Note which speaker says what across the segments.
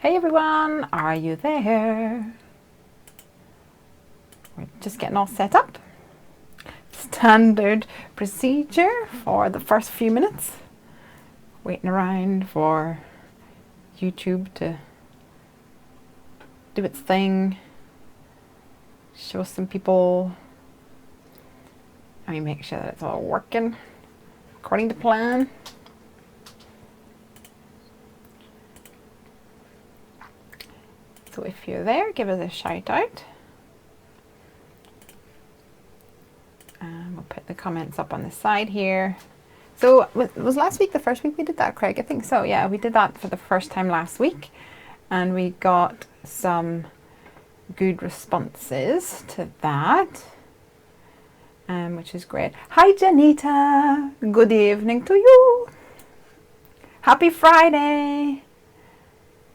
Speaker 1: Hey everyone, are you there? We're just getting all set up. Standard procedure for the first few minutes. Waiting around for YouTube to do its thing. Show some people. Let me make sure that it's all working according to plan. So if you're there, give us a shout out. And we'll put the comments up on the side here. So was last week the first week we did that, Craig? I think so, yeah. We did that for the first time last week. And we got some good responses to that. Which is great. Hi Janita, good evening to you. Happy Friday.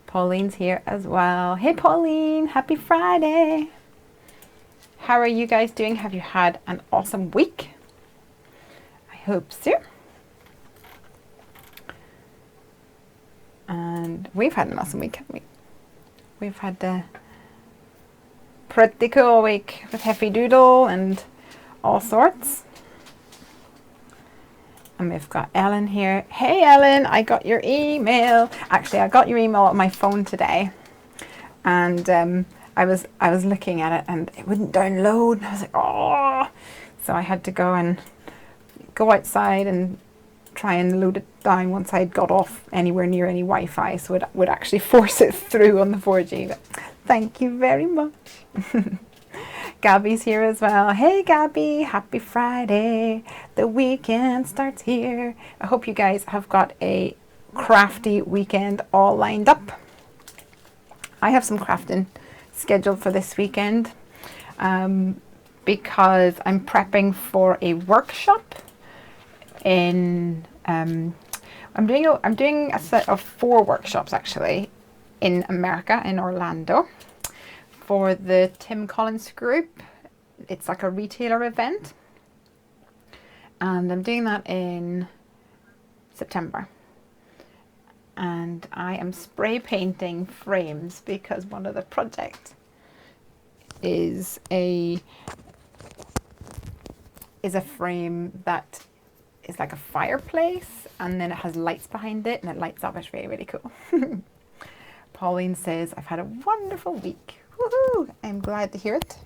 Speaker 1: Pauline's here as well. Hey Pauline, happy Friday. How are you guys doing? Have you had an awesome week? I hope so. And we've had an awesome week, haven't we? We've had a pretty cool week with Heffy Doodle and all sorts. And we've got Ellen here. Hey Ellen, I got your email. Actually, I got your email on my phone today, and I was looking at it and it wouldn't download. And I was like, oh! So I had to go outside and try and load it down once I'd got off anywhere near any Wi-Fi, so it would actually force it through on the 4G. But thank you very much. Gabby's here as well. Hey Gabby, happy Friday. The weekend starts here. I hope you guys have got a crafty weekend all lined up. I have some crafting scheduled for this weekend because I'm prepping for a workshop in I'm doing a set of 4 workshops actually in America, in Orlando, for the Tim Collins group. It's like a retailer event, and I'm doing that in September. And I am spray painting frames because one of the projects is a frame that is like a fireplace, and then it has lights behind it and it lights up. It's really, really cool. Pauline says, I've had a wonderful week. Woohoo! I'm glad to hear it.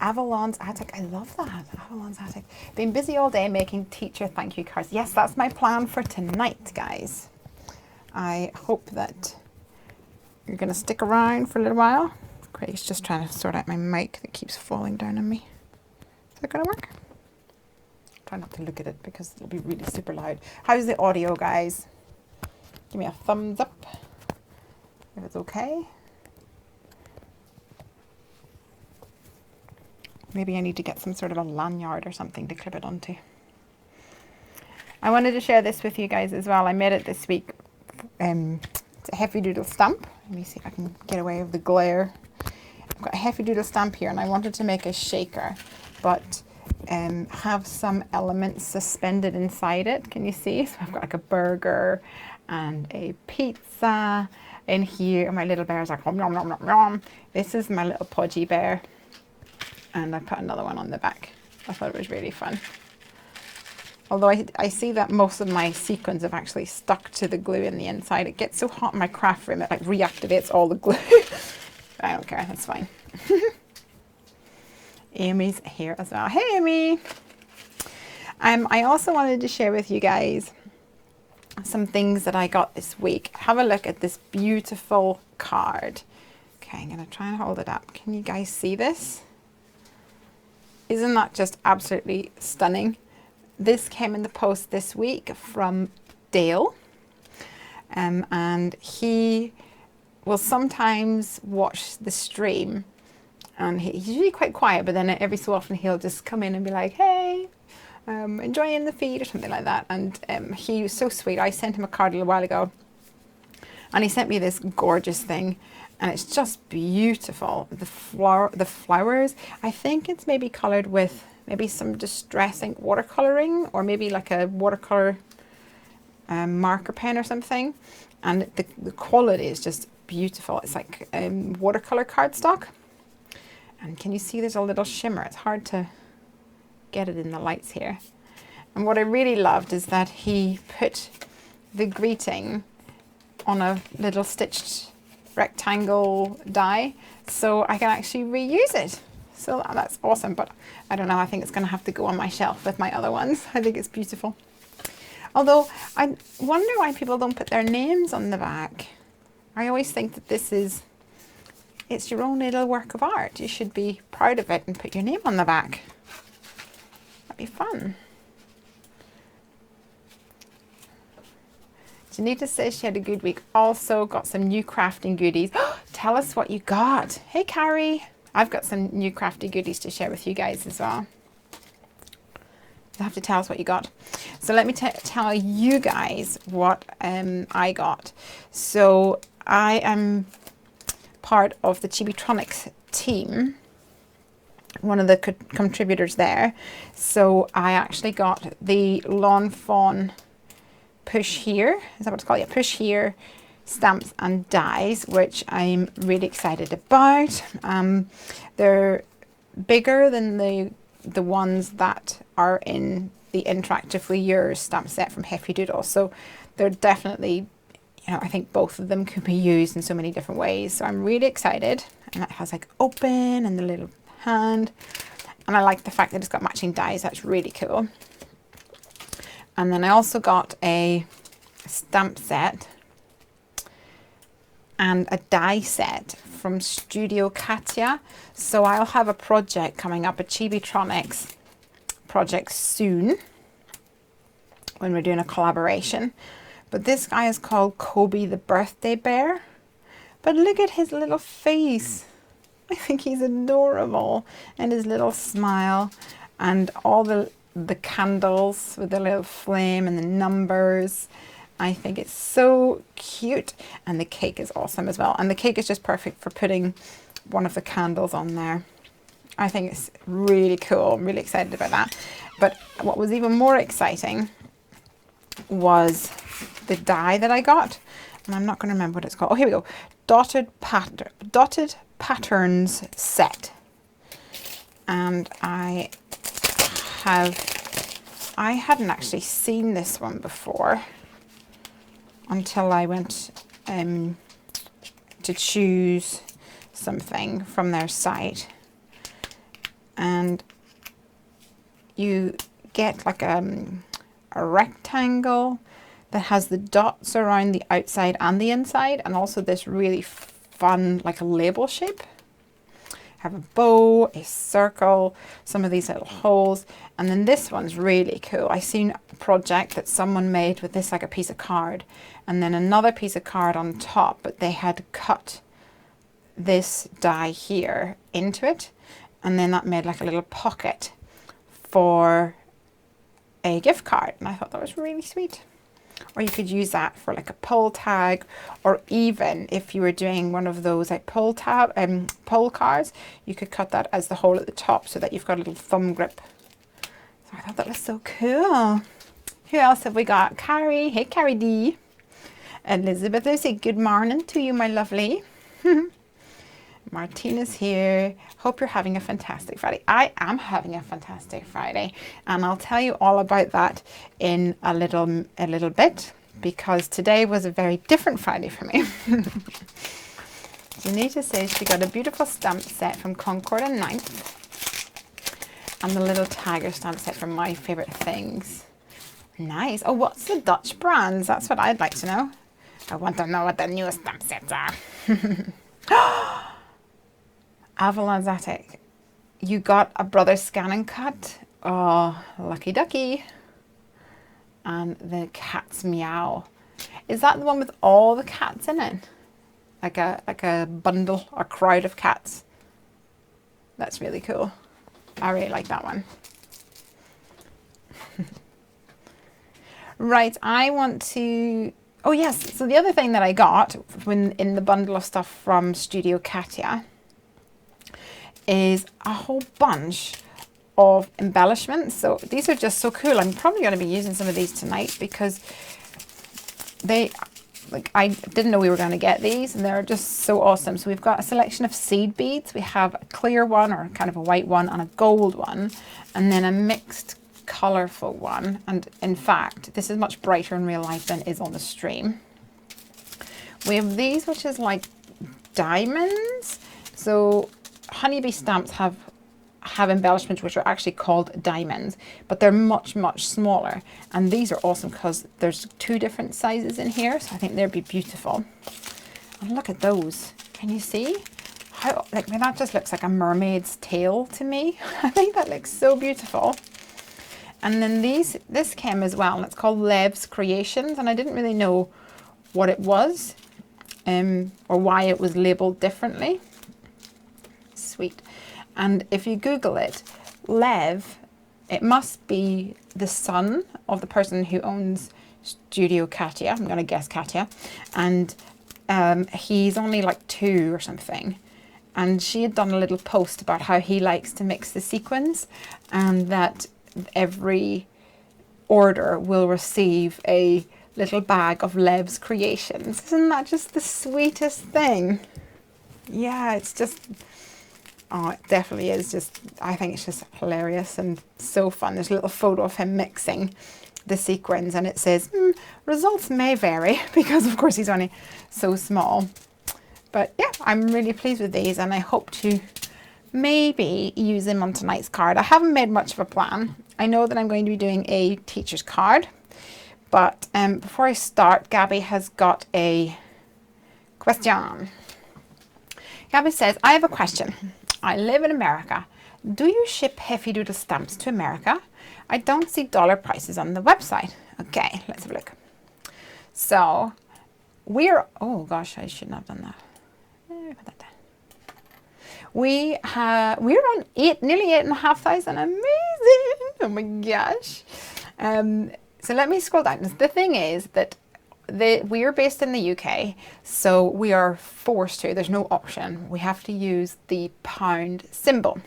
Speaker 1: Avalon's Attic. I love that. Avalon's Attic. Been busy all day making teacher thank you cards. Yes, that's my plan for tonight, guys. I hope that you're going to stick around for a little while. Craig's just trying to sort out my mic that keeps falling down on me. Is that going to work? Try not to look at it because it'll be really super loud. How's the audio, guys? Give me a thumbs up if it's okay. Maybe I need to get some sort of a lanyard or something to clip it onto. I wanted to share this with you guys as well. I made it this week. It's a Heffy Doodle stamp. Let me see if I can get away with the glare. I've got a Heffy Doodle stamp here, and I wanted to make a shaker, but have some elements suspended inside it. Can you see? So I've got like a burger and a pizza in here. My little bear's like, nom, nom, nom, nom, nom. This is my little podgy bear. And I put another one on the back. I thought it was really fun. Although I see that most of my sequins have actually stuck to the glue in the inside. It gets so hot in my craft room, it like reactivates all the glue. I don't care, that's fine. Amy's here as well. Hey Amy! I also wanted to share with you guys some things that I got this week. Have a look at this beautiful card. Okay, I'm gonna try and hold it up. Can you guys see this? Isn't that just absolutely stunning? This came in the post this week from Dale, and he will sometimes watch the stream, and he's usually quite quiet, but then every so often he'll just come in and be like, hey, enjoying the feed or something like that. And he was so sweet. I sent him a card a little while ago, and he sent me this gorgeous thing. And it's just beautiful. The flowers, I think it's maybe coloured with maybe some Distress ink watercolouring, or maybe like a watercolour marker pen or something. and the quality is just beautiful. It's like watercolor cardstock. And can you see there's a little shimmer? It's hard to get it in the lights here. And what I really loved is that he put the greeting on a little stitched rectangle die, so I can actually reuse it. So that's awesome, but I don't know, I think it's going to have to go on my shelf with my other ones. I think it's beautiful. Although I wonder why people don't put their names on the back. I always think that it's your own little work of art. You should be proud of it and put your name on the back. That'd be fun. Janita says she had a good week. Also got some new crafting goodies. Tell us what you got. Hey, Carrie. I've got some new crafty goodies to share with you guys as well. You have to tell us what you got. So let me tell you guys what I got. So I am part of the Chibitronics team, one of the contributors there. So I actually got the Lawn Fawn Push Here, is that what it's called? Yeah, Push Here stamps and dies, which I'm really excited about. They're bigger than the ones that are in the Interactively Yours stamp set from Heffy Doodle. So they're definitely, I think both of them could be used in so many different ways. So I'm really excited. And it has like open and the little hand. And I like the fact that it's got matching dies. That's really cool. And then I also got a stamp set and a die set from Studio Katia. So I'll have a project coming up, a Chibitronics project soon when we're doing a collaboration. But this guy is called Kobe the Birthday Bear. But look at his little face. I think he's adorable. And his little smile and all the candles with the little flame and the numbers. I think it's so cute, and the cake is awesome as well, and the cake is just perfect for putting one of the candles on there. I think it's really cool. I'm really excited about that. But what was even more exciting was the die that I got, and I'm not going to remember what it's called. Oh, here we go. Dotted Patterns set. And I hadn't actually seen this one before until I went to choose something from their site. And you get like a rectangle that has the dots around the outside and the inside, and also this really fun like a label shape. Have a bow, a circle, some of these little holes, and then this one's really cool. I seen a project that someone made with this like a piece of card, and then another piece of card on top, but they had cut this die here into it, and then that made like a little pocket for a gift card, and I thought that was really sweet. Or you could use that for like a pull tag, or even if you were doing one of those like pull cards, you could cut that as the hole at the top so that you've got a little thumb grip. So I thought that was so cool. Who else have we got? Carrie. Hey, Carrie D. Elizabeth, I say good morning to you, my lovely. Martina's here. Hope you're having a fantastic Friday. I am having a fantastic Friday, and I'll tell you all about that in a little bit, because today was a very different Friday for me. Janita says she got a beautiful stamp set from Concord and Ninth, and the little tagger stamp set from My Favorite Things. Nice. Oh, what's the Dutch brands? That's what I'd like to know. I want to know what the newest stamp sets are. Avalon's Attic. You got a Brother Scan and Cut. Oh, lucky ducky. And the cat's meow. Is that the one with all the cats in it? Like a bundle, a crowd of cats. That's really cool. I really like that one. Right, I want to... Oh yes, so the other thing that I got in the bundle of stuff from Studio Katia is a whole bunch of embellishments. So these are just so cool. I'm probably going to be using some of these tonight because they like, I didn't know we were going to get these, and they're just so awesome. So we've got a selection of seed beads. We have a clear one, or kind of a white one, and a gold one, and then a mixed colourful one. And in fact, this is much brighter in real life than it is on the stream. We have these, which is like diamonds. So honeybee stamps have embellishments which are actually called diamonds, but they're much, much smaller. And these are awesome because there's 2 different sizes in here, so I think they'd be beautiful. And look at those. Can you see how, like, I mean, that just looks like a mermaid's tail to me. I think that looks so beautiful. And then this came as well, and it's called Lev's Creations, and I didn't really know what it was, or why it was labeled differently. Sweet. And if you Google it, Lev, it must be the son of the person who owns Studio Katia. I'm going to guess Katia. And he's only like 2 or something. And she had done a little post about how he likes to mix the sequins, and that every order will receive a little bag of Lev's Creations. Isn't that just the sweetest thing? Yeah, it's just... oh, it definitely is just, I think it's just hilarious and so fun. There's a little photo of him mixing the sequins, and it says, results may vary, because of course he's only so small. But yeah, I'm really pleased with these, and I hope to maybe use them on tonight's card. I haven't made much of a plan. I know that I'm going to be doing a teacher's card, but before I start, Gabby has got a question. Gabby says, I have a question. I live in America. Do you ship Heffy Doodle stamps to America? I don't see dollar prices on the website. Okay, let's have a look. So we're, oh gosh, I shouldn't have done that. Put that down. We're on nearly 8,500. Amazing. Oh my gosh. So let me scroll down. The thing is that we are based in the UK, so we are forced to, there's no option. We have to use the pound symbol.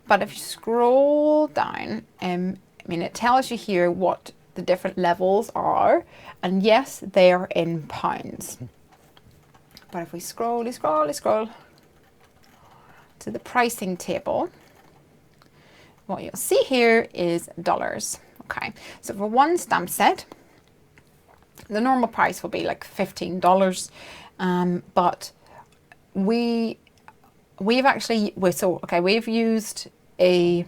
Speaker 1: But if you scroll down, I mean, it tells you here what the different levels are, and yes, they are in pounds. But if we scroll to the pricing table, what you'll see here is dollars. Okay, so for one stamp set, the normal price will be like $15, but we've used a,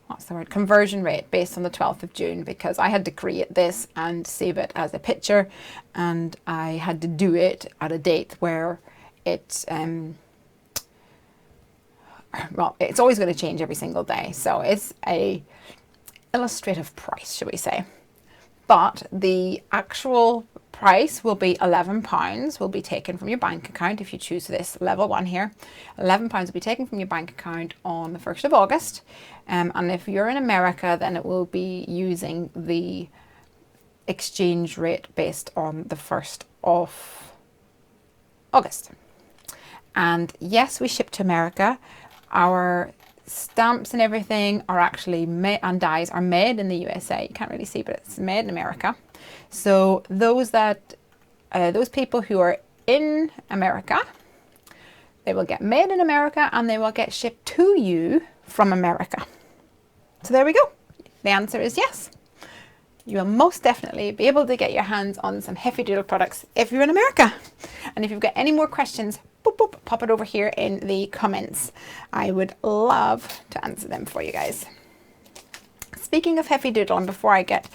Speaker 1: what's the word, conversion rate based on the 12th of June, because I had to create this and save it as a picture, and I had to do it at a date where it, well, it's always going to change every single day, so it's a illustrative price, shall we say. But the actual price will be £11, will be taken from your bank account if you choose this level 1 here. £11 will be taken from your bank account on the 1st of August. And if you're in America, then it will be using the exchange rate based on the 1st of August. And yes, we ship to America. Our stamps and everything are actually made, and dies are made in the USA. You can't really see, but it's made in America. So those people who are in America, they will get made in America, and they will get shipped to you from America. So there we go. The answer is yes. You will most definitely be able to get your hands on some Heffy Doodle products if you're in America. And if you've got any more questions, boop, boop, pop it over here in the comments. I would love to answer them for you guys. Speaking of Heffy Doodle, and before I get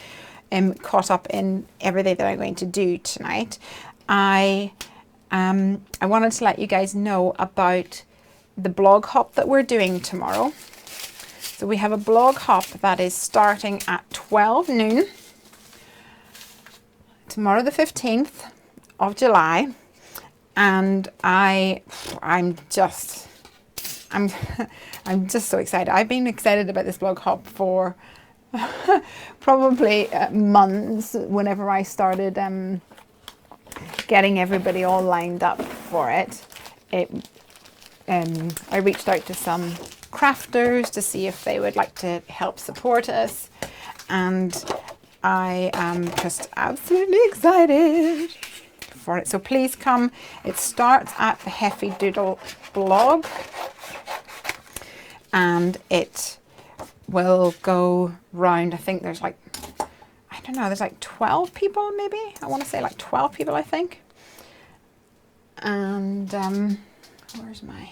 Speaker 1: caught up in everything that I'm going to do tonight, I wanted to let you guys know about the blog hop that we're doing tomorrow. So we have a blog hop that is starting at 12 noon, tomorrow the 15th of July. And I'm just so excited. I've been excited about this blog hop for probably months, whenever I started getting everybody all lined up for it. I reached out to some crafters to see if they would like to help support us, and I am just absolutely excited for it. So please come. It starts at the Heffy Doodle blog, and it will go round. I think there's like, I don't know, there's like 12 people maybe. I want to say like 12 people, I think. And where's my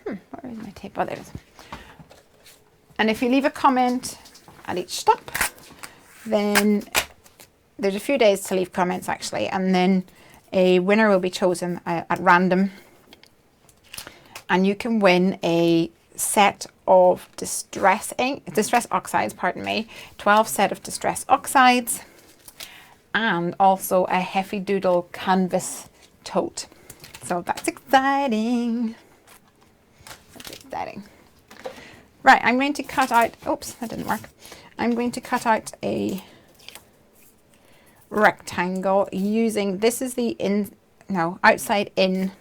Speaker 1: where is my tape? Oh, there it is. And if you leave a comment at each stop, then there's a few days to leave comments actually, and then a winner will be chosen at random, and you can win a set of distress oxides, pardon me, 12 set of distress oxides, and also a Heffy Doodle canvas tote. So that's exciting. That's exciting. Right, I'm going to cut out, oops, that didn't work. I'm going to cut out a rectangle using, this is the outside in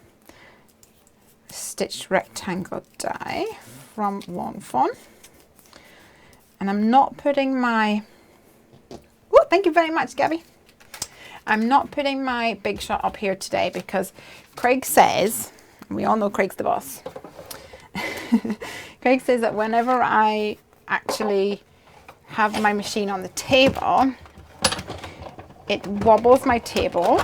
Speaker 1: stitched rectangle die from Fawn. And I'm not putting my, oh, thank you very much, Gabby. I'm not putting my big shot up here today because Craig says, and we all know Craig's the boss, Craig says that whenever I actually have my machine on the table, it wobbles my table,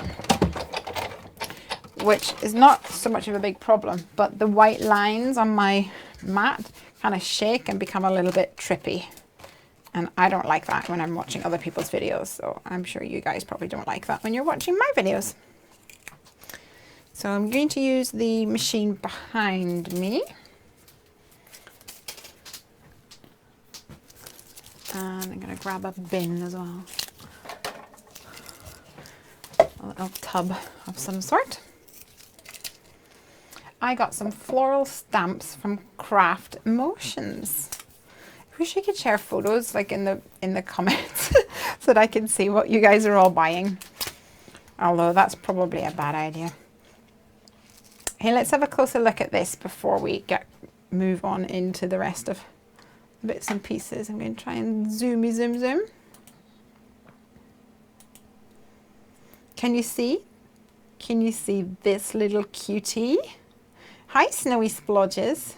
Speaker 1: which is not so much of a big problem, but the white lines on my mat kind of shake and become a little bit trippy. And I don't like that when I'm watching other people's videos, so I'm sure you guys probably don't like that when you're watching my videos. So I'm going to use the machine behind me. And I'm going to grab a bin as well. A little tub of some sort. I got some floral stamps from Craft Emotions. I wish I could share photos like in the comments so that I can see what you guys are all buying. Although that's probably a bad idea. Hey, let's have a closer look at this before we move on into the rest of bits and pieces. I'm going to try and zoom. Can you see? Can you see this little cutie? Hi, Snowy Splodges.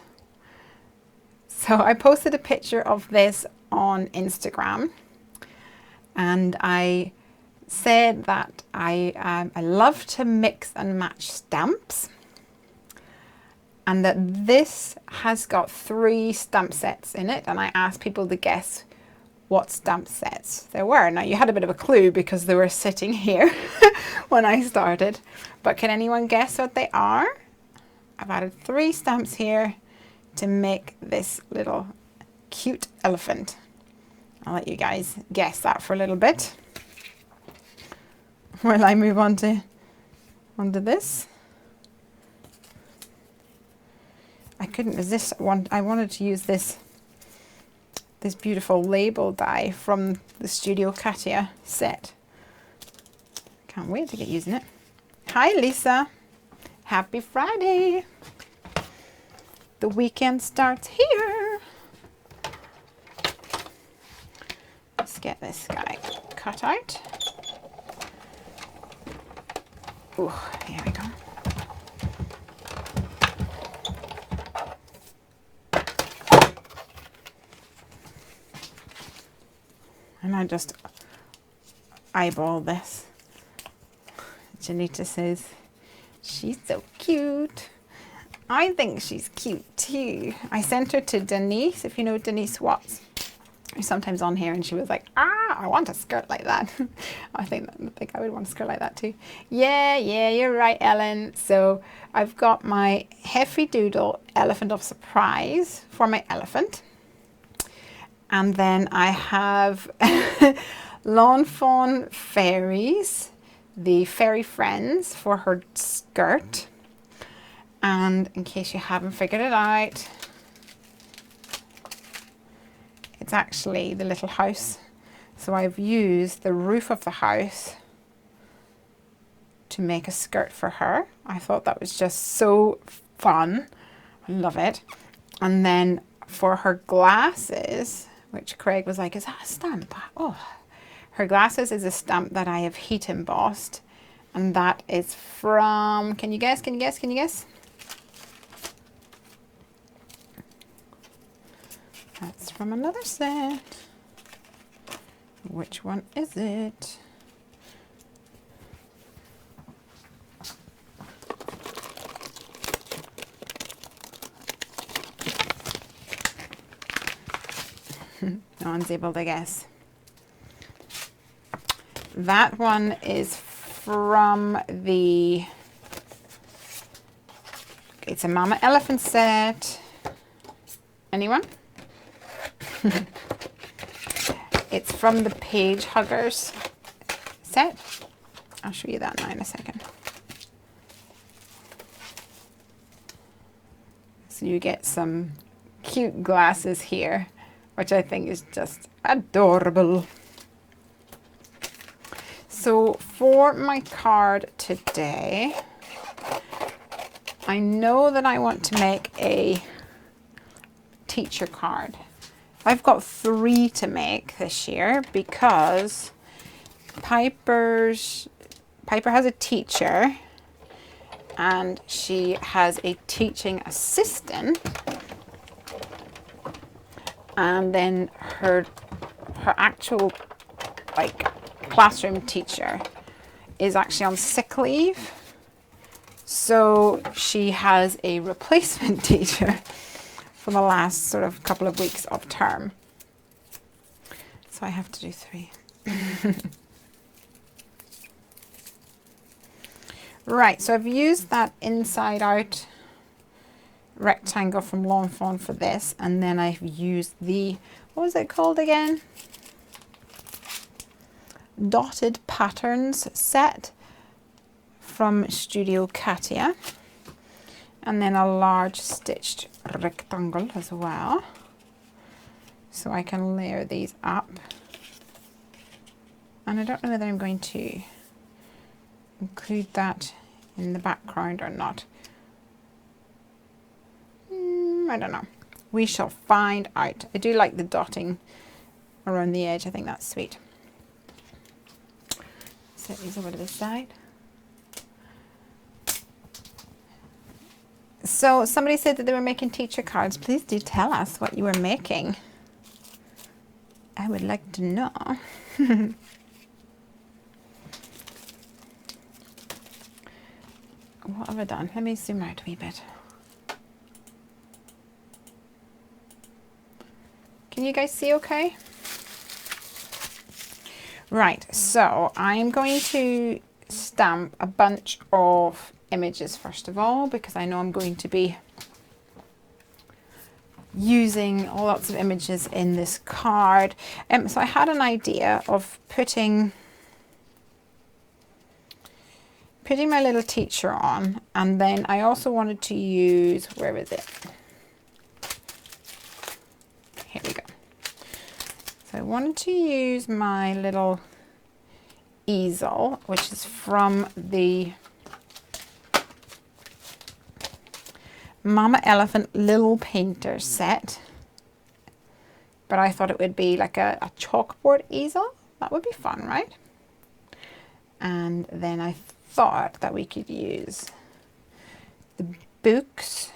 Speaker 1: So I posted a picture of this on Instagram, and I said that I love to mix and match stamps, and that this has got 3 stamp sets in it, and I asked people to guess what stamp sets there were. Now you had a bit of a clue because they were sitting here when I started, but can anyone guess what they are? I've added 3 stamps here to make this little cute elephant. I'll let you guys guess that for a little bit while I move on to this. I couldn't resist. I wanted to use this beautiful label die from the Studio Katia set. Can't wait to get using it. Hi Lisa, happy Friday. The weekend starts here. Let's get this guy cut out. Oh, here we go. And I just eyeball this. Janita says, she's so cute. I think she's cute too. I sent her to Denise, if you know Denise Watts. She's sometimes on here, and she was like, I want a skirt like that. I think I would want a skirt like that too. Yeah, you're right, Ellen. So I've got my Heffy Doodle Elephant of Surprise for my elephant. And then I have Lawn Fawn Fairies, the Fairy Friends for her skirt. And in case you haven't figured it out, it's actually the little house. So I've used the roof of the house to make a skirt for her. I thought that was just so fun. I love it. And then for her glasses, which Craig was like, is that a stamp? Oh, her glasses is a stamp that I have heat embossed. And that is from, can you guess, can you guess, can you guess? That's from another set. Which one is it? No one's able to guess. That one is from the, it's a Mama Elephant set. Anyone? It's from the Page Huggers set. I'll show you that now in a second. So you get some cute glasses here, which I think is just adorable. So for my card today, I know that I want to make a teacher card. I've got 3 to make this year because Piper has a teacher and she has a teaching assistant, and then her actual like classroom teacher is actually on sick leave, so she has a replacement teacher for the last sort of couple of weeks of term. So I have to do 3. Right, so I've used that inside out rectangle from Lawn Fawn for this, and then I've used the, what was it called again? Dotted Patterns set from Studio Katia, and then a large stitched rectangle as well, so I can layer these up. And I don't know whether I'm going to include that in the background or not. I don't know. We shall find out. I do like the dotting around the edge. I think that's sweet. Set these over to the side. So somebody said that they were making teacher cards. Please do tell us what you were making. I would like to know. What have I done? Let me zoom out a wee bit. Can you guys see okay? Right, so I'm going to stamp a bunch of images first of all, because I know I'm going to be using lots of images in this card. So I had an idea of putting my little teacher on, and then I also wanted to use, where is it? Here we go. So I wanted to use my little easel, which is from the Mama Elephant Little Painter set, but I thought it would be like a chalkboard easel. That would be fun, right? And then I thought that we could use the books,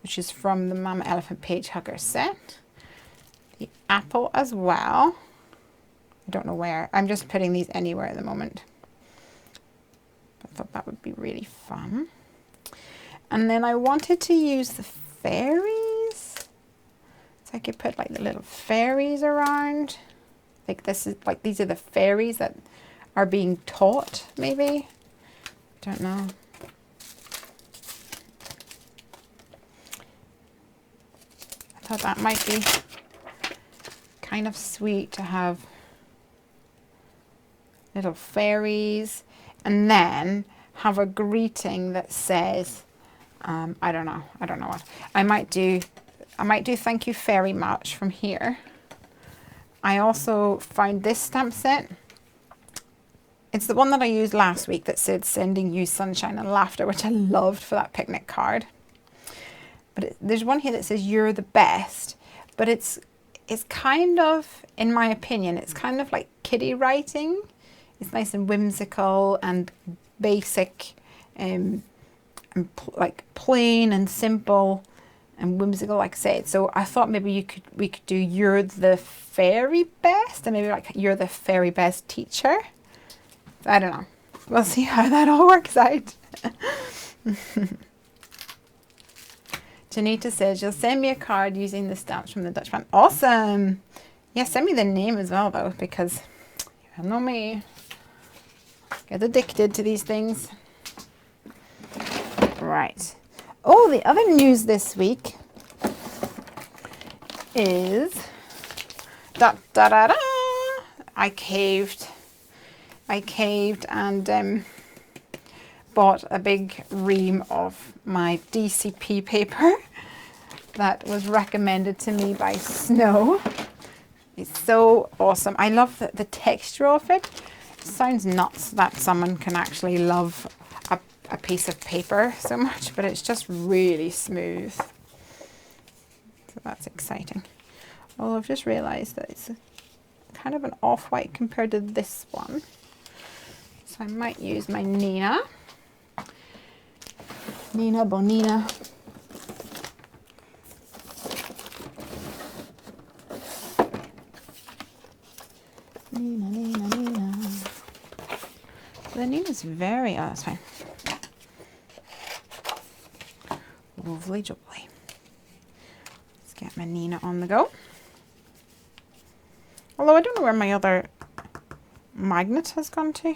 Speaker 1: which is from the Mama Elephant Page Hugger set, the apple as well. I don't know where. I'm just putting these anywhere at the moment. I thought that would be really fun. And then I wanted to use the fairies. So I could put like the little fairies around. Like this is like, these are the fairies that are being taught, maybe. Don't know. I thought that might be kind of sweet to have little fairies, and then have a greeting that says, I don't know what. I might do thank you very much from here. I also found this stamp set. It's the one that I used last week that said sending you sunshine and laughter, which I loved for that picnic card. But there's one here that says you're the best. but it's kind of, in my opinion, it's kind of like kiddie writing. It's nice and whimsical and basic, and like plain and simple and whimsical, like I said. So I thought maybe we could do "You're the Fairy Best" and maybe like "You're the Fairy Best Teacher." I don't know. We'll see how that all works out. Janita says you'll send me a card using the stamps from the Dutch fan. Awesome. Yeah, send me the name as well though, because you know me. Get addicted to these things. Right. Oh, the other news this week is I caved and bought a big ream of my DCP paper that was recommended to me by Snow. It's so awesome. I love the texture of it. It sounds nuts that someone can actually love a piece of paper so much, but it's just really smooth. So that's exciting. Well, I've just realized that it's kind of an off-white compared to this one. So I might use my Nina Bonina. Nina. The Nina's very, oh, that's fine. Lovely jubbly. Let's get my Nina on the go. Although I don't know where my other magnet has gone to.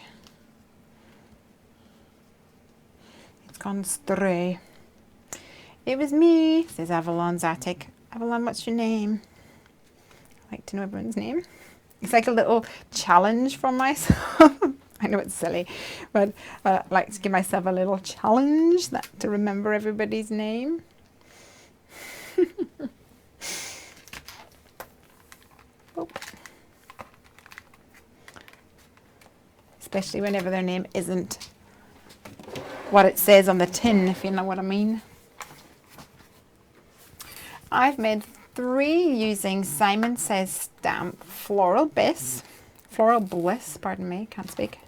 Speaker 1: It's gone stray. It was me, says Avalon's attic. Avalon, what's your name? I like to know everyone's name. It's like a little challenge for myself. I know it's silly, but I like to give myself a little challenge to remember everybody's name. Oh. Especially whenever their name isn't what it says on the tin, if you know what I mean. I've made 3 using Simon Says stamp Floral Bliss, pardon me, can't speak.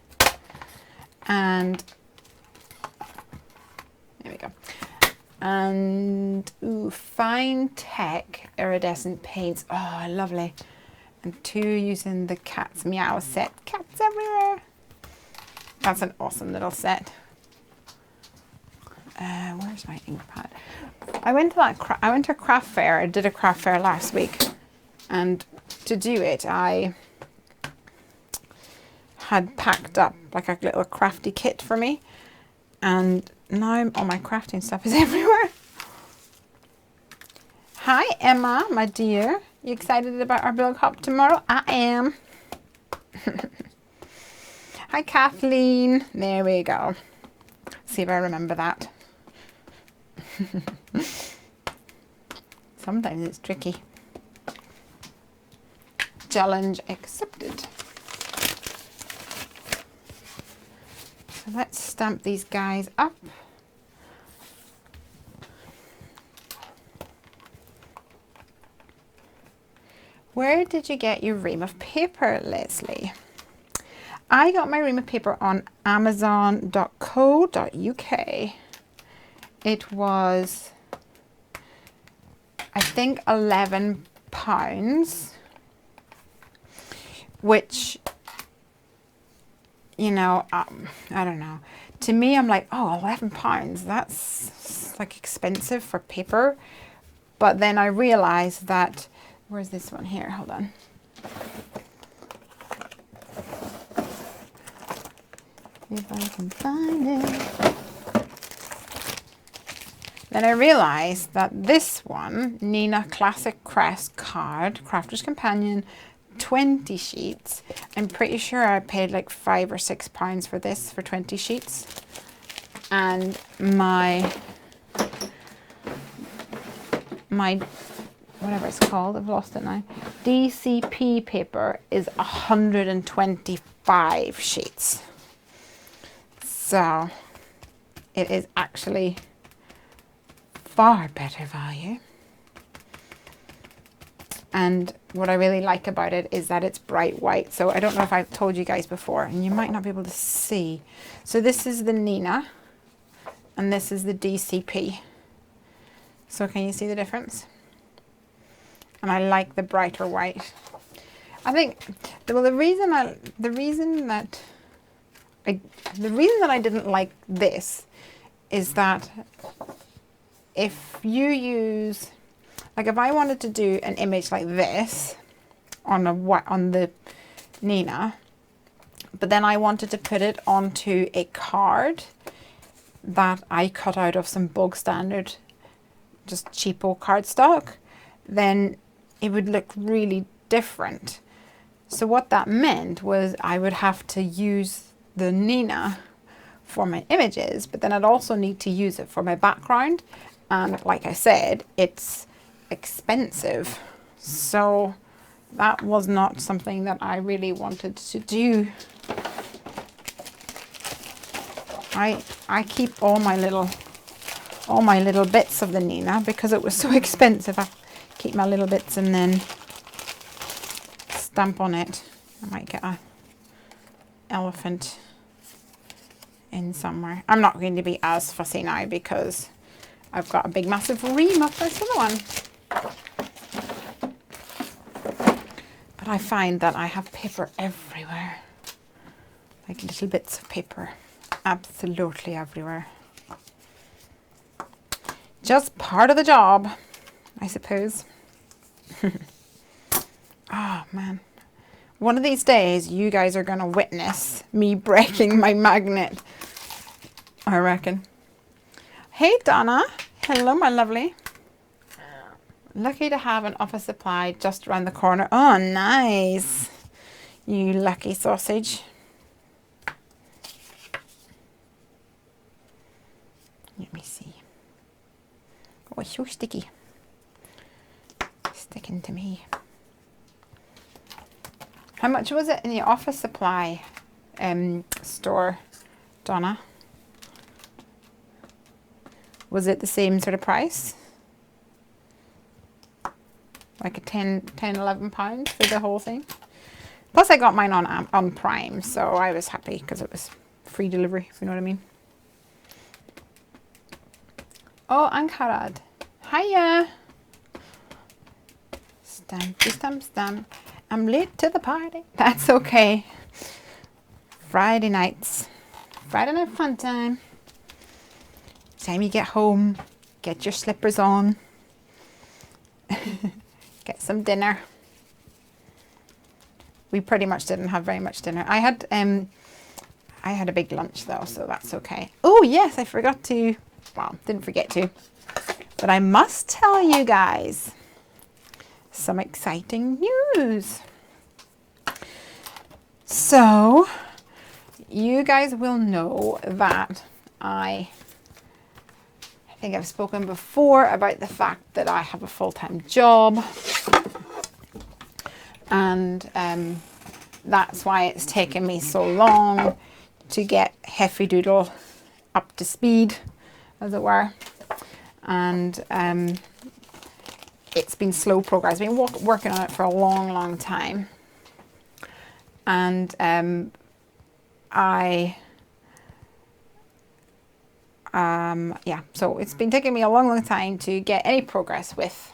Speaker 1: And there we go. And Fine Tech iridescent paints. Oh, lovely. And 2 using the Cat's Meow set. Cats everywhere. That's an awesome little set. Where's my ink pad? I went to a craft fair. I did a craft fair last week, and to do it, I had packed up like a little crafty kit for me, and now all my crafting stuff is everywhere. Hi Emma, my dear. You excited about our blog hop tomorrow? I am. Hi Kathleen. There we go. See if I remember that. Sometimes it's tricky. Challenge accepted. So let's stamp these guys up. Where did you get your ream of paper, Lesley? I got my ream of paper on amazon.co.uk. It was, I think, £11, which, you know, I don't know. To me, I'm like, oh, £11, that's like expensive for paper. But then I realized that, where's this one here? Hold on. If I can find it. Then I realized that this one, Nina Classic Crest card, Crafter's Companion, 20 sheets. I'm pretty sure I paid like £5 or £6 for this, for 20 sheets. And my whatever it's called, I've lost it now, DCP paper is 125 sheets. So it is actually far better value. And what I really like about it is that it's bright white. So I don't know if I've told you guys before, and you might not be able to see. So this is the Nina, and this is the DCP. So can you see the difference? And I like the brighter white. I think, well, the reason that I didn't like this is that if you use, like if I wanted to do an image like this on the Nina, but then I wanted to put it onto a card that I cut out of some bog standard, just cheapo cardstock, then it would look really different. So what that meant was I would have to use the Nina for my images, but then I'd also need to use it for my background. And like I said, it's expensive. So that was not something that I really wanted to do. I keep all my little bits of the Nina because it was so expensive. I keep my little bits and then stamp on it. I might get a elephant in somewhere. I'm not going to be as fussy now because I've got a big massive ream of this other one. But I find that I have paper everywhere. Like little bits of paper. Absolutely everywhere. Just part of the job, I suppose. Oh man. One of these days you guys are going to witness me breaking my magnet, I reckon. Hey Donna. Hello my lovely. Lucky to have an office supply just around the corner. Oh nice. You lucky sausage. Let me see. Oh, it's so sticky. Sticking to me. How much was it in the office supply store, Donna? Was it the same sort of price? Like a 10, 11 pounds for the whole thing? Plus I got mine on Prime, so I was happy because it was free delivery, if you know what I mean. Oh, Ankarad. Hiya. Stampy stamp stamp. I'm late to the party. That's okay. Friday nights. Friday night fun time. Time you get home, get your slippers on. Get some dinner. We pretty much didn't have very much dinner. I had a big lunch though, so that's okay. Oh yes, I forgot to, well, didn't forget to, but I must tell you guys some exciting news. So you guys will know that I think I've spoken before about the fact that I have a full-time job, and that's why it's taken me so long to get Heffy Doodle up to speed, as it were. And it's been slow progress. I've been working on it for a long time, and yeah, so it's been taking me a long time to get any progress with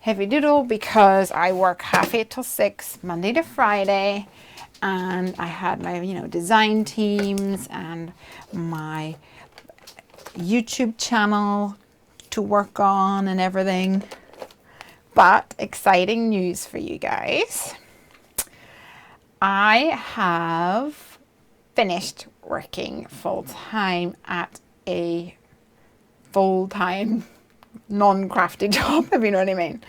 Speaker 1: Heffy Doodle because I work 8:30 till 6 Monday to Friday, and I had my design teams and my YouTube channel to work on and everything. But exciting news for you guys. I have finished working full-time at a full-time non-crafty job, if you know what I mean.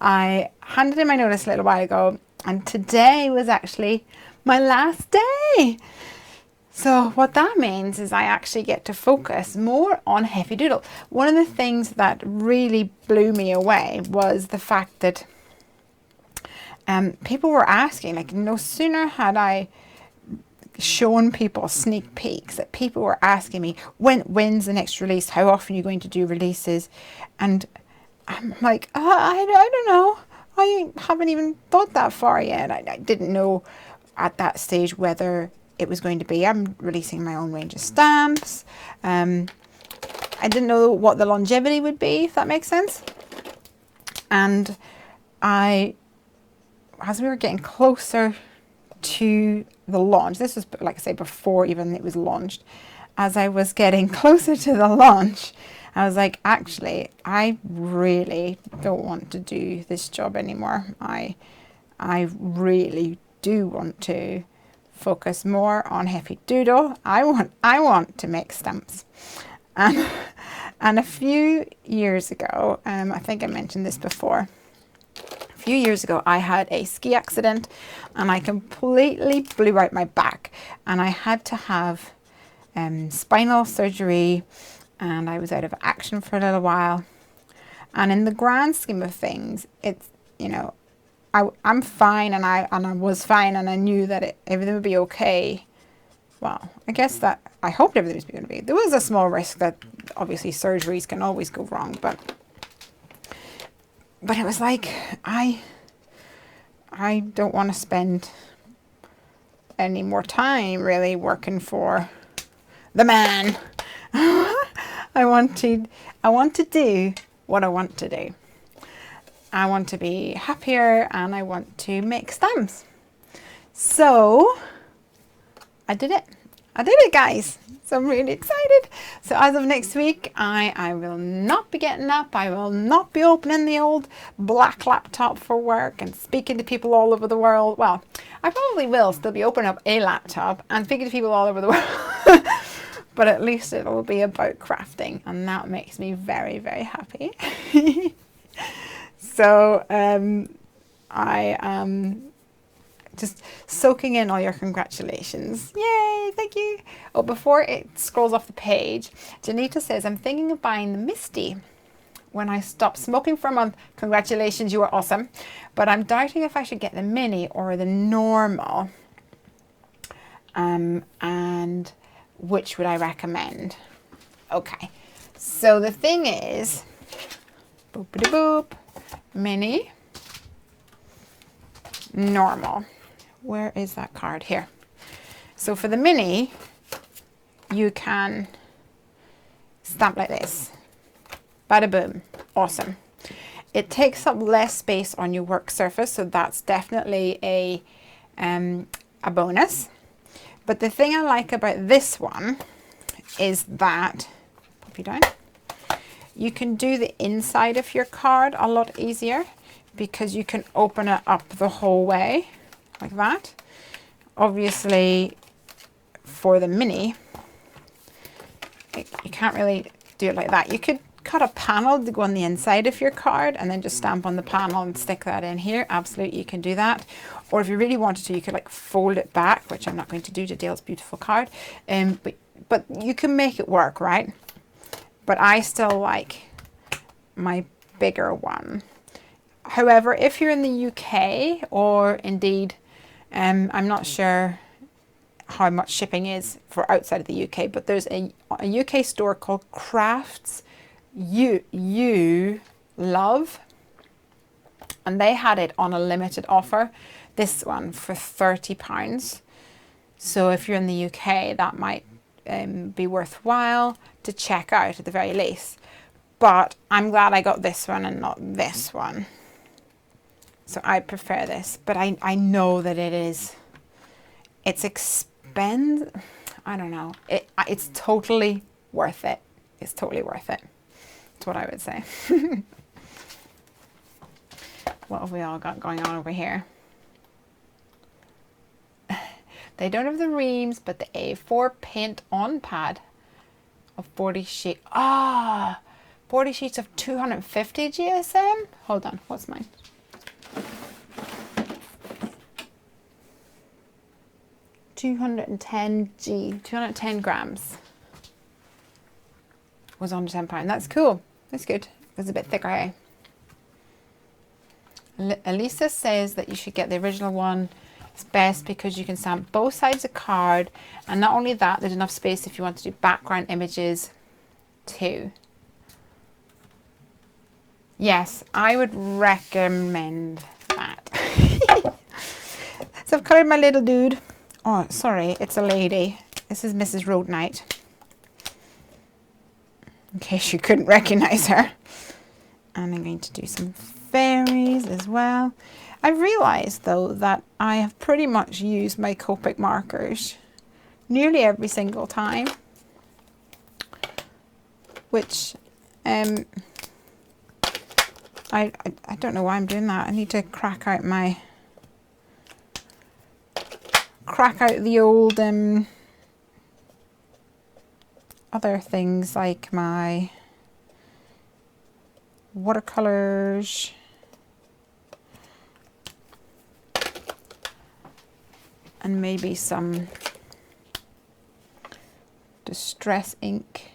Speaker 1: I handed in my notice a little while ago, and today was actually my last day. So what that means is I actually get to focus more on Heffy Doodle. One of the things that really blew me away was the fact that people were asking, like no sooner had I shown people sneak peeks that people were asking me, when's the next release? How often are you going to do releases? And I'm like, I don't know. I haven't even thought that far yet. I didn't know at that stage whether it was going to be. I'm releasing my own range of stamps. I didn't know what the longevity would be, if that makes sense. And as we were getting closer to the launch, this was, like I say, before even it was launched, as I was getting closer to the launch, I was like, actually, I really don't want to do this job anymore. I really do want to focus more on Heffy Doodle. I want to make stamps. And a few years ago, I think I mentioned this before, a few years ago, I had a ski accident and I completely blew out my back, and I had to have spinal surgery, and I was out of action for a little while. And in the grand scheme of things, it's, you know, I'm fine, and I was fine, and I knew that everything would be okay. Well, I guess that I hoped everything was going to be. There was a small risk that obviously surgeries can always go wrong, but it was like I don't want to spend any more time really working for the man. I want to do what I want to do. I want to be happier, and I want to make stamps. So I did it. I did it, guys. So I'm really excited. So as of next week, I will not be getting up. I will not be opening the old black laptop for work and speaking to people all over the world. Well, I probably will still be opening up a laptop and speaking to people all over the world. But at least it will be about crafting, and that makes me very, very happy. So I am just soaking in all your congratulations. Yay, thank you. Oh, before it scrolls off the page, Janita says, I'm thinking of buying the Misti when I stop smoking for a month. Congratulations, you are awesome. But I'm doubting if I should get the mini or the normal. And which would I recommend? Okay, so the thing is, boopity boop, mini, normal. Where is that card? Here. So for the mini, you can stamp like this. Bada boom. Awesome. It takes up less space on your work surface, so that's definitely a bonus. But the thing I like about this one is that, pop you down, you can do the inside of your card a lot easier because you can open it up the whole way like that. Obviously, for the mini, you can't really do it like that. You could cut a panel to go on the inside of your card and then just stamp on the panel and stick that in here. Absolutely, you can do that. Or if you really wanted to, you could like fold it back, which I'm not going to do to Dale's beautiful card. But you can make it work, right? But I still like my bigger one. However, if you're in the UK, or indeed, I'm not sure how much shipping is for outside of the UK, but there's a UK store called Crafts You Love, and they had it on a limited offer, this one for £30. So if you're in the UK, that might be worthwhile to check out at the very least. But I'm glad I got this one and not this one. So I prefer this, but I know that it's expensive. I don't know. It's totally worth it. It's totally worth it. That's what I would say. What have we all got going on over here? They don't have the reams, but the A4 paint on pad of 40 sheets. 40 sheets of 250 GSM. Hold on, what's mine? $210 grams. Was under £10. That's cool. That's good. It's a bit thicker, eh? Elisa says that you should get the original one. It's best because you can stamp both sides of the card, and not only that, there's enough space if you want to do background images too. Yes, I would recommend that. So I've coloured my little dude. Oh, sorry, it's a lady. This is Mrs. Roadnight. In case you couldn't recognise her. And I'm going to do some fairies as well. I've realised though that I have pretty much used my Copic markers nearly every single time. Which, I don't know why I'm doing that. I need to crack out the old other things like my watercolors and maybe some distress ink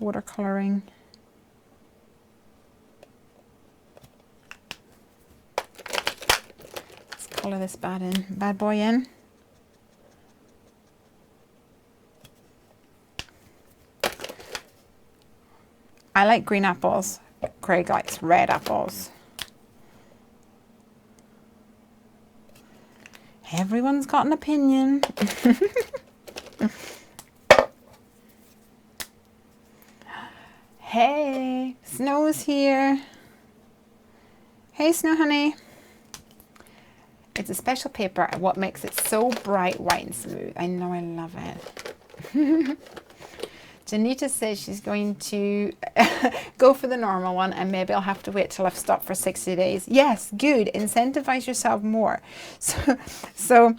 Speaker 1: watercoloring. Let's color this bad boy in. I like green apples. Craig likes red apples. Everyone's got an opinion. Hey, Snow's here. Hey, Snow honey. It's a special paper, and what makes it so bright, white and smooth. I know, I love it. Janita says she's going to go for the normal one, and maybe I'll have to wait till I've stopped for 60 days. Yes, good. Incentivize yourself more. So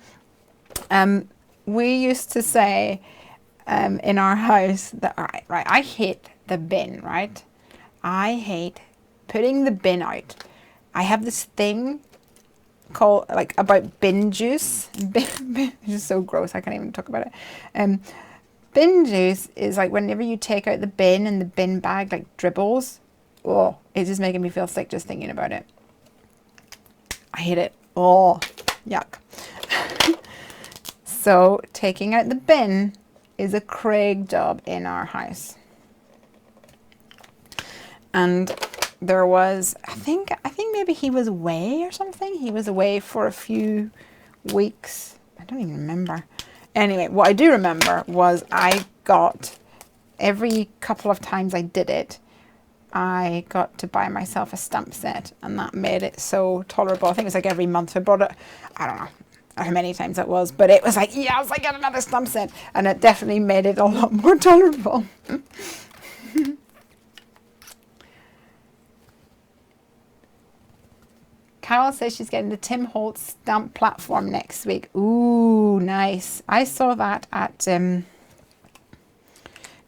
Speaker 1: we used to say in our house that, all right, I hate the bin, right? I hate putting the bin out. I have this thing called, like, about bin juice. Bin is so gross, I can't even talk about it. Bin juice is like whenever you take out the bin and the bin bag like dribbles. Oh, it's just making me feel sick just thinking about it. I hate it. Oh, yuck. So taking out the bin is a Craig job in our house. And there was, I think maybe he was away or something. He was away for a few weeks. I don't even remember. Anyway, what I do remember was I got, every couple of times I did it, I got to buy myself a stamp set, and that made it so tolerable. I think it was like every month I bought it. I don't know how many times it was, but it was like, yes, I get another stamp set, and it definitely made it a lot more tolerable. Carol says she's getting the Tim Holtz stamp platform next week. Ooh, nice. I saw that at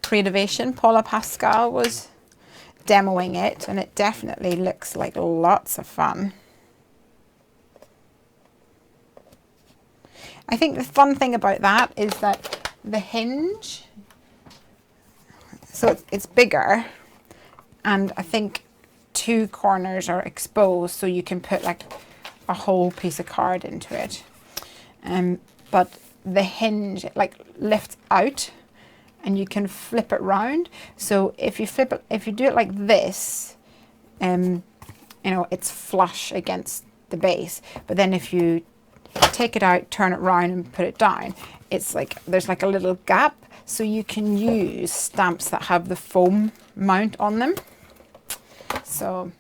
Speaker 1: Creativation. Paula Pascal was demoing it, and it definitely looks like lots of fun. I think the fun thing about that is that the hinge, so it's bigger, and I think two corners are exposed, so you can put like a whole piece of card into it. But the hinge like lifts out, and you can flip it round. So if you flip it, if you do it like this, you know, it's flush against the base. But then if you take it out, turn it round and put it down, it's like there's like a little gap, so you can use stamps that have the foam mount on them. So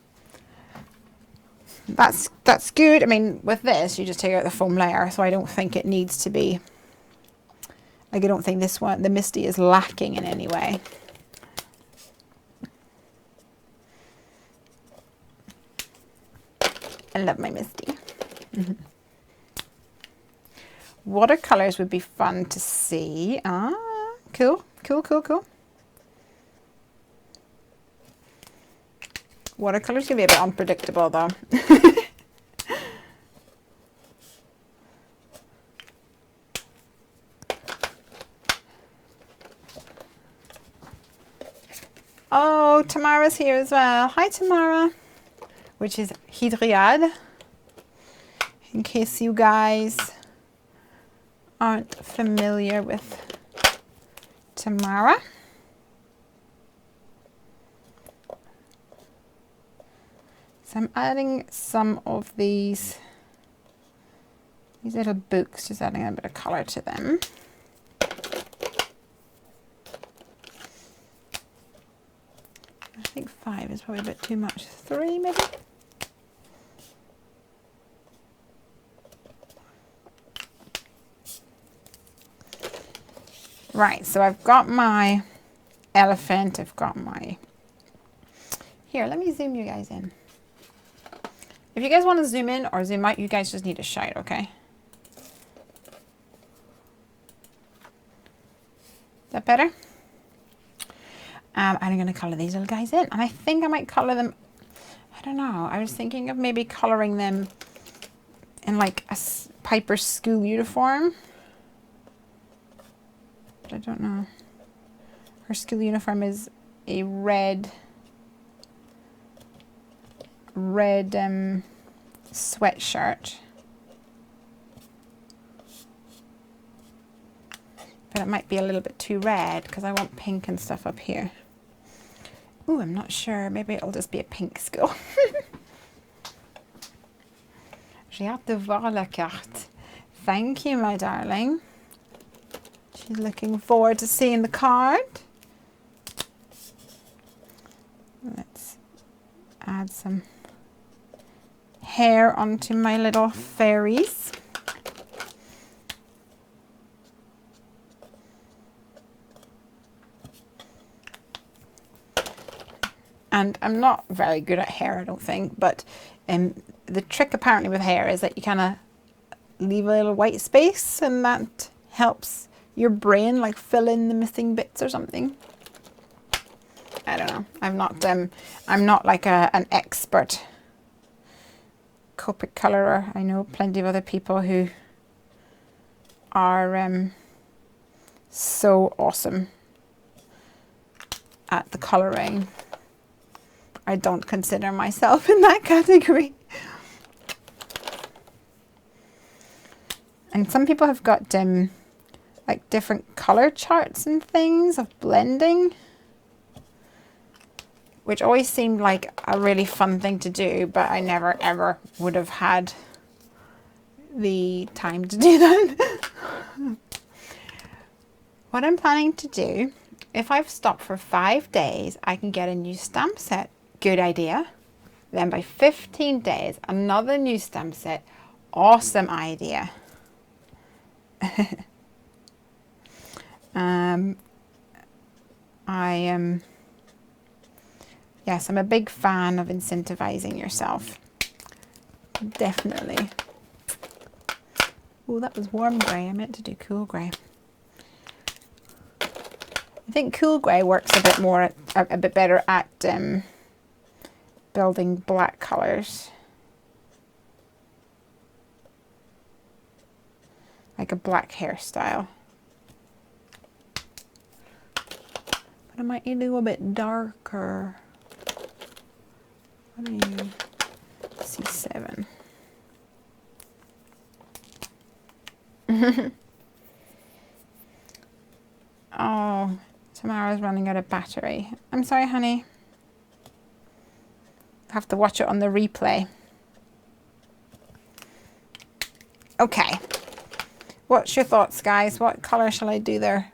Speaker 1: that's good. I mean, with this, you just take out the foam layer, so I don't think it needs to be, like, I don't think this one, the Misti, is lacking in any way. I love my Misti. Watercolors would be fun to see. Ah, cool, cool, cool, cool. Watercolors can be a bit unpredictable though. Oh, Tamara's here as well. Hi, Tamara, which is Hydriade, in case you guys aren't familiar with Tamara. So I'm adding some of these little books, just adding a bit of colour to them. I think 5 is probably a bit too much. 3 maybe? Right, so I've got my elephant, I've got my... Here, let me zoom you guys in. If you guys want to zoom in or zoom out, you guys just need to shout, okay? Is that better? I'm going to colour these little guys in. And I think I might colour them... I don't know. I was thinking of maybe colouring them in like a Piper's school uniform. But I don't know. Her school uniform is a red sweatshirt. But it might be a little bit too red because I want pink and stuff up here. Ooh, I'm not sure. Maybe it'll just be a pink school. J'ai hâte de voir la carte. Thank you, my darling. She's looking forward to seeing the card. Let's add some hair onto my little fairies. And I'm not very good at hair, I don't think, but the trick apparently with hair is that you kind of leave a little white space and that helps your brain like fill in the missing bits or something. I don't know. I'm not like an expert Copic colorer. I know plenty of other people who are so awesome at the colouring. I don't consider myself in that category. And some people have got like different colour charts and things of blending, which always seemed like a really fun thing to do, but I never ever would have had the time to do that. What I'm planning to do, if I've stopped for 5 days, I can get a new stamp set. Good idea. Then by 15 days, another new stamp set. Awesome idea. Yes, I'm a big fan of incentivizing yourself. Definitely. Oh, that was warm grey. I meant to do cool grey. I think cool grey works a bit more, a bit better at building black colours. Like a black hairstyle. But I might need to go a bit darker. What are you? C7. Oh, Tamara's running out of battery. I'm sorry, honey. Have to watch it on the replay. Okay. What's your thoughts, guys? What colour shall I do there?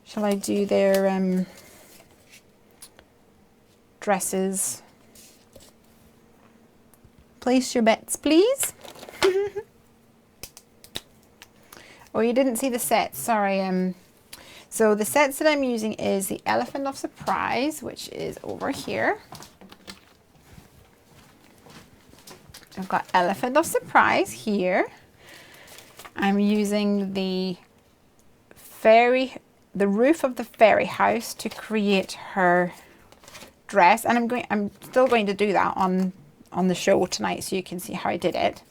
Speaker 1: Shall I do their dresses? Place your bets, please. Oh, you didn't see the sets. Sorry. So the sets that I'm using is the Elephant of Surprise, which is over here. I've got Elephant of Surprise here. I'm using the roof of the fairy house to create her dress, and I'm still going to do that on the show tonight, so you can see how I did it.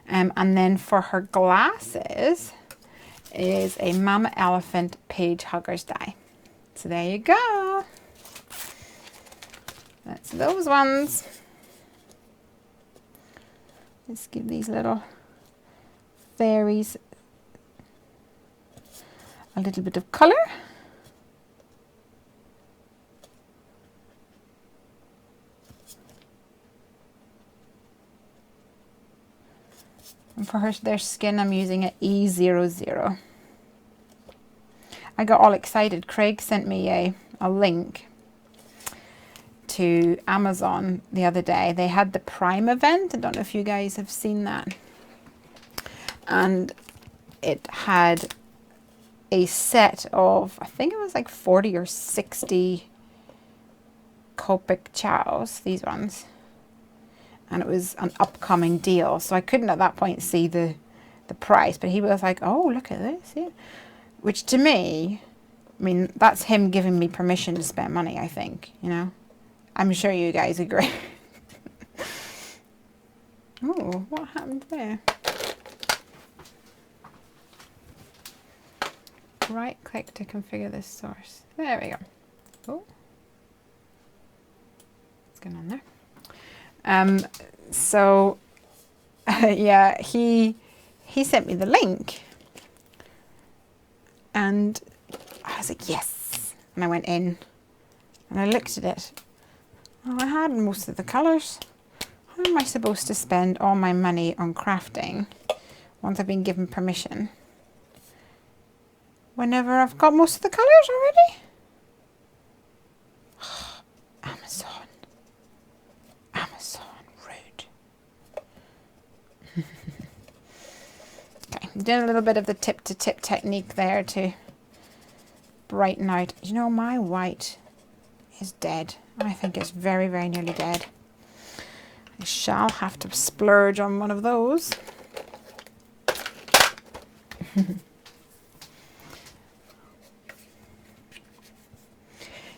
Speaker 1: And then for her glasses is a Mama Elephant Page Hugger's die. So there you go. That's those ones. Let's give these little fairies a little bit of colour. for their skin, I'm using an E00. I got all excited. Craig sent me a link to Amazon the other day. They had the Prime event. I don't know if you guys have seen that. And it had a set of, I think it was like 40 or 60 Copic chows, these ones. And it was an upcoming deal. So I couldn't at that point see the price, but he was like, oh, look at this. Yeah. Which to me, I mean, that's him giving me permission to spend money, I think, you know. I'm sure you guys agree. Oh, what happened there? Right click to configure this source. There we go. Oh, what's going on there? So yeah, he sent me the link, and I was like, yes. And I went in and I looked at it. Oh, I had most of the colours. How am I supposed to spend all my money on crafting once I've been given permission, whenever I've got most of the colours already? Amazon. Amazon, rude. Okay, I'm doing a little bit of the tip-to-tip technique there to brighten out. You know, my white is dead. I think it's very, very nearly dead. I shall have to splurge on one of those.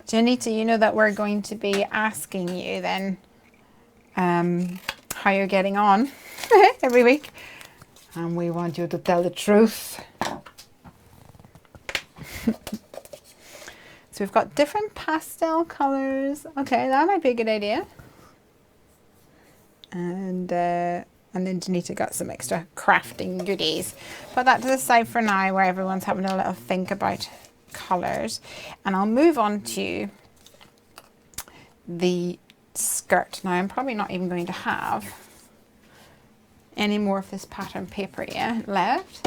Speaker 1: Janita, you know that we're going to be asking you then how you're getting on every week. And we want you to tell the truth. So we've got different pastel colours. Okay, that might be a good idea. And then Janita got some extra crafting goodies. Put that to the side for now, where everyone's having a little think about colours. And I'll move on to the skirt. Now I'm probably not even going to have any more of this pattern paper yet left.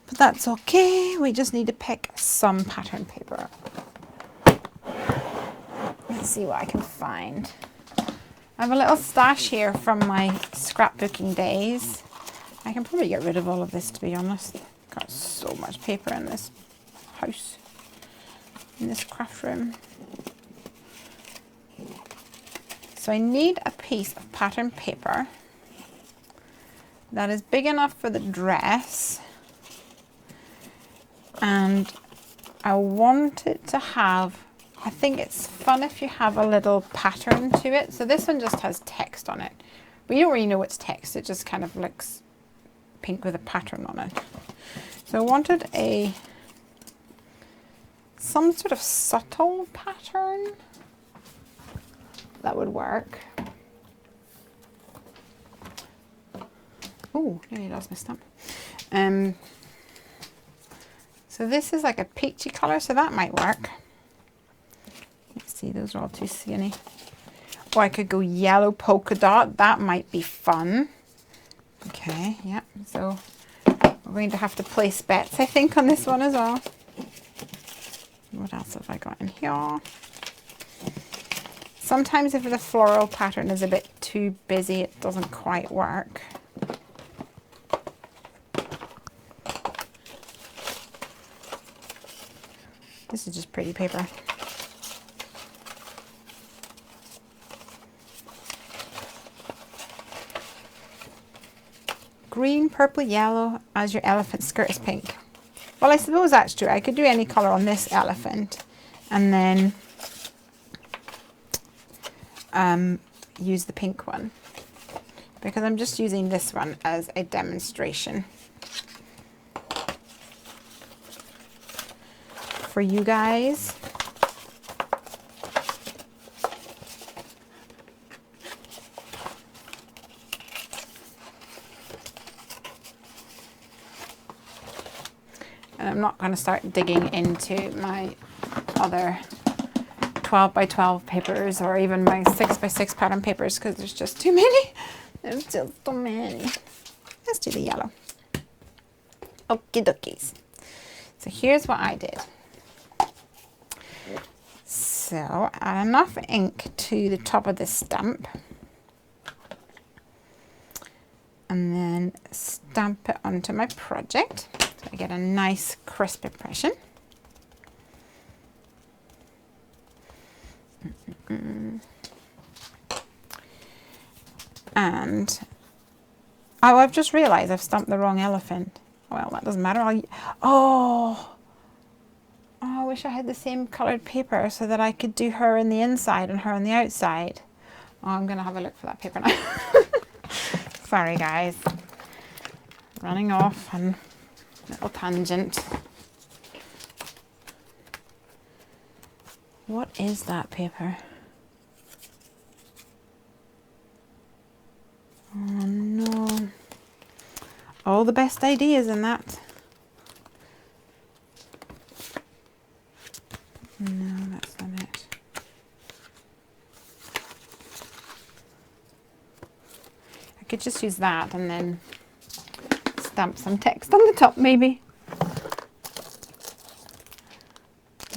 Speaker 1: But that's okay, we just need to pick some pattern paper. Let's see what I can find. I have a little stash here from my scrapbooking days. I can probably get rid of all of this, to be honest. Got so much paper in this house, in this craft room. So I need a piece of pattern paper that is big enough for the dress, and I want it to have, I think it's fun if you have a little pattern to it. So this one just has text on it, but you don't really know it's text. It just kind of looks pink with a pattern on it. So I wanted some sort of subtle pattern that would work. Oh, nearly lost my stamp. So this is like a peachy colour, so that might work. Let's see, those are all too skinny. Or I could go yellow polka dot. That might be fun. Okay, yeah. So we're going to have to place bets, I think, on this one as well. What else have I got in here? Sometimes if the floral pattern is a bit too busy, it doesn't quite work. This is just pretty paper. Green, purple, yellow, as your elephant skirt is pink. Well, I suppose that's true. I could do any colour on this elephant and then use the pink one, because I'm just using this one as a demonstration for you guys. And I'm not going to start digging into my other 12 by 12 papers or even my 6 by 6 pattern papers, because there's just too many. There's just too many. There's do the yellow. Okie dokies. So here's what I did. So add enough ink to the top of the stamp. And then stamp it onto my project so I get a nice crisp impression. And oh, I've just realized I've stamped the wrong elephant. Well, that doesn't matter. Oh, I wish I had the same colored paper so that I could do her on the inside and her on the outside. Oh, I'm gonna have a look for that paper now. Sorry guys, running off on a little tangent. What is that paper? Oh no. All the best ideas in that. No, that's not it. I could just use that and then stamp some text on the top maybe.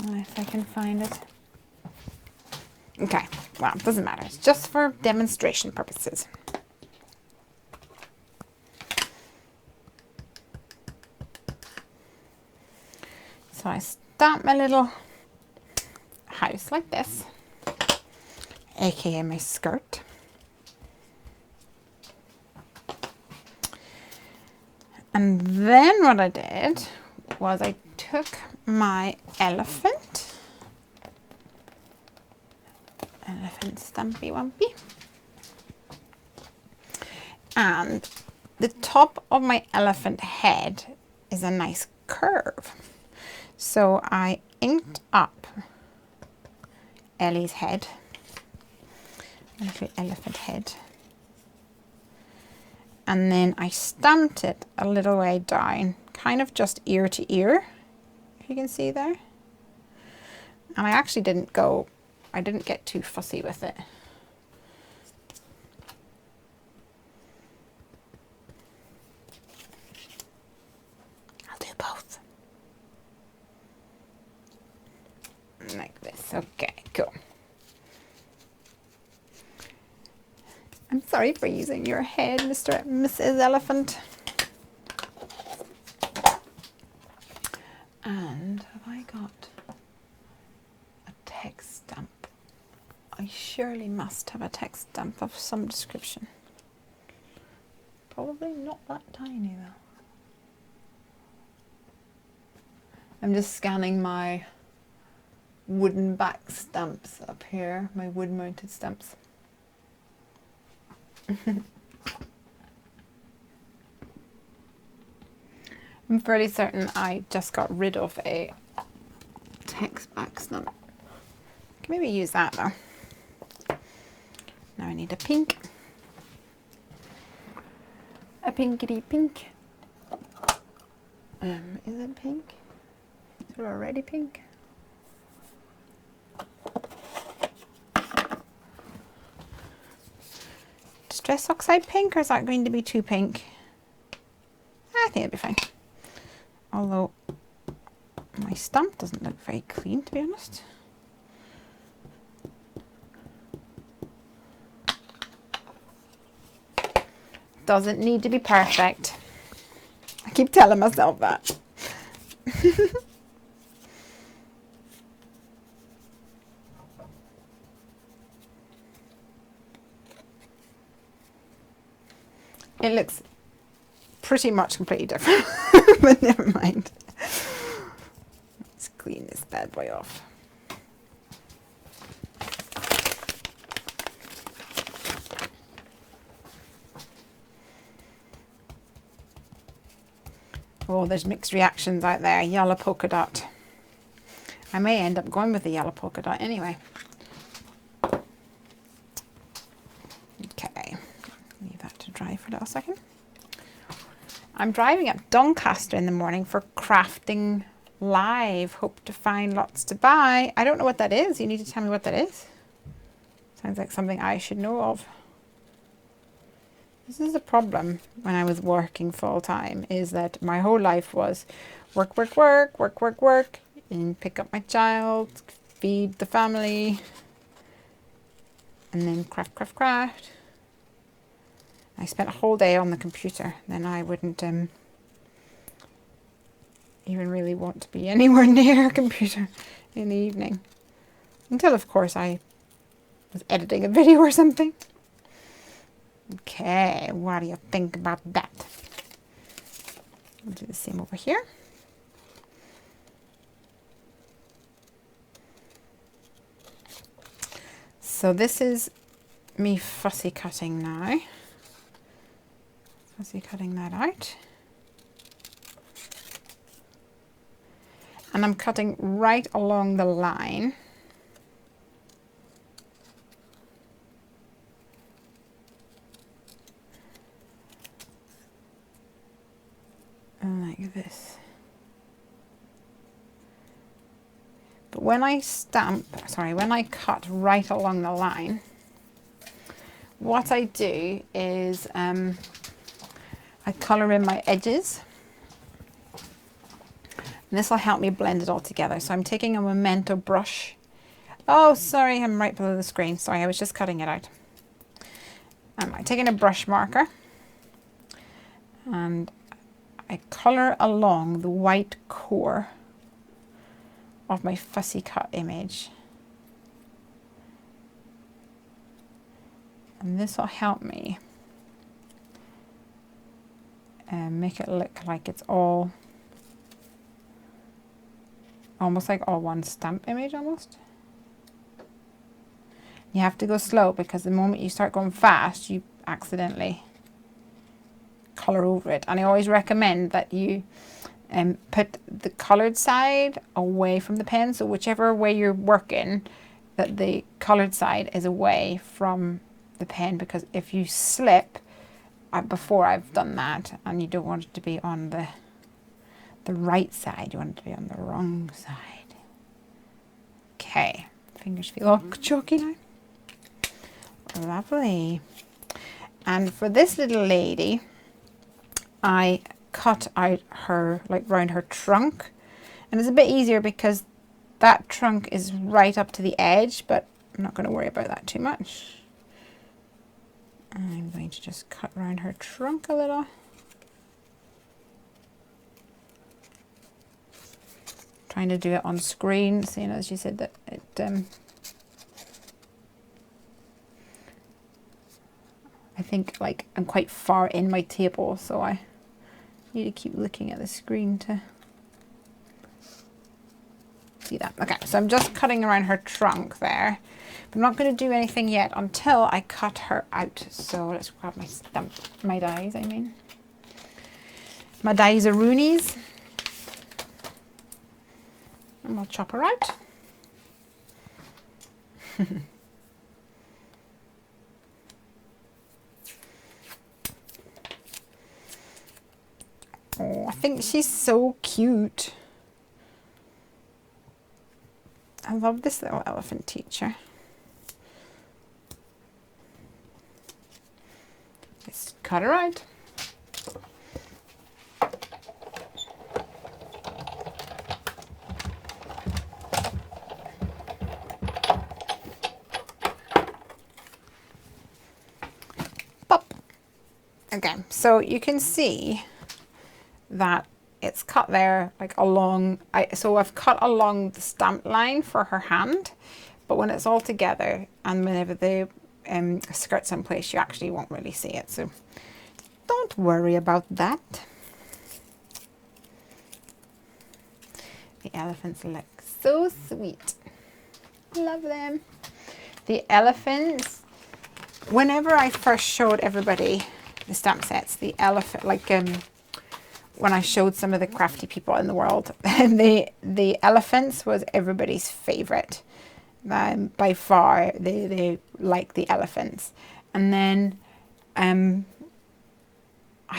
Speaker 1: If I can find it. Okay, well, it doesn't matter. It's just for demonstration purposes. So I stamp my little house like this, aka my skirt. And then what I did was I took my elephant stampy wumpy, and the top of my elephant head is a nice curve. So I inked up Ellie's head, a little elephant head, and then I stamped it a little way down, kind of just ear to ear, if you can see there. And I actually didn't get too fussy with it. I'll do both. Like this. Okay, cool. I'm sorry for using your head, Mr. and Mrs. Elephant. And have I got a text stamp? I surely must have a text stamp of some description. Probably not that tiny though. I'm just scanning my wooden back stamps up here, my wood mounted stamps. I'm fairly certain I just got rid of a text back stamp. I can maybe use that though. Now I need a pink. A pinkety pink. Is it pink? Is it already pink? Distress oxide pink, or is that going to be too pink? I think it'll be fine. Although my stamp doesn't look very clean, to be honest. Doesn't need to be perfect. I keep telling myself that. It looks pretty much completely different, but never mind. Let's clean this bad boy off. Oh, there's mixed reactions out there. Yellow polka dot. I may end up going with the yellow polka dot anyway. Okay, leave that to dry for a little second. I'm driving up Doncaster in the morning for Crafting Live. Hope to find lots to buy. I don't know what that is. You need to tell me what that is. Sounds like something I should know of. This is a problem when I was working full time, is that my whole life was work, work, work, work, work, work, and pick up my child, feed the family, and then craft, craft, craft. I spent a whole day on the computer. Then I wouldn't even really want to be anywhere near a computer in the evening. Until, of course, I was editing a video or something. Okay, what do you think about that? I'll do the same over here. So this is me fussy cutting now. Fussy cutting that out. And I'm cutting right along the line. Like this. But when I when I cut right along the line, what I do is I colour in my edges. And this will help me blend it all together. So I'm taking a Memento brush. Oh, sorry, I'm right below the screen. Sorry, I was just cutting it out. I'm taking a brush marker and I colour along the white core of my fussy cut image. And this will help me make it look like it's all almost like all one stamp image almost. You have to go slow because the moment you start going fast, you accidentally colour over it. And I always recommend that you put the coloured side away from the pen. So whichever way you're working, that the coloured side is away from the pen, because if you slip, before I've done that, and you don't want it to be on the right side, you want it to be on the wrong side. Okay, fingers feel all chalky now. Lovely. And for this little lady, I cut out her, like round her trunk, and it's a bit easier because that trunk is right up to the edge, but I'm not going to worry about that too much. I'm going to just cut around her trunk a little. Trying to do it on screen, seeing as you said that it I think like I'm quite far in my table, so I need to keep looking at the screen to see that. Okay, so I'm just cutting around her trunk there. I'm not going to do anything yet until I cut her out. So let's grab my stamp, my dies, I mean. My dies are Roonies. And we'll chop her out. Oh, I think she's so cute. I love this little elephant teacher. Let's cut her out. Pop. Okay, so you can see that it's cut there like along, so I've cut along the stamp line for her hand, but when it's all together and whenever the skirt's in place, you actually won't really see it, so don't worry about that. The elephants look so sweet. Love them. The elephants, whenever I first showed everybody the stamp sets, the elephant, like when I showed some of the crafty people in the world, the elephants was everybody's favorite. By far, they like the elephants. And then I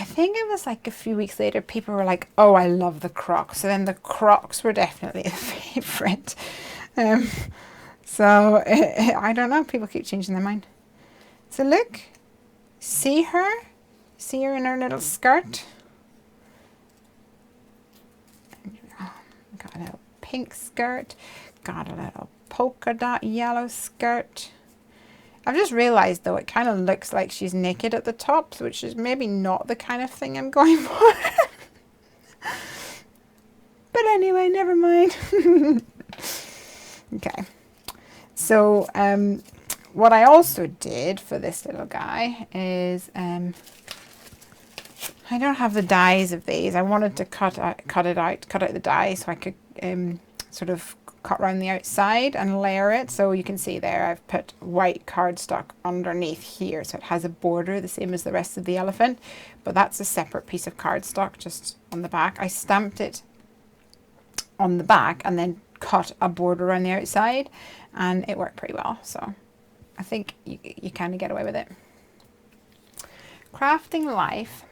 Speaker 1: think it was like a few weeks later, people were like, oh, I love the crocs. So then the crocs were definitely a favorite. So I don't know, people keep changing their mind. So look, see her See her in her little skirt? Got a little pink skirt. Got a little polka dot yellow skirt. I've just realised though it kind of looks like she's naked at the top, which is maybe not the kind of thing I'm going for. But anyway, never mind. Okay. So what I also did for this little guy is I don't have the dies of these. I wanted to cut out the die so I could sort of cut around the outside and layer it. So you can see there I've put white cardstock underneath here, so it has a border the same as the rest of the elephant, but that's a separate piece of cardstock just on the back. I stamped it on the back and then cut a border around the outside, and it worked pretty well, so I think you kind of get away with it. Crafting Live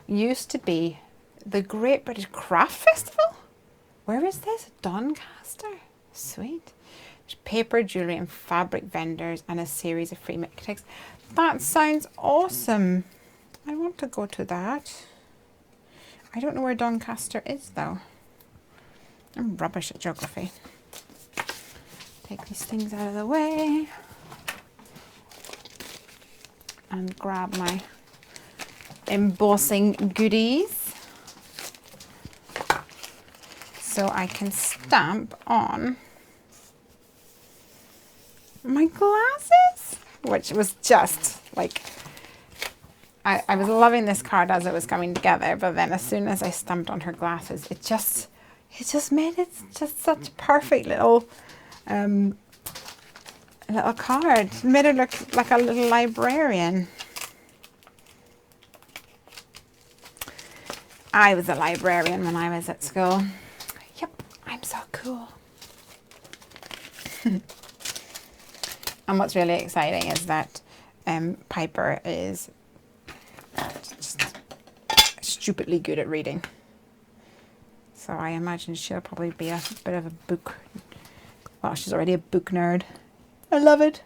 Speaker 1: used to be the Great British Craft Festival. Where is this? Doncaster. Sweet. There's paper, jewellery and fabric vendors and a series of free mixtapes. That sounds awesome. I want to go to that. I don't know where Doncaster is though. I'm rubbish at geography. Take these things out of the way and grab my embossing goodies so I can stamp on my glasses, which was just like, I was loving this card as it was coming together, but then as soon as I stamped on her glasses, it just made it just such a perfect little little card. It made her look like a little librarian. I was a librarian when I was at school. Yep, I'm so cool. And what's really exciting is that Piper is just stupidly good at reading. So I imagine she'll probably be a bit of a book. Well, she's already a book nerd. I love it.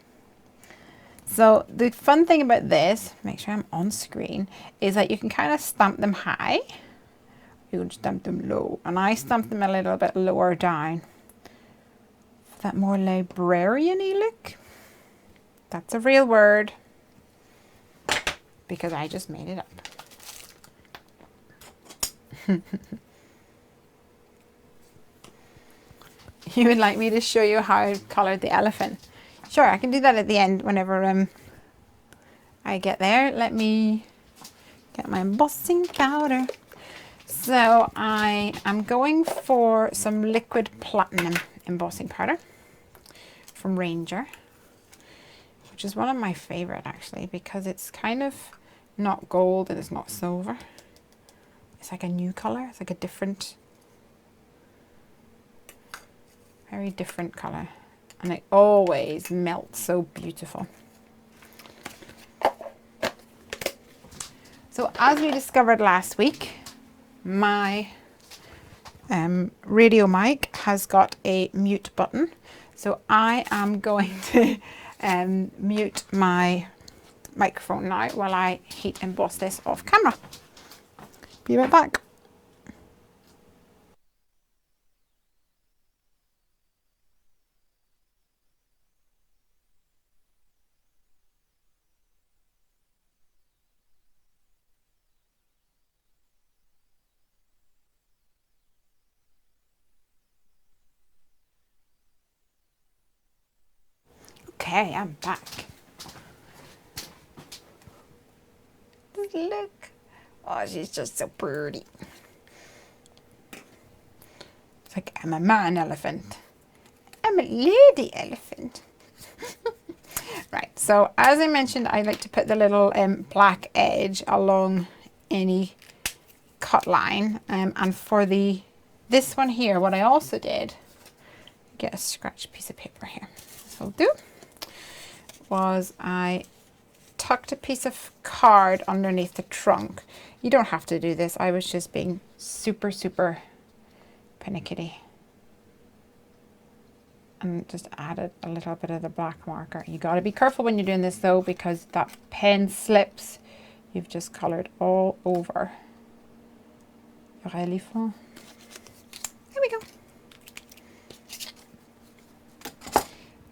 Speaker 1: So the fun thing about this, make sure I'm on screen, is that you can kind of stamp them high. You can stamp them low. And I stamped them a little bit lower down. For that more librarian-y look. That's a real word. Because I just made it up. You would like me to show you how I coloured the elephant? Sure, I can do that at the end whenever I get there. Let me get my embossing powder. So I am going for some liquid platinum embossing powder from Ranger, which is one of my favourite actually, because it's kind of not gold and it's not silver. It's like a new colour. It's like a different, very different colour, and it always melts so beautiful. So as we discovered last week, my radio mic has got a mute button, so I am going to mute my microphone now while I heat emboss this off camera. Be right back. Okay, I'm back. Look. Oh, she's just so pretty. It's like, I'm a man elephant. I'm a lady elephant. Right, so as I mentioned, I like to put the little black edge along any cut line. And for this one here, what I also did, get a scratch piece of paper here. This will do. Was I tucked a piece of card underneath the trunk. You don't have to do this. I was just being super, super pernickety. and just added a little bit of the black marker. You got to be careful when you're doing this though, because that pen slips. You've just coloured all over your elephant. There we go.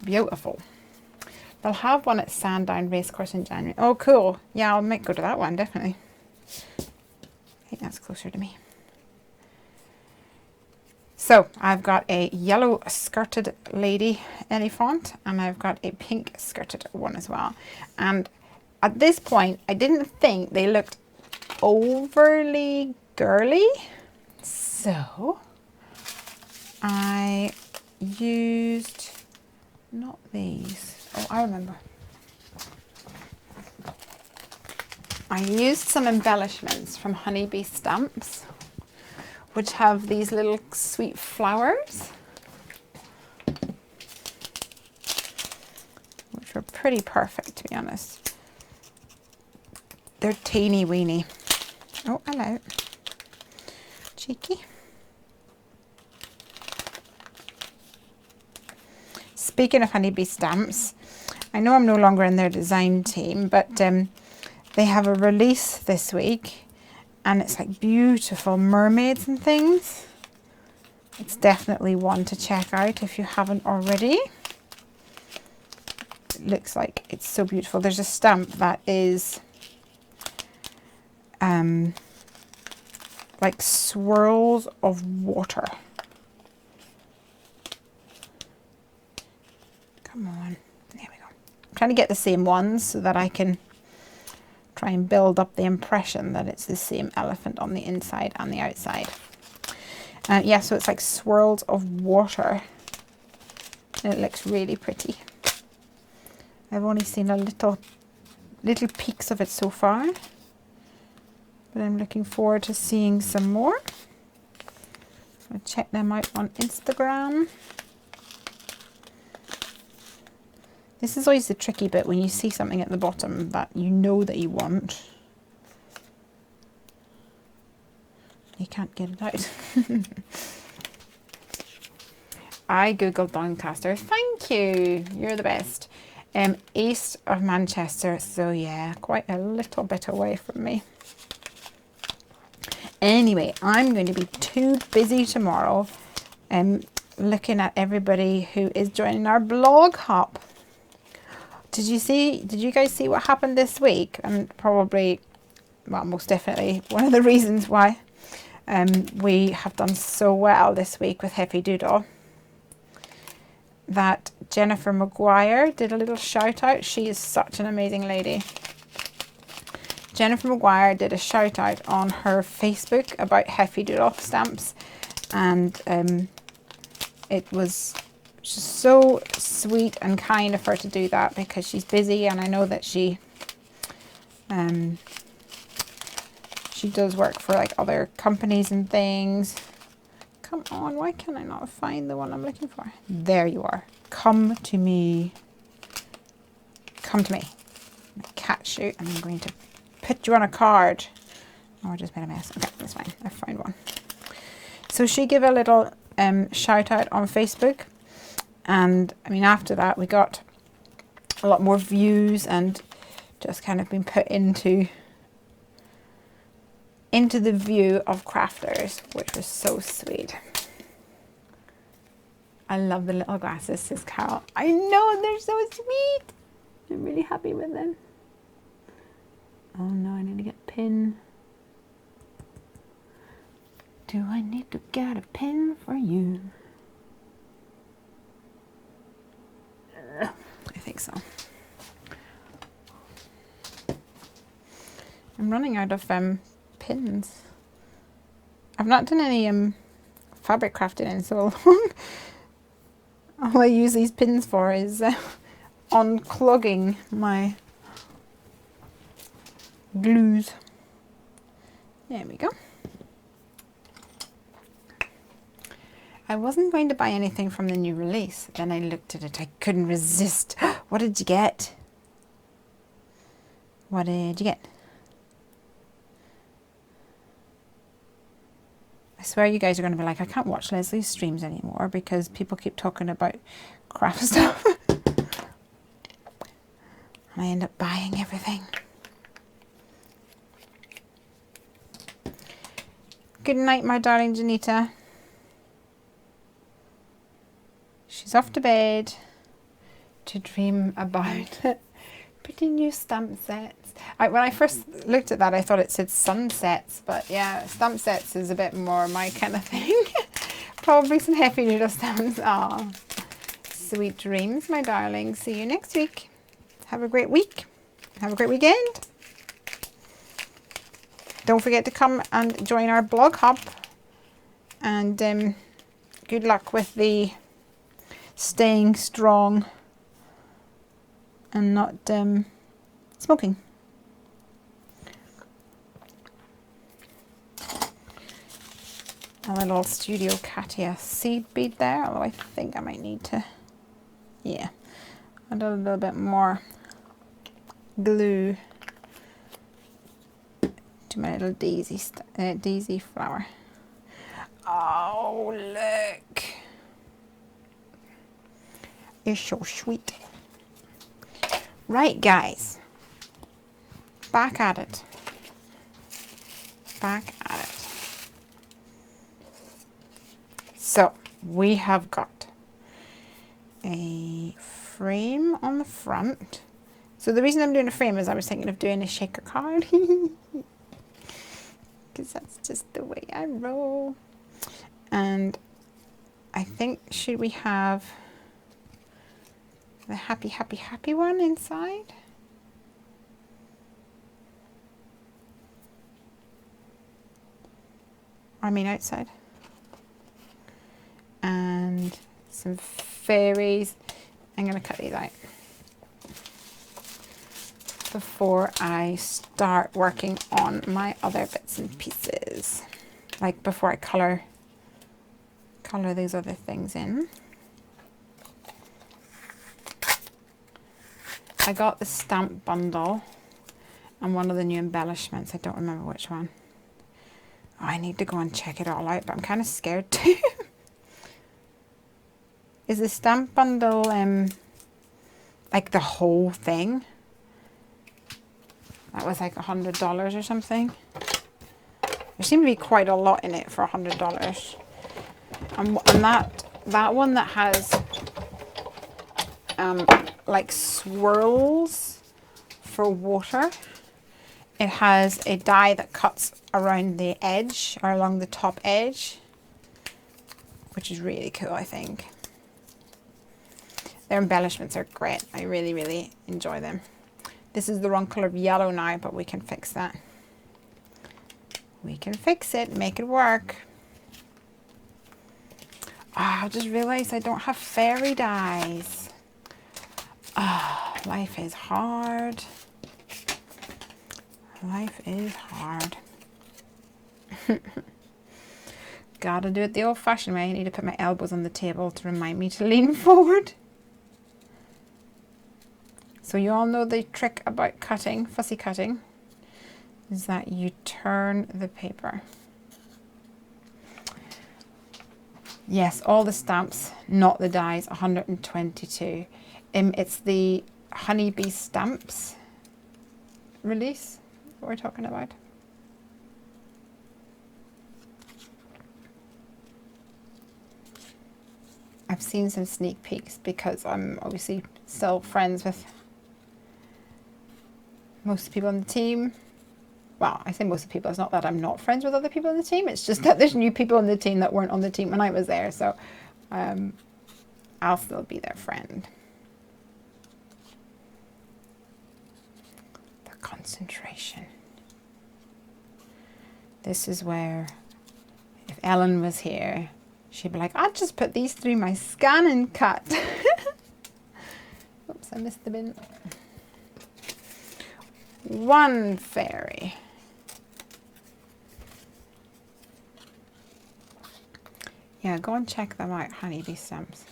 Speaker 1: Beautiful. They'll have one at Sandown Racecourse in January. Oh, cool. Yeah, I might go to that one, definitely. I think that's closer to me. So I've got a yellow skirted lady elephant, and I've got a pink skirted one as well. And at this point, I didn't think they looked overly girly. So I used, not these. Oh, I remember. I used some embellishments from Honeybee Stamps, which have these little sweet flowers, which were pretty perfect, to be honest. They're teeny weeny. Oh, hello. Cheeky. Speaking of Honeybee Stamps, I know I'm no longer in their design team, but they have a release this week. And it's like beautiful mermaids and things. It's definitely one to check out if you haven't already. It looks like it's so beautiful. There's a stamp that is like swirls of water. Come on. There we go. I'm trying to get the same ones so that I can try and build up the impression that it's the same elephant on the inside and the outside. Yeah, so it's like swirls of water. And it looks really pretty. I've only seen a little peeks of it so far, but I'm looking forward to seeing some more. So check them out on Instagram. This is always the tricky bit when you see something at the bottom that you know that you want. You can't get it out. I googled Doncaster. Thank you. You're the best. East of Manchester. So yeah, quite a little bit away from me. Anyway, I'm going to be too busy tomorrow looking at everybody who is joining our blog hop. Did you guys see what happened this week? And probably, well, most definitely one of the reasons why we have done so well this week with Heffy Doodle, that Jennifer Maguire did a little shout out. She is such an amazing lady. Jennifer Maguire did a shout out on her Facebook about Heffy Doodle stamps, and it was just so sweet and kind of her to do that, because she's busy, and I know that she does work for like other companies and things. Come on, why can I not find the one I'm looking for? There you are. Come to me. Come to me. My cat shoot, and I'm going to put you on a card. Oh, I just made a mess. Okay, that's fine. I found one. So she gave a little shout out on Facebook. And I mean, after that, we got a lot more views and just kind of been put into the view of crafters, which was so sweet. I love the little glasses, says Carol. I know, they're so sweet. I'm really happy with them. Oh no, I need to get a pin. Do I need to get a pin for you? I think so. I'm running out of pins. I've not done any fabric crafting in so long. All I use these pins for is unclogging my glues. There we go. I wasn't going to buy anything from the new release. Then I looked at it. I couldn't resist. What did you get? What did you get? I swear you guys are going to be like, I can't watch Leslie's streams anymore because people keep talking about craft stuff. And I end up buying everything. Good night, my darling Janita. She's off to bed to dream about pretty new stamp sets. When I first looked at that, I thought it said sunsets, but yeah, stamp sets is a bit more my kind of thing. Probably some Heffy Doodle stamps. Aw, sweet dreams, my darling. See you next week. Have a great week. Have a great weekend. Don't forget to come and join our blog hub. And good luck with the staying strong and not smoking. A little Studio Katia seed bead there, although I think I might need to, yeah, add a little bit more glue to my little daisy flower. Oh, look. It's so sweet. Right, guys. Back at it. Back at it. So, we have got a frame on the front. So the reason I'm doing a frame is I was thinking of doing a shaker card. Because that's just the way I roll. And I think, should we have the happy, happy, happy one inside? I mean outside. And some fairies. I'm going to cut these out before I start working on my other bits and pieces. Like before I color these other things in. I got the stamp bundle and one of the new embellishments. I don't remember which one. Oh, I need to go and check it all out, but I'm kind of scared too. Is the stamp bundle like the whole thing? That was like $100 or something. There seemed to be quite a lot in it for $100. And that one that has like swirls for water. It has a die that cuts around the edge or along the top edge, which is really cool, I think. Their embellishments are great. I really, really enjoy them. This is the wrong colour of yellow now, but we can fix that. We can fix it, make it work. I just realised I don't have fairy dies. Life is hard. Life is hard. Gotta do it the old-fashioned way. I need to put my elbows on the table to remind me to lean forward. So you all know the trick about cutting, fussy cutting, is that you turn the paper. Yes, all the stamps, not the dies, 122. It's the honeybee stamps release that we're talking about. I've seen some sneak peeks because I'm obviously still friends with most people on the team. Well, I say most of the people. It's not that I'm not friends with other people on the team. It's just that there's new people on the team that weren't on the team when I was there. So I'll still be their friend. The concentration. This is where, if Ellen was here, she'd be like, I'll just put these through my scan and cut. Oops, I missed the bin. One fairy. Yeah, go and check them out, honeybee stamps.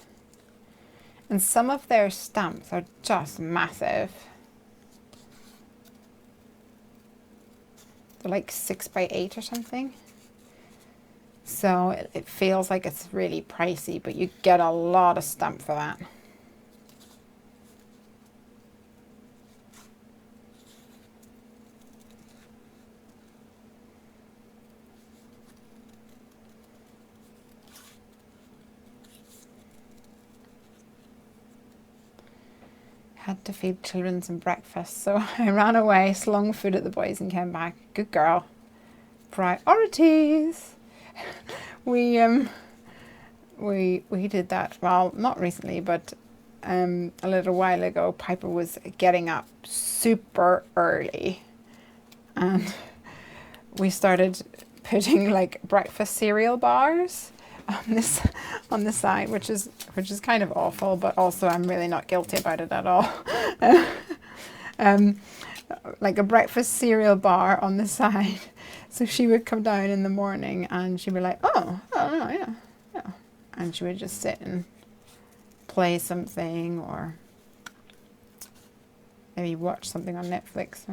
Speaker 1: And some of their stamps are just massive. They're like 6 by 8 or something. So it feels like it's really pricey, but you get a lot of stamp for that. Had to feed children some breakfast, so I ran away, slung food at the boys and came back. Good girl. Priorities. We did that, well, not recently, but a little while ago. Piper was getting up super early, and we started putting like breakfast cereal bars on the side, which is kind of awful, but also I'm really not guilty about it at all. Like a breakfast cereal bar on the side, so she would come down in the morning and she'd be like, oh yeah, and she would just sit and play something or maybe watch something on Netflix,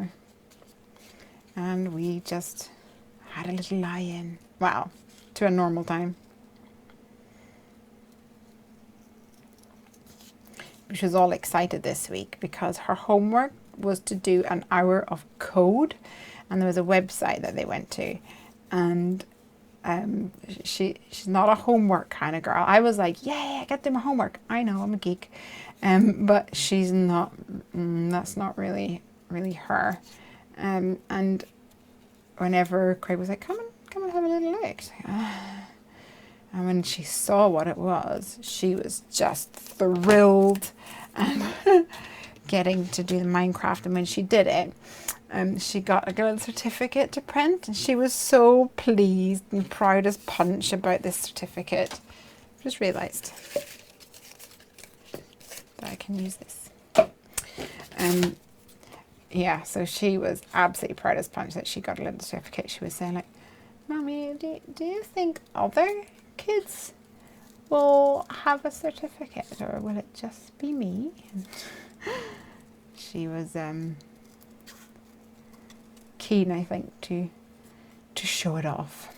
Speaker 1: and we just had a little lie-in. Wow, to a normal time. She was all excited this week because her homework was to do an hour of code, and there was a website that they went to, and she's not a homework kind of girl. I was like, yeah, I got to do my homework. I know, I'm a geek, but she's not. That's not really her. And whenever Craig was like, come and have a little look, she's like, ah. And when she saw what it was, she was just thrilled and getting to do the Minecraft. And when she did it, she got a little certificate to print, and she was so pleased and proud as punch about this certificate. Just realised that I can use this. Yeah, so she was absolutely proud as punch that she got a little certificate. She was saying like, Mommy, do you think other kids will have a certificate, or will it just be me? And she was keen, I think, to show it off.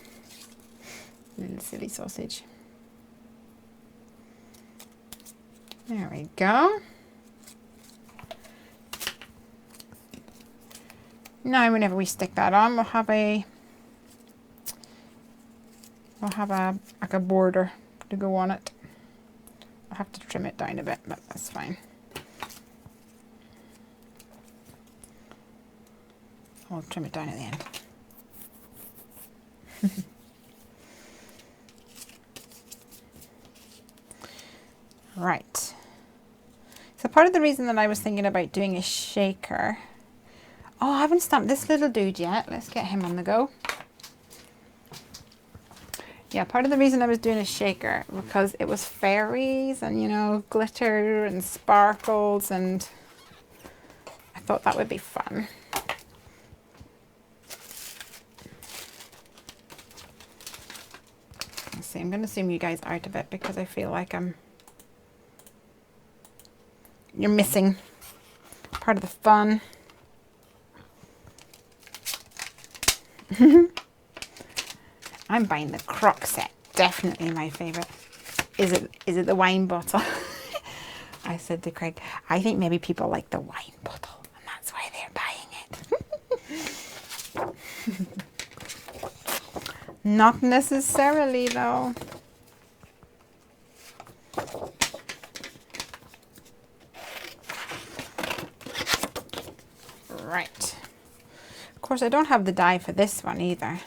Speaker 1: Little silly sausage. There we go. Now whenever we stick that on, we'll have a like a border to go on it. I'll have to trim it down a bit, but that's fine. I'll trim it down at the end. Right. So part of the reason that I was thinking about doing a shaker. Oh, I haven't stamped this little dude yet. Let's get him on the go. Yeah, part of the reason I was doing a shaker because it was fairies and, you know, glitter and sparkles, and I thought that would be fun. Let's see, I'm going to zoom you guys out a bit because I feel like you're missing part of the fun. I'm buying the crock set. Definitely my favourite. Is it the wine bottle? I said to Craig, I think maybe people like the wine bottle, and that's why they're buying it. Not necessarily though. Right. Of course, I don't have the die for this one either.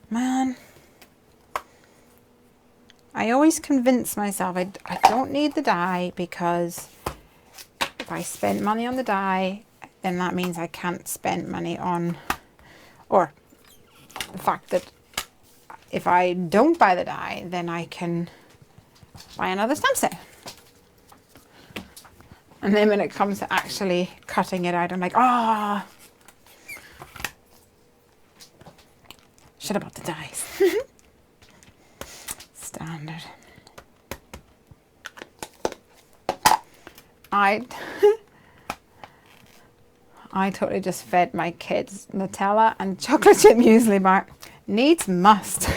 Speaker 1: Man, I always convince myself I don't need the die, because if I spend money on the die, then that means I can't spend money on, or the fact that if I don't buy the die, then I can buy another stamp set. And then when it comes to actually cutting it out, I'm like, ah. Should have bought the dies. Standard. I totally just fed my kids Nutella and chocolate chip muesli bar. Needs must.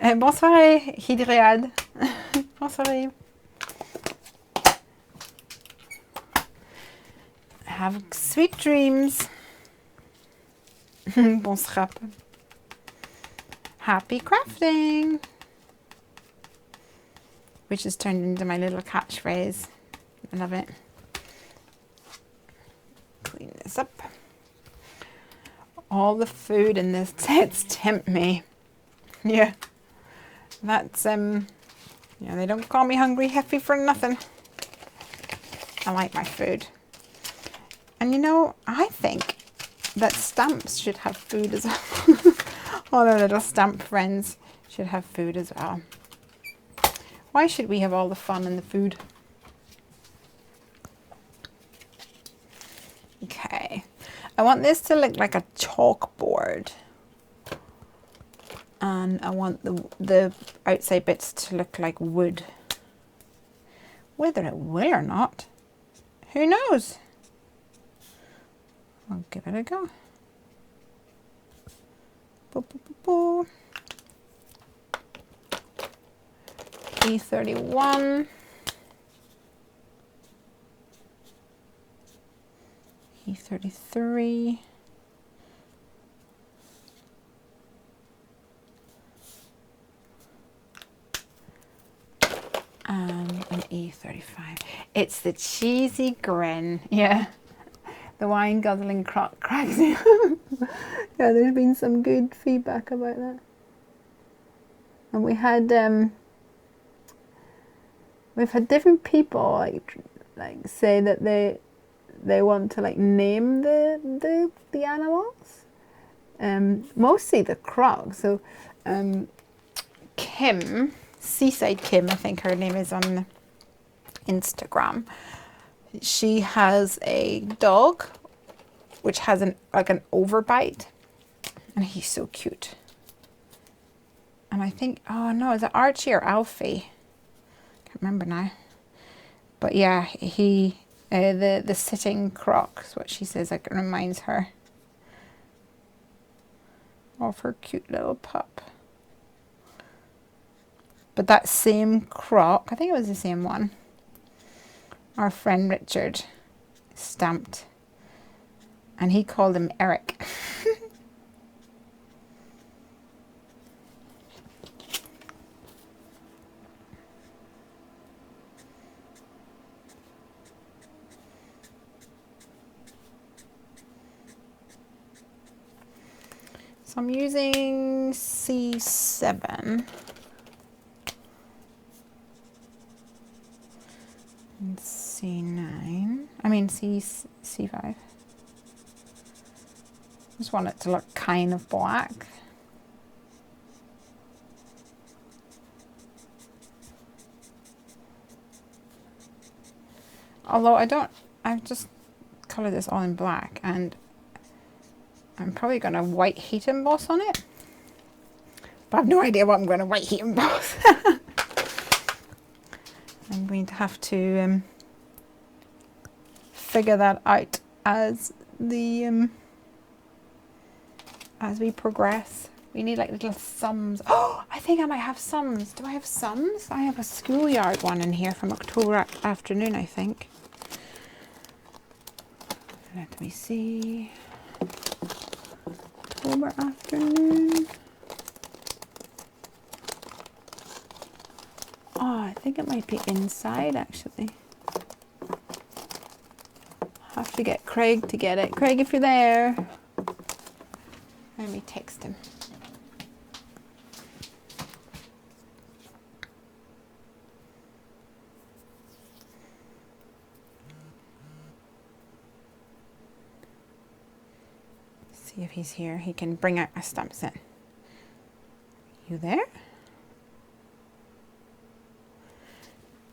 Speaker 1: Bonsoir, Hydriade. Bonsoir. Have sweet dreams. Bon schrap. Happy crafting. which has turned into my little catchphrase. I love it. Clean this up. All the food in this sets tempt me. Yeah, that's yeah, they don't call me Hungry Heffy for nothing. I like my food. And you know, I think that stamps should have food as well. All our little stamp friends should have food as well. Why should we have all the fun and the food? Okay, I want this to look like a chalkboard. And I want the outside bits to look like wood. Whether it will or not, who knows? I'll give it a go. Boo, boo, boo, boo. E31. E33. And an E35. It's the cheesy grin. Yeah. The wine guzzling croc cracks me. Yeah, there's been some good feedback about that. And we've had different people like say that they want to like name the animals. Mostly the croc. So Kim, Seaside Kim, I think her name is on Instagram. She has a dog which has an overbite, and he's so cute. And I think, oh no, is it Archie or Alfie? Can't remember now. But yeah, he the sitting croc is what she says. Like, it reminds her of her cute little pup. But that same croc, I think it was the same one, our friend Richard stamped, and he called him Eric. So I'm using C7 and C9. I mean C5. Just want it to look kind of black. Although I've just colored this all in black, and I'm probably going to white heat emboss on it. But I have no idea what I'm going to white heat emboss. I'm going to have to figure that out as we progress. We need like little sums. Oh, I think I might have sums. Do I have sums? I have a schoolyard one in here from October afternoon, I think. Let me see. October afternoon. Oh, I think it might be inside actually. Have to get Craig to get it. Craig, if you're there. Let me text him. See if he's here. He can bring out a stamp set. You there?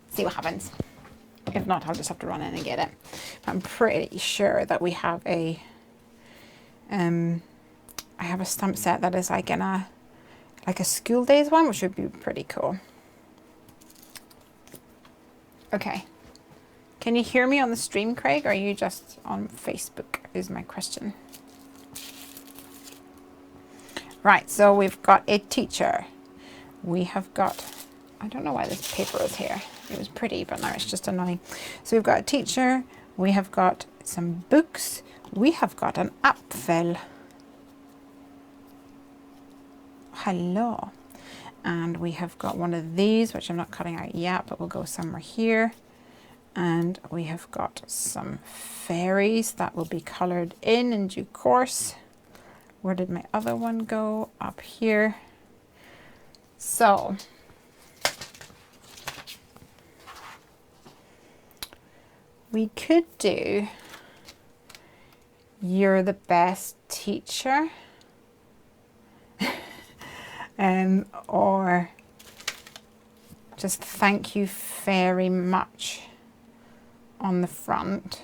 Speaker 1: See what happens. If not, I'll just have to run in and get it. I'm pretty sure that we have a I have a stamp set that is like in a school days one, which would be pretty cool. Okay. Can you hear me on the stream, Craig, or are you just on Facebook is my question. Right, so we've got a teacher. We have got, I don't know why this paper is here. It was pretty, but now it's just annoying. So we've got a teacher. We have got some books. We have got an apfel. Hello. And we have got one of these, which I'm not cutting out yet, but will go somewhere here. And we have got some fairies that will be coloured in due course. Where did my other one go? Up here. So, we could do You're the Best Teacher. Or just Thank You Very Much on the front.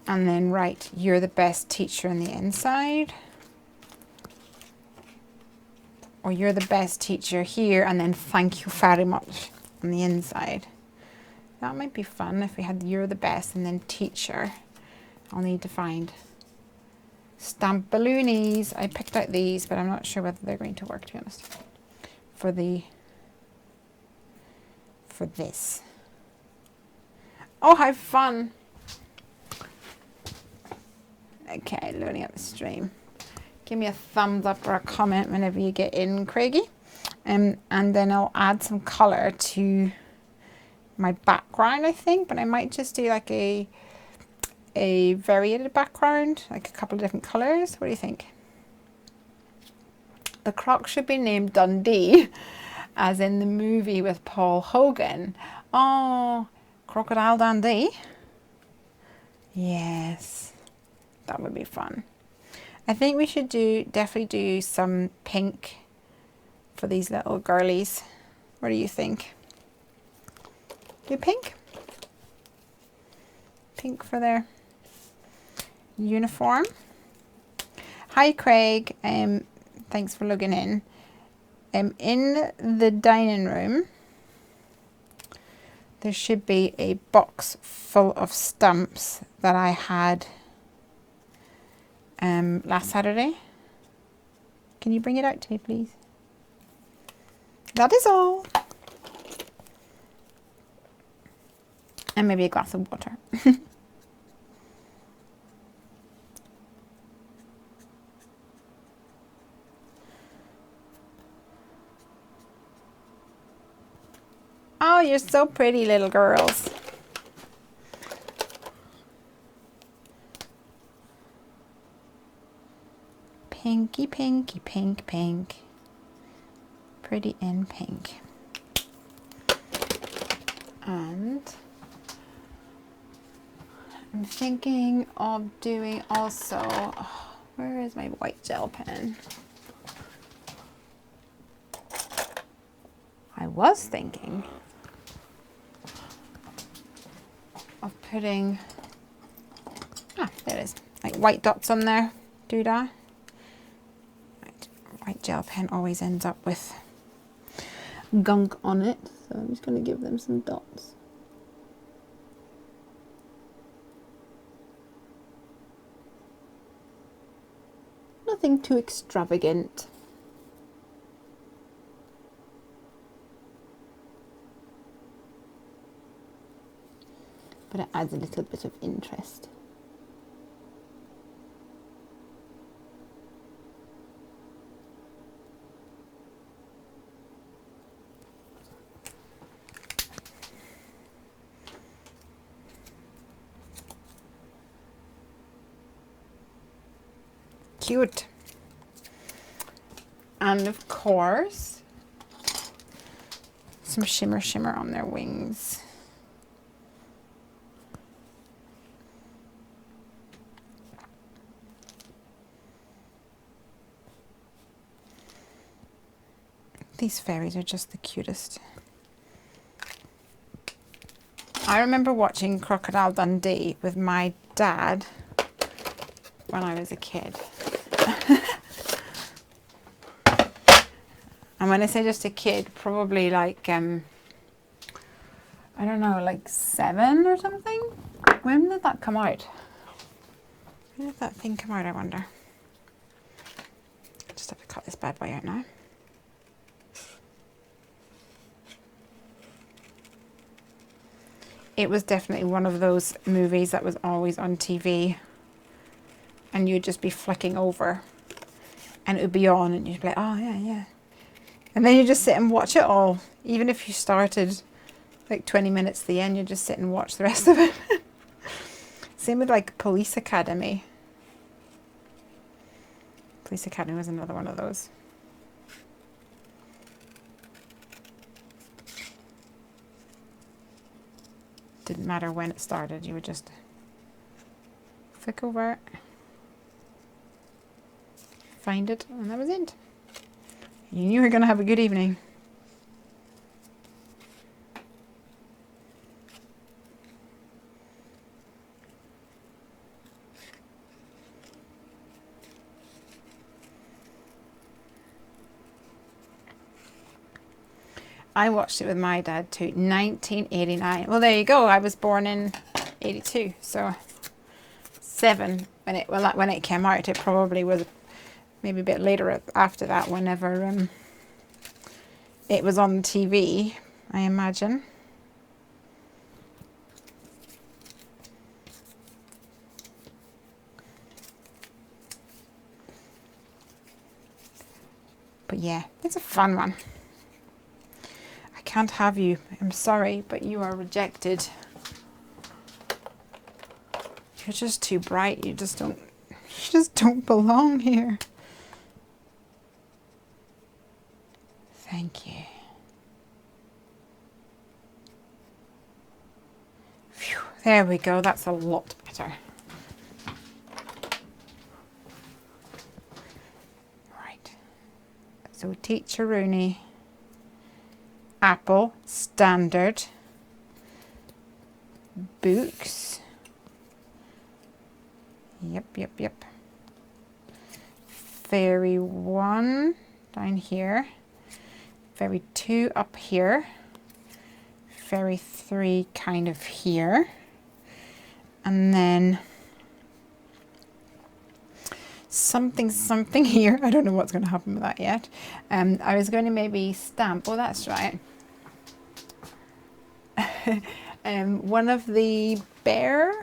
Speaker 1: And then write You're the Best Teacher on the inside. Or You're the Best Teacher here, and then Thank You Very Much on the inside. That might be fun if we had You're the Best and then Teacher. I'll need to find stamp balloonies. I picked out these, but I'm not sure whether they're going to work, to be honest. For this. Oh, how fun. Okay, loading up the stream. Give me a thumbs up or a comment whenever you get in, Craigie. And then I'll add some colour to my background, I think. But I might just do like a variated background, like a couple of different colours. What do you think? The croc should be named Dundee, as in the movie with Paul Hogan. Oh, Crocodile Dundee. Yes, that would be fun. I think we should definitely do some pink for these little girlies. What do you think? Do pink? Pink for their uniform. Hi Craig, thanks for logging in. In the dining room there should be a box full of stamps that I had last Saturday. Can you bring it out to me, please? That is all. And maybe a glass of water. Oh, you're so pretty, little girls. Pinky, pinky, pink, pink. Pretty in pink. And I'm thinking of doing also, oh, where is my white gel pen? I was thinking of putting, there it is, like white dots on there, doodah. Right. White gel pen always ends up with gunk on it, so I'm just going to give them some dots. Nothing too extravagant. But it adds a little bit of interest. Cute. And of course, some shimmer shimmer on their wings. These fairies are just the cutest. I remember watching Crocodile Dundee with my dad when I was a kid. And when I say just a kid, probably like, I don't know, like 7 or something? When did that come out? When did that thing come out, I wonder? Just have to cut this bad boy out now. It was definitely one of those movies that was always on TV. And you'd just be flicking over. And it would be on and you'd be like, oh yeah, yeah. And then you just sit and watch it all. Even if you started like 20 minutes to the end, you just sit and watch the rest of it. Same with like Police Academy. Police Academy was another one of those. Didn't matter when it started, you would just flick over it, find it, and that was it. You knew you were going to have a good evening. I watched it with my dad too, 1989. Well, there you go. I was born in 82, so 7 when it came out. It probably was maybe a bit later after that, whenever it was on TV, I imagine. But yeah, it's a fun one. I can't have you. I'm sorry, but you are rejected. You're just too bright. You just don't belong here. Thank you. Phew, there we go. That's a lot better. Right. So Teacher Rooney, Apple, Standard, Books. Yep. Fairy 1 down here. Fairy 2 up here. Fairy 3 kind of here. And then something here. I don't know what's going to happen with that yet. I was going to maybe stamp. Oh, that's right. One of the bear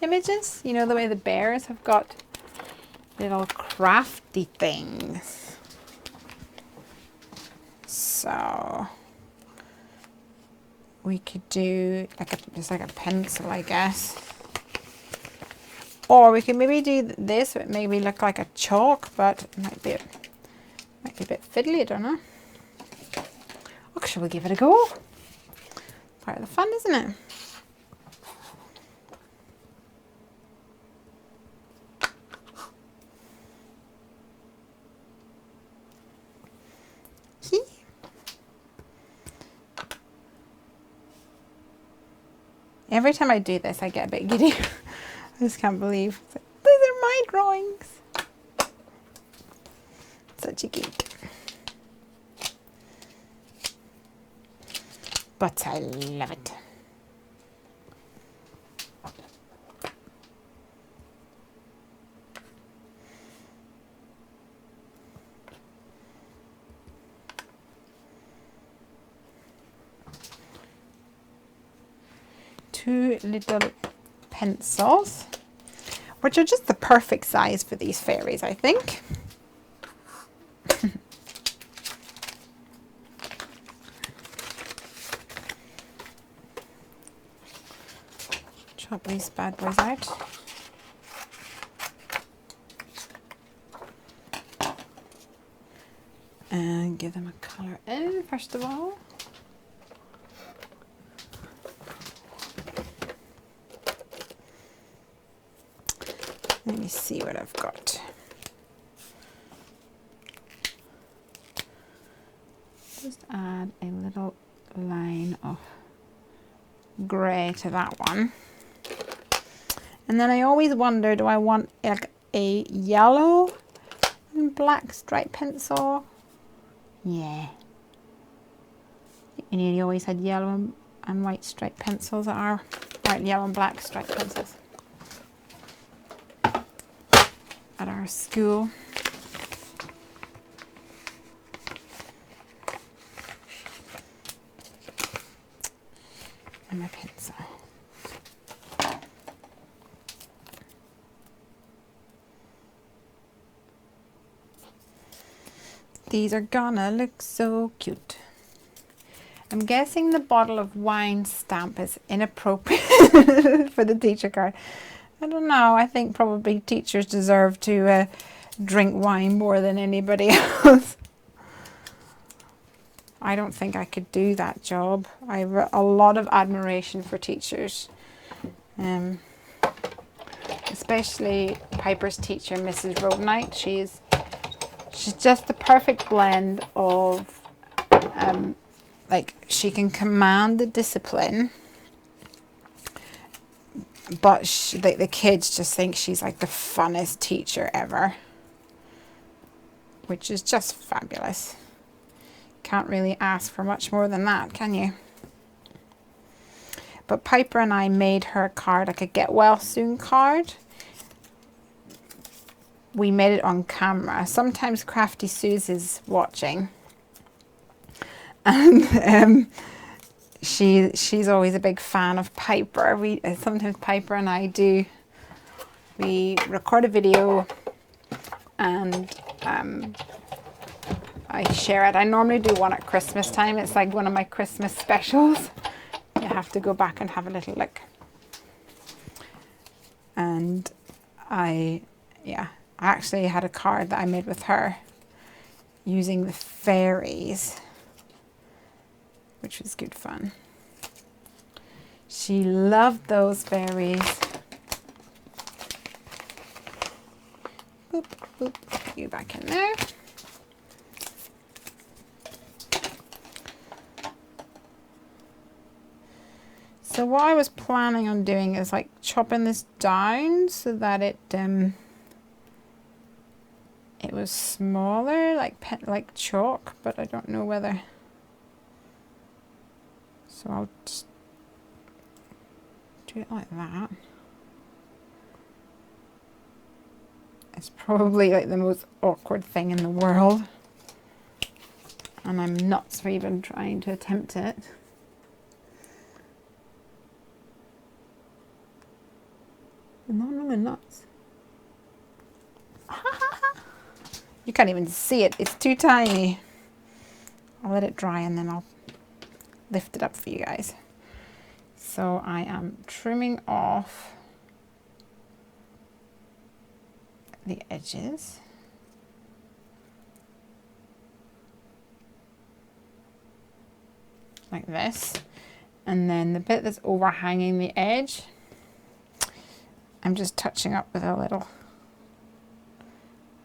Speaker 1: images. You know the way the bears have got little crafty things. So we could do just like a pencil, I guess. Or we could maybe do this, so it maybe look like a chalk, but it might be a bit fiddly, I don't know. Oh, shall we give it a go? Part of the fun, isn't it? Every time I do this, I get a bit giddy. I just can't believe. It's like, these are my drawings. Such a geek. But I love it. Two little pencils, which are just the perfect size for these fairies, I think. Chop these bad boys out. And give them a colour in, first of all. Let me see what I've got. Just add a little line of grey to that one. And then I always wonder, do I want like a yellow and black striped pencil? Yeah. You nearly always had yellow and white striped pencils that are, right, yellow and black striped pencils at our school. And my pencil. These are gonna look so cute. I'm guessing the bottle of wine stamp is inappropriate for the teacher card. I don't know. I think probably teachers deserve to drink wine more than anybody else. I don't think I could do that job. I have a lot of admiration for teachers. Especially Piper's teacher, Mrs. Rodenite. She's just the perfect blend of, like, she can command the discipline, but the kids just think she's like the funnest teacher ever, which is just fabulous. Can't really ask for much more than that, can you? But Piper and I made her a card, like a get well soon card. We made it on camera. Sometimes Crafty Susie's watching, and she's always a big fan of Piper. Sometimes Piper and I we record a video and I share it. I normally do one at Christmas time. It's like one of my Christmas specials. You have to go back and have a little look. And I actually had a card that I made with her using the fairies, which was good fun. She loved those fairies. Boop, boop, put you back in there. So what I was planning on doing is like chopping this down so that it was smaller, like chalk, but I don't know whether. So I'll just do it like that. It's probably like the most awkward thing in the world, and I'm nuts for even trying to attempt it. No, I'm nuts. You can't even see it. It's too tiny. I'll let it dry and then I'll lift it up for you guys. So I am trimming off the edges. Like this. And then the bit that's overhanging the edge, I'm just touching up with a little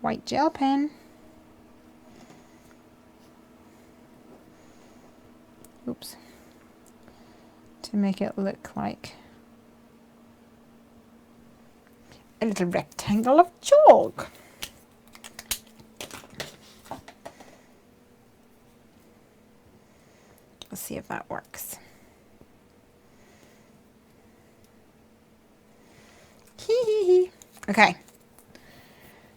Speaker 1: white gel pen. Oops. To make it look like a little rectangle of chalk. Let's see if that works. Okay,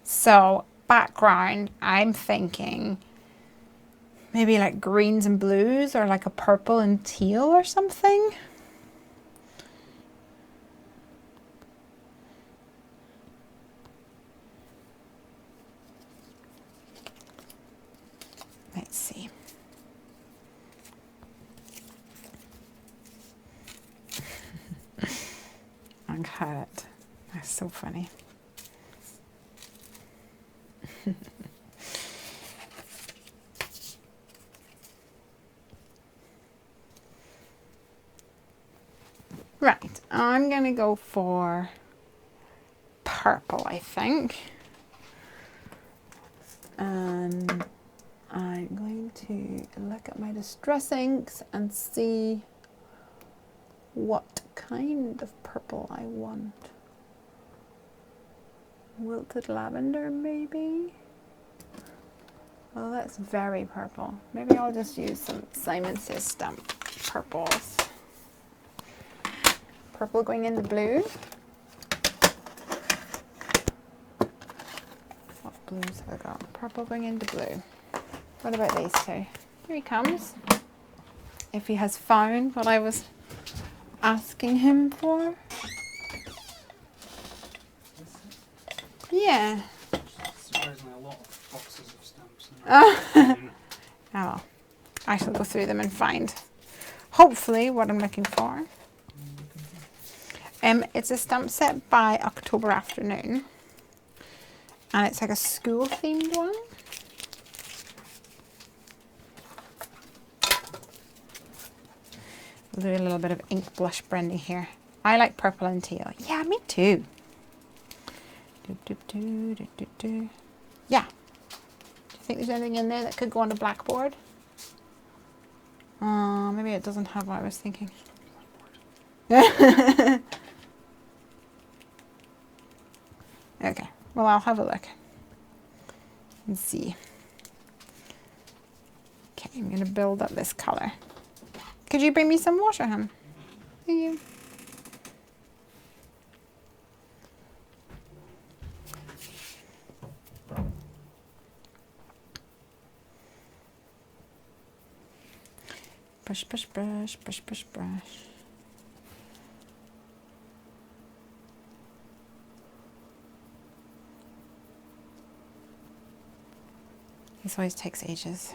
Speaker 1: so background, I'm thinking maybe like greens and blues, or like a purple and teal or something. Let's see. I got it. That's so funny. Right, I'm going to go for purple, I think. And I'm going to look at my distress inks and see what kind of purple I want. Wilted lavender, maybe? Oh, that's very purple. Maybe I'll just use some Simon Says Stamp purples. Purple going into blue. What blues have I got? Purple going into blue. What about these two? Here he comes. If he has found what I was asking him for. Yeah.
Speaker 2: Surprisingly, a lot of boxes of stamps.
Speaker 1: Oh, well, I shall go through them and find, hopefully, what I'm looking for. It's a stamp set by October Afternoon, and it's like a school themed one. We'll do a little bit of ink blush blending here. I like purple and teal. Yeah, me too. Yeah. Do you think there's anything in there that could go on a blackboard? Maybe it doesn't have what I was thinking. Okay, well, I'll have a look and see. Okay, I'm going to build up this color. Could you bring me some water, hon? Thank you. Brush, brush, brush, brush, brush, brush. This always takes ages,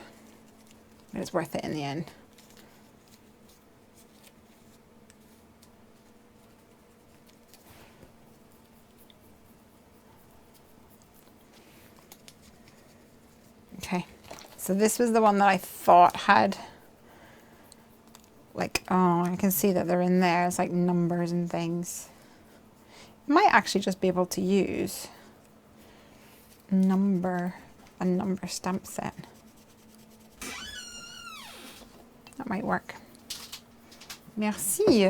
Speaker 1: but it's worth it in the end. Okay, so this was the one that I thought had, like, oh, I can see that they're in there. It's like numbers and things. I might actually just be able to use a number stamp set. That might work. Merci.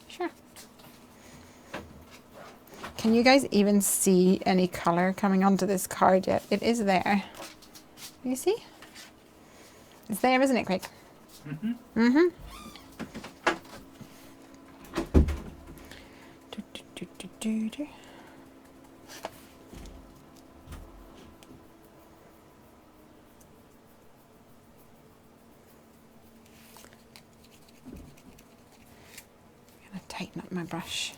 Speaker 1: Sure. Can you guys even see any color coming onto this card yet? It is there. You see? It's there, isn't it, Craig? Mm-hmm. Mm-hmm. Tighten up my brush.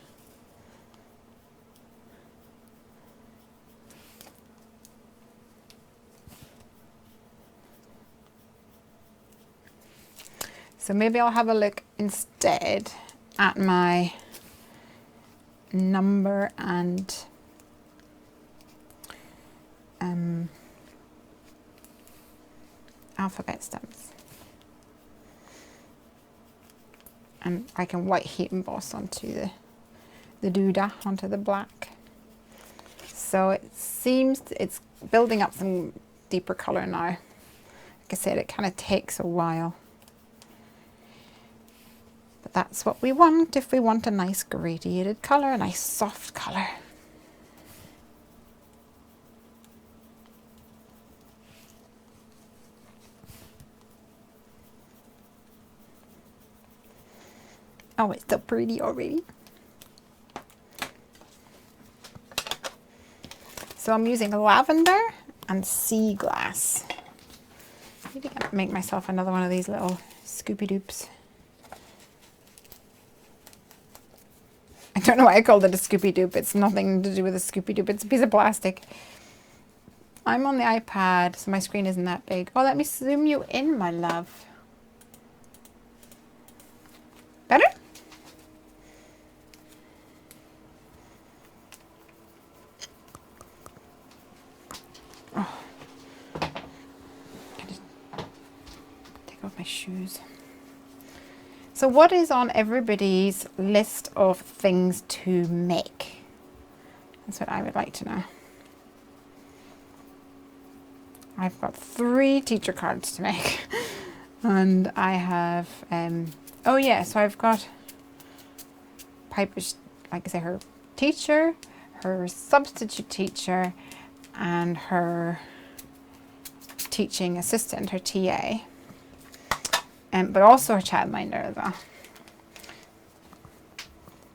Speaker 1: So maybe I'll have a look instead at my number and alphabet stamps. And I can white heat emboss onto the doodah, onto the black. So it seems it's building up some deeper color now. Like I said, it kind of takes a while. But that's what we want if we want a nice gradiated color, a nice soft color. Oh, it's so pretty already. So I'm using lavender and sea glass. I need to make myself another one of these little scoopy doops. I don't know why I called it a scoopy doop. It's nothing to do with a scoopy doop. It's a piece of plastic. I'm on the iPad, so my screen isn't that big. Oh, let me zoom you in, my love. Better? Oh. I just take off my shoes. So what is on everybody's list of things to make? That's what I would like to know. I've got 3 teacher cards to make. And I have, oh yeah, so I've got Piper's, like I say, her teacher, her substitute teacher, and her teaching assistant, her TA. But also her childminder as well.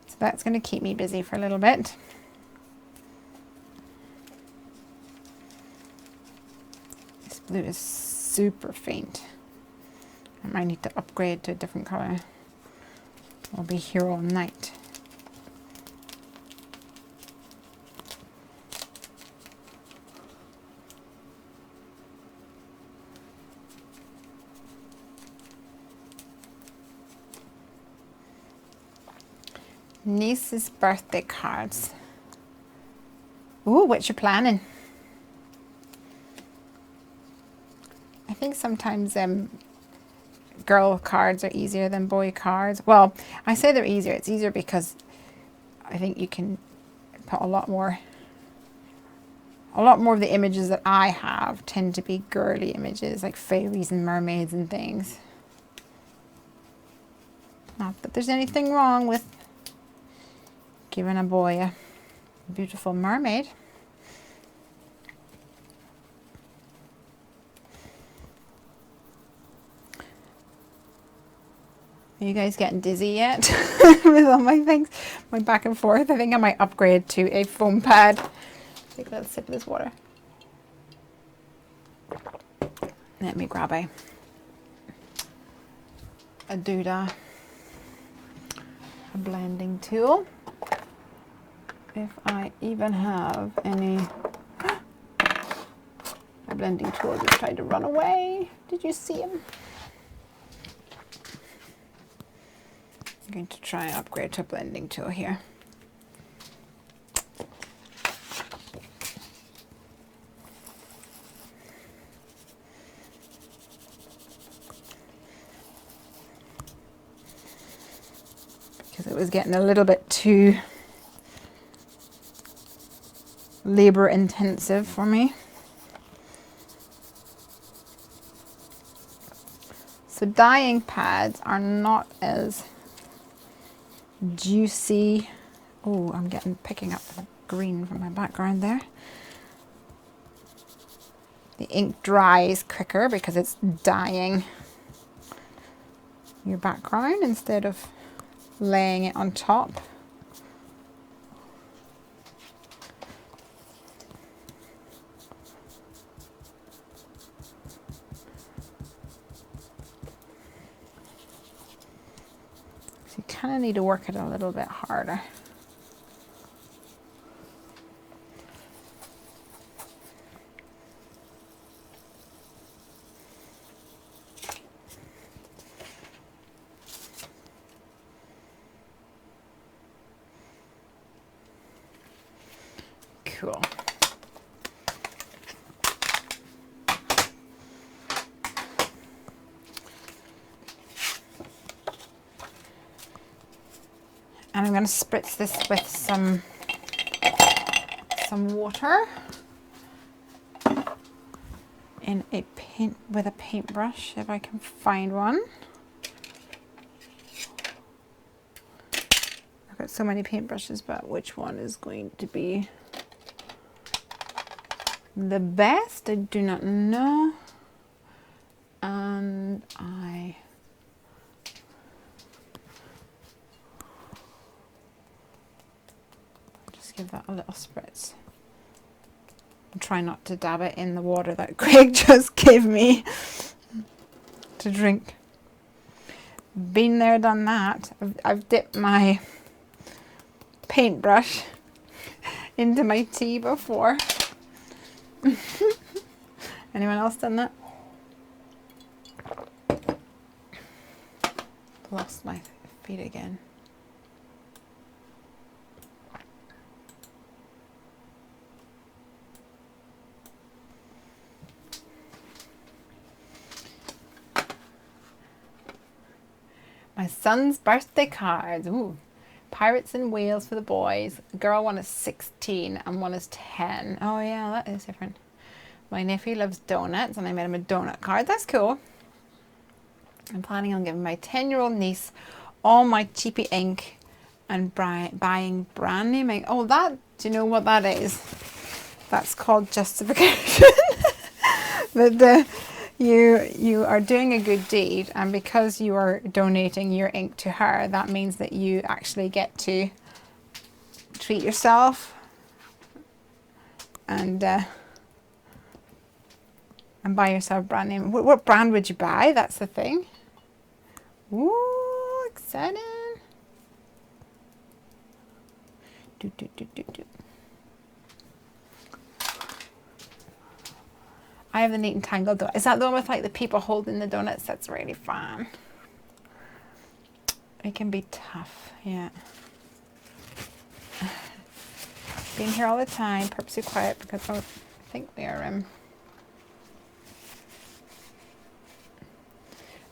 Speaker 1: So that's going to keep me busy for a little bit. This blue is super faint. I might need to upgrade to a different color. I'll be here all night. niece's birthday cards. Ooh, what you planning? I think sometimes girl cards are easier than boy cards. Well, I say they're easier. It's easier because I think you can put a lot more of the images that I have tend to be girly images, like fairies and mermaids and things. Not that there's anything wrong with giving a boy a beautiful mermaid. Are you guys getting dizzy yet with all my things? My back and forth. I think I might upgrade to a foam pad. Take a little sip of this water. Let me grab a doodah, a blending tool. If I even have any. My blending tool just tried to run away. Did you see him? I'm going to try and upgrade to a blending tool here. Because it was getting a little bit too labor intensive for me. So dyeing pads are not as juicy. Oh, I'm picking up the green from my background there. The ink dries quicker because it's dyeing your background instead of laying it on top. So you kind of need to work it a little bit harder. Cool. And I'm going to spritz this with some water in a with a paintbrush if I can find one. I've got so many paintbrushes, but which one is going to be the best? I do not know. And I just give that a little spritz. And try not to dab it in the water that Craig just gave me to drink. Been there, done that. I've dipped my paintbrush into my tea before. Anyone else done that? Lost my feet again. My son's birthday cards. Ooh. Pirates in Wales for the boys. Girl one is 16 and one is 10. Oh yeah, that is different. My nephew loves donuts and I made him a donut card. That's cool. I'm planning on giving my 10-year-old niece all my cheapy ink and buying brand name ink. Oh, that, do you know what that is? That's called justification. But you are doing a good deed, and because you are donating your ink to her, that means that you actually get to treat yourself and buy yourself brand name. What brand would you buy? That's the thing. Ooh, exciting. Do. I have the neat and tangled donut. Is that the one with like the people holding the donuts? That's really fun. It can be tough, yeah. being here all the time, purposely quiet because I think we're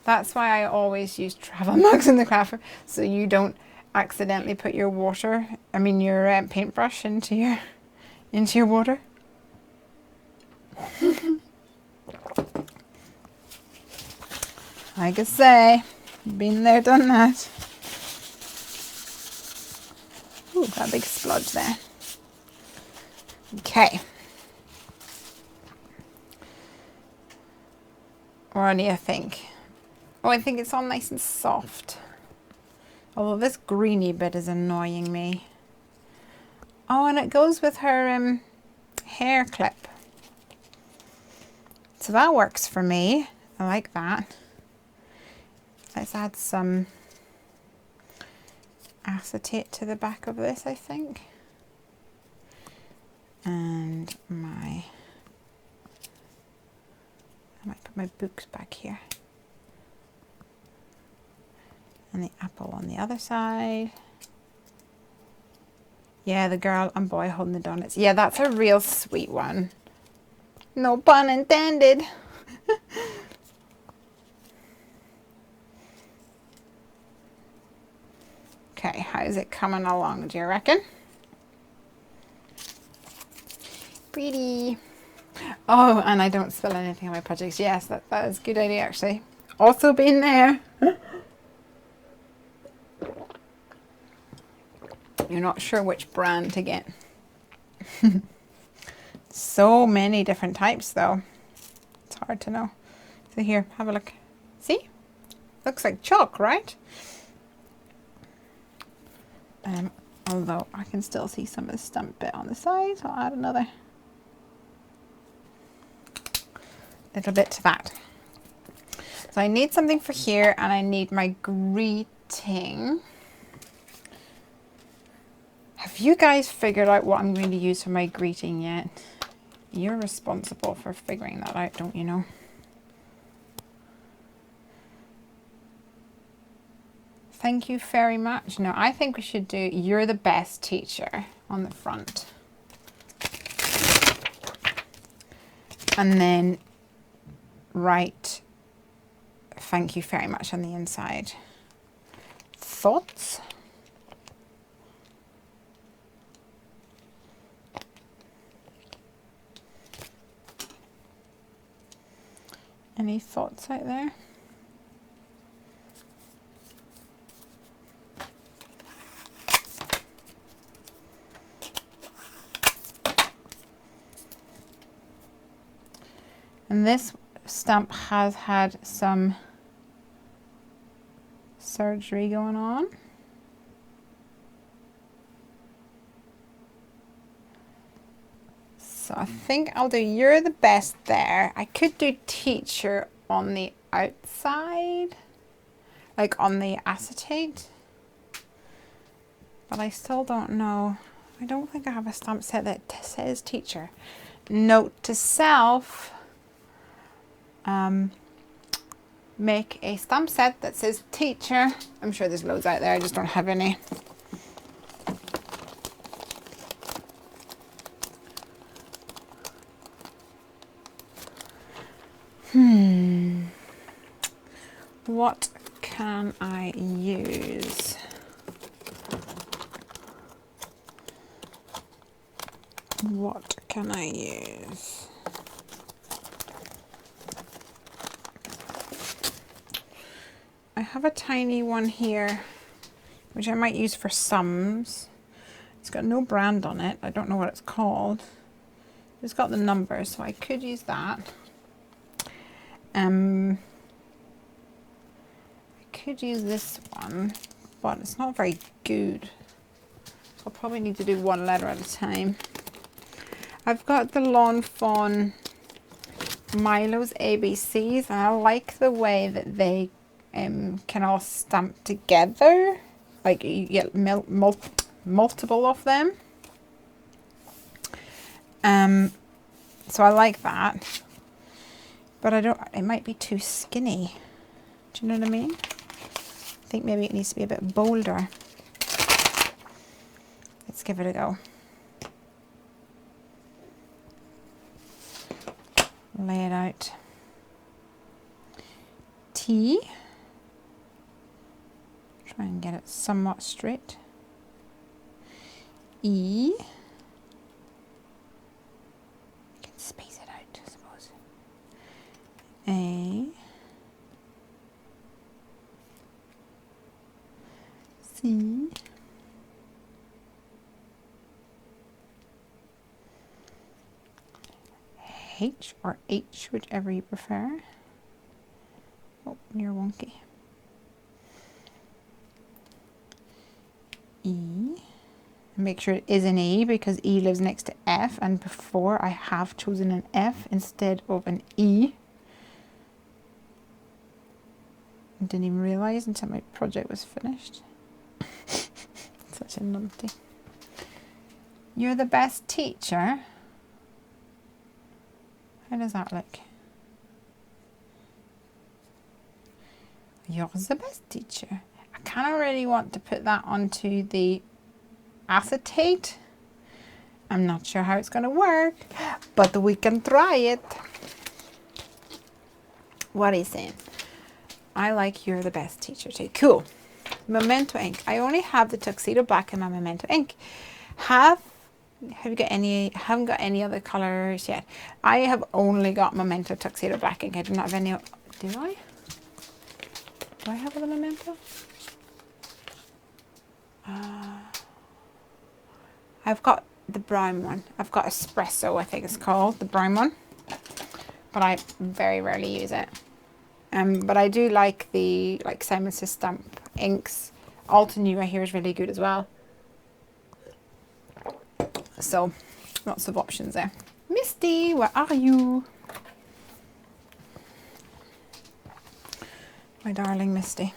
Speaker 1: that's why I always use travel mugs in the craft room, so you don't accidentally put your your paintbrush into your water. Like I say, been there, done that. Ooh, got a big splodge there. Okay. What do you think? Oh, I think it's all nice and soft. Although this greeny bit is annoying me. Oh, and it goes with her hair clip. So that works for me. I like that. Let's add some acetate to the back of this, I think. And I might put my books back here. And the apple on the other side. Yeah, the girl and boy holding the donuts. Yeah, that's a real sweet one. No pun intended. Okay, how's it coming along, do you reckon? Pretty. Oh, and I don't spill anything on my projects. Yes, that is a good idea, actually. Also been there. You're not sure which brand to get. So many different types, though. It's hard to know. So here, have a look. See? Looks like chalk, right? Although I can still see some of the stump bit on the side, so I'll add another little bit to that. So I need something for here, and I need my greeting. Have you guys figured out what I'm going to use for my greeting yet? You're responsible for figuring that out, don't you know? Thank you very much. No, I think we should do "You're the best teacher" on the front. And then write "Thank you very much" on the inside. Thoughts? Any thoughts out there? And this stamp has had some surgery going on. So I think I'll do "You're the best" there. I could do "teacher" on the outside, like on the acetate. But I still don't know. I don't think I have a stamp set that says "teacher." Note to self. Make a stamp set that says "teacher." I'm sure there's loads out there, I just don't have any. What can I use? What can I use? I have a tiny one here, which I might use for sums. It's got no brand on it. I don't know what it's called. It's got the numbers, so I could use that. I could use this one, but it's not very good. I'll probably need to do one letter at a time. I've got the Lawn Fawn Milo's ABCs, and I like the way that they can all stamp together. Like you get multiple of them. So I like that. But I don't, it might be too skinny. Do you know what I mean? I think maybe it needs to be a bit bolder. Let's give it a go. lay it out. T. Try and get it somewhat straight. E. Can space it out, I suppose. A. C. H or H, whichever you prefer. Oh, you're wonky. E. Make sure it is an E because E lives next to F, and before I have chosen an F instead of an E. I didn't even realise until my project was finished. Such a numpty. You're the best teacher. How does that look? You're the best teacher. I kind of really want to put that onto the acetate. I'm not sure how it's going to work, but we can try it. What are you saying? I like You're the Best Teacher too. Cool. Memento ink. I only have the tuxedo black in my memento ink. Have you got any? I haven't got any other colors yet. I have only got memento tuxedo black ink. I do not have any. Do I? Do I have other memento? I've got the brown one. I've got espresso, I think it's called, the brown one. But I very rarely use it. But I do like the Simon Says Stamp inks. Alta New I hear is really good as well. So lots of options there. Misti, where are you? My darling Misti.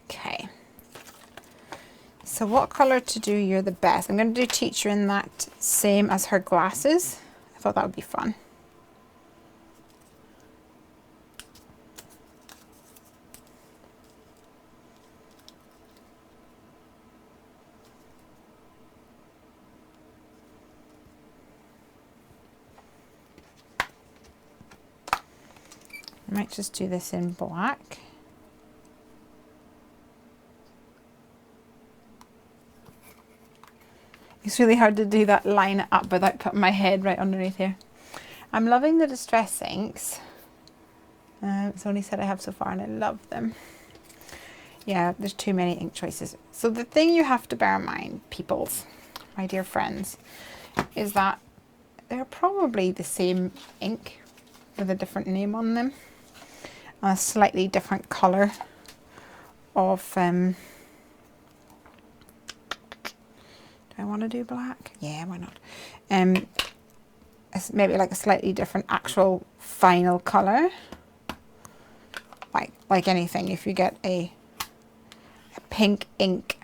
Speaker 1: Okay. So what colour to do You're the Best? I'm going to do Teacher in that same as her glasses. I thought that would be fun. I might just do this in black. It's really hard to do that line up without putting my head right underneath here. I'm loving the Distress inks. It's only set I have so far and I love them. Yeah, there's too many ink choices. So the thing you have to bear in mind, peoples, my dear friends, is that they're probably the same ink with a different name on them. A slightly different colour of do I want to do black? Yeah, why not? Maybe like a slightly different actual final colour. Like anything, if you get a pink ink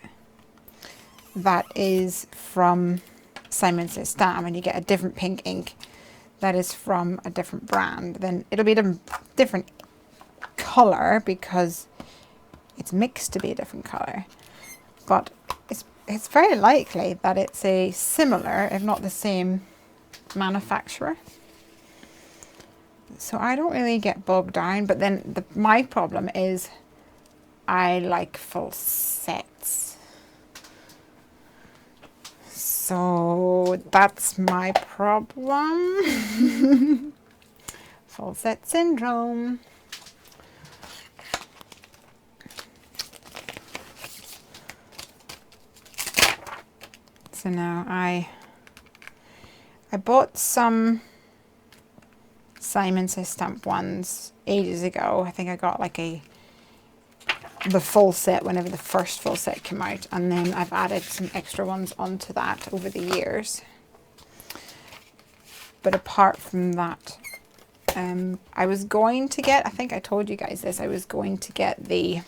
Speaker 1: that is from Simon Says Stamp and you get a different pink ink that is from a different brand, then it'll be a different colour because it's mixed to be a different colour. But it's very likely that it's a similar, if not the same, manufacturer. So I don't really get bogged down, but then my problem is I like full sets. So that's my problem. Full set syndrome. So now I bought some Simon Says Stamp ones ages ago. I think I got like the full set whenever the first full set came out, and then I've added some extra ones onto that over the years. But apart from that, I was going to get, I think I told you guys this, I was going to get the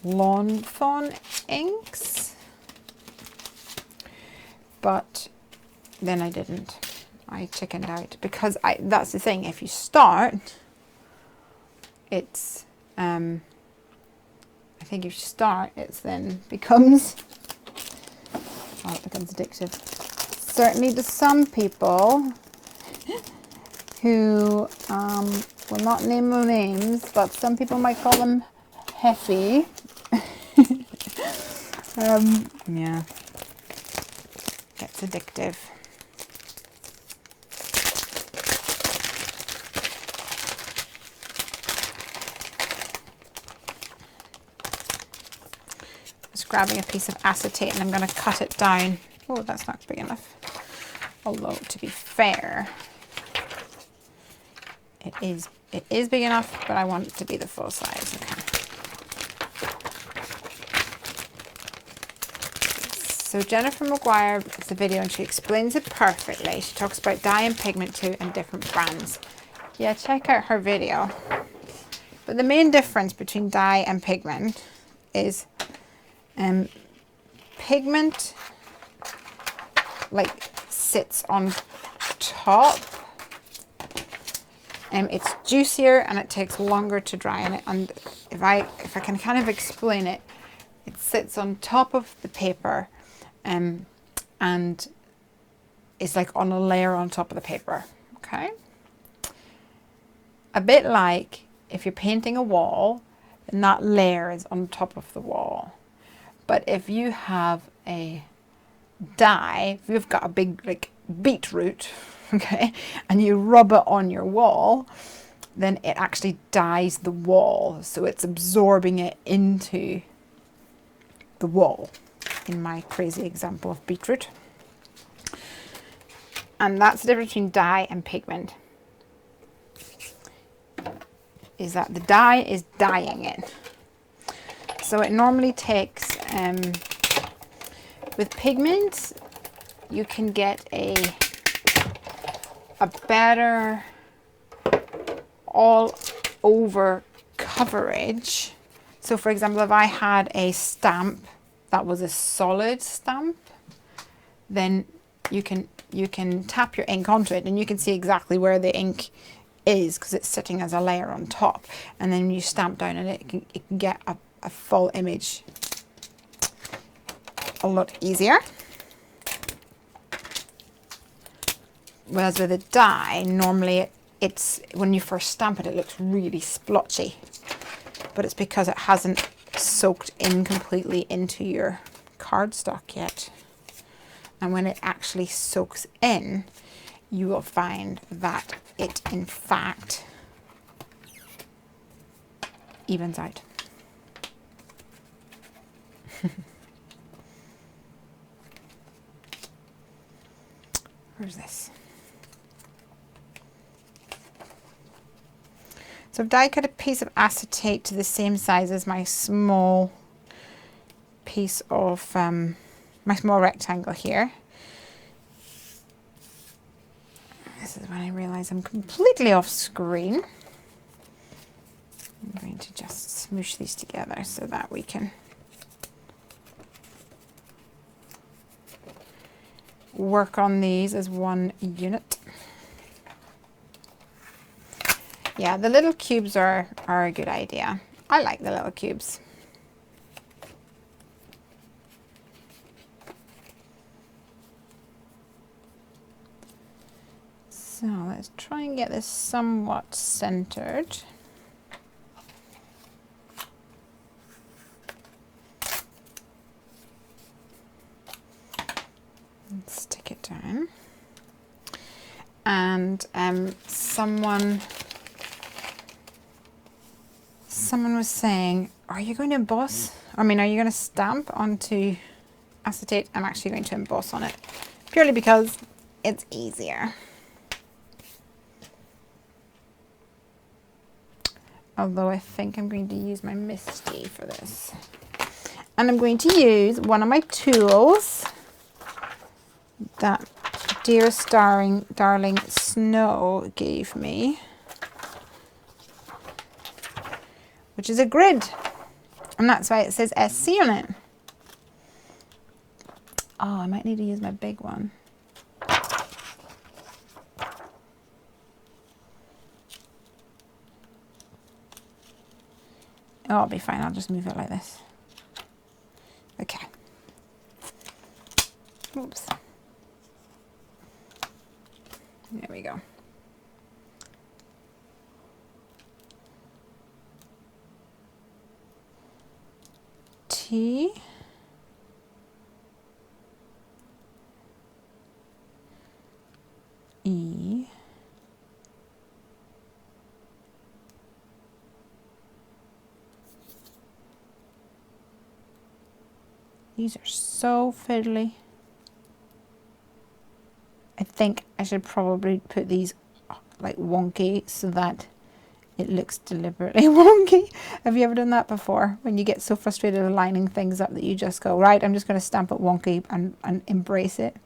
Speaker 1: Lawn Fawn inks, but then I didn't. I chickened out because that's the thing, if you start, it's I think if you start, it's then becomes Oh, it becomes addictive. Certainly to some people who will not name no names, but some people might call them Heffy. Yeah, gets addictive. Just grabbing a piece of acetate and I'm going to cut it down. Oh, that's not big enough. Although, to be fair, it is big enough, but I want it to be the full size. Okay. So Jennifer McGuire does a video and she explains it perfectly. She talks about dye and pigment too and different brands. Yeah, check out her video. But the main difference between dye and pigment is pigment like sits on top. It's juicier and it takes longer to dry. And if I can kind of explain it, it sits on top of the paper and is like on a layer on top of the paper. Okay. A bit like if you're painting a wall, then that layer is on top of the wall. But if you have a dye, if you've got a big like beetroot, okay, and you rub it on your wall, then it actually dyes the wall. So it's absorbing it into the wall, in my crazy example of beetroot. And that's the difference between dye and pigment, is that the dye is dyeing it. So it normally takes, with pigments, you can get a better all over coverage. So for example, if I had a stamp that was a solid stamp, then you can tap your ink onto it and you can see exactly where the ink is because it's sitting as a layer on top. And then you stamp down and it can get a full image a lot easier. Whereas with a dye, normally it's when you first stamp it, it looks really splotchy, but it's because it hasn't soaked in completely into your cardstock yet. And when it actually soaks in, you will find that it in fact evens out. Where's this? So I've die cut a piece of acetate to the same size as my small piece of, my small rectangle here. This is when I realize I'm completely off screen. I'm going to just smoosh these together so that we can work on these as one unit. Yeah, the little cubes are a good idea. I like the little cubes. So let's try and get this somewhat centered. And stick it down. And someone was saying, are you going to emboss? I mean, are you going to stamp onto acetate? I'm actually going to emboss on it, purely because it's easier. Although I think I'm going to use my Misti for this. And I'm going to use one of my tools that dearest darling Snow gave me, which is a grid. And that's why it says SC on it. Oh, I might need to use my big one. Oh, I'll be fine. I'll just move it like this. Okay. Oops. There we go. T. E. These are so fiddly. I think I should probably put these like wonky so that it looks deliberately wonky. Have you ever done that before? When you get so frustrated with lining things up that you just go, right, I'm just going to stamp it wonky and embrace it.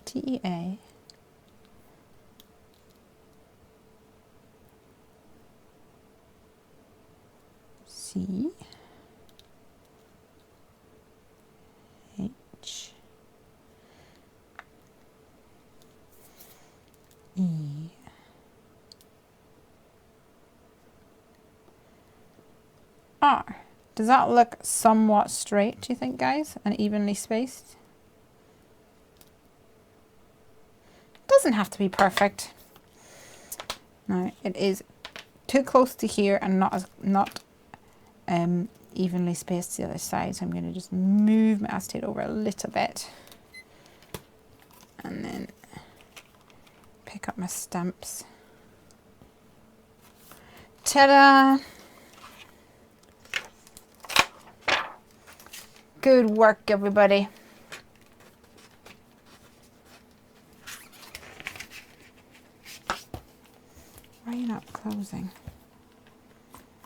Speaker 1: T-E-A. C. H. E. R. Does that look somewhat straight, do you think, guys? And evenly spaced? Doesn't have to be perfect. No, it is too close to here and not evenly spaced to the other side. So I'm going to just move my acetate over a little bit and then pick up my stamps. Ta-da! Good work, everybody. Why are you not closing?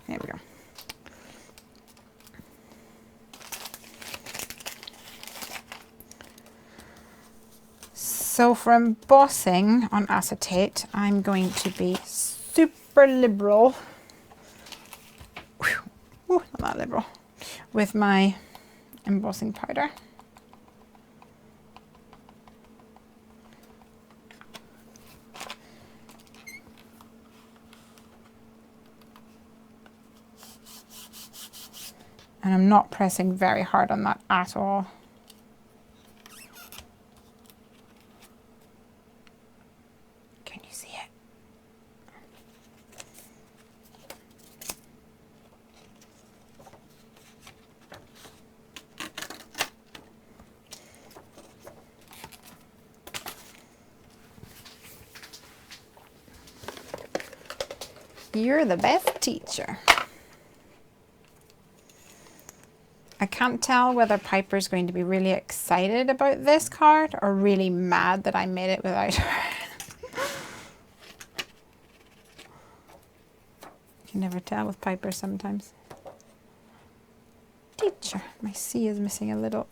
Speaker 1: There we go. So for embossing on acetate, I'm going to be super liberal. Whew. Ooh, not that liberal. With my embossing powder. And I'm not pressing very hard on that at all. Can you see it? You're the best teacher. I can't tell whether Piper's going to be really excited about this card or really mad that I made it without her. You can never tell with Piper sometimes. Teacher, my C is missing a little.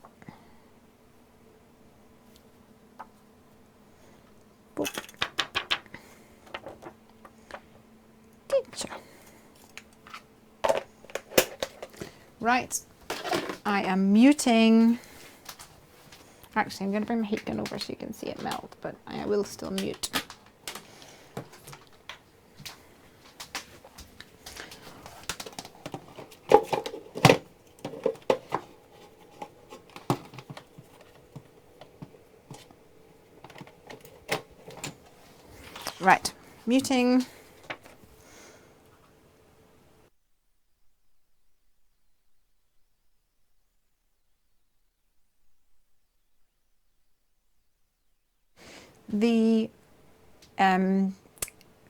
Speaker 1: Boop. Teacher. Right. I am muting. Actually, I'm going to bring my heat gun over so you can see it melt, but I will still mute. Right, muting.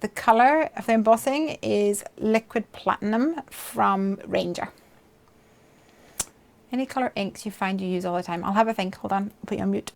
Speaker 1: The color of the embossing is liquid platinum from Ranger. Any color inks you find you use all the time? I'll have a think. Hold on, I'll put you on mute.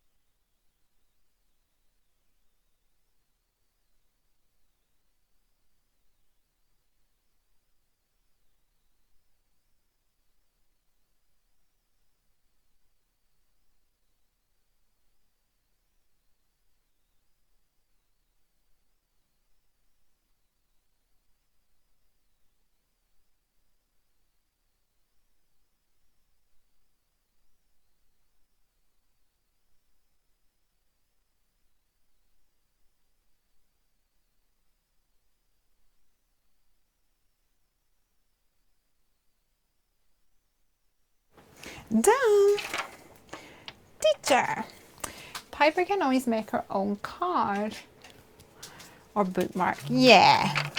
Speaker 1: Done. Teacher. Piper can always make her own card or bookmark. Yeah.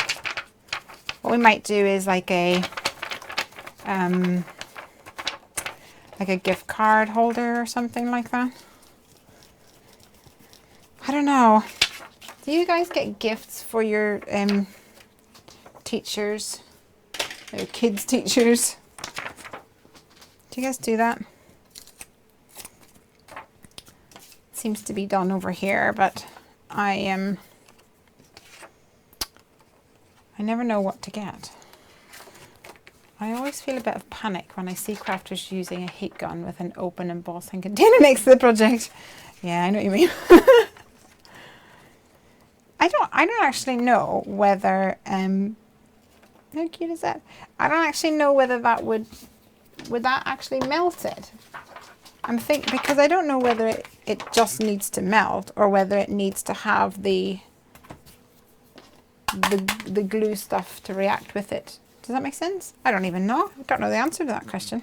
Speaker 1: What we might do is like a gift card holder or something like that. I don't know. Do you guys get gifts for your teachers? Your kids' teachers? Do you guys do that? Seems to be done over here, but I never know what to get. I always feel a bit of panic when I see crafters using a heat gun with an open embossing container next to the project. Yeah, I know what you mean. I don't actually know whether how cute is that? I don't actually know whether that would that actually melt it. I'm thinking, because I don't know whether it just needs to melt or whether it needs to have the glue stuff to react with it. Does that make sense? I don't even know. I don't know the answer to that question.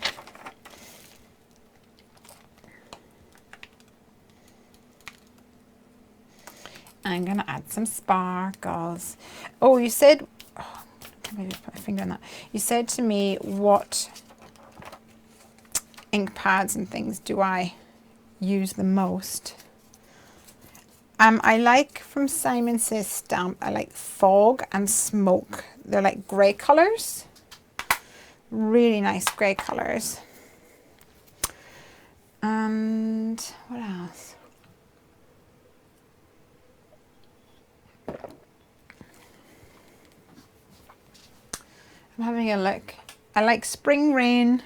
Speaker 1: I'm going to add some sparkles. Oh, you said, oh, can I just put my finger on that? You said to me, what ink pads and things do I use the most? I like from Simon Says Stamp, I like Fog and Smoke. They're like grey colours. Really nice grey colours. And what else? I'm having a look. I like Spring Rain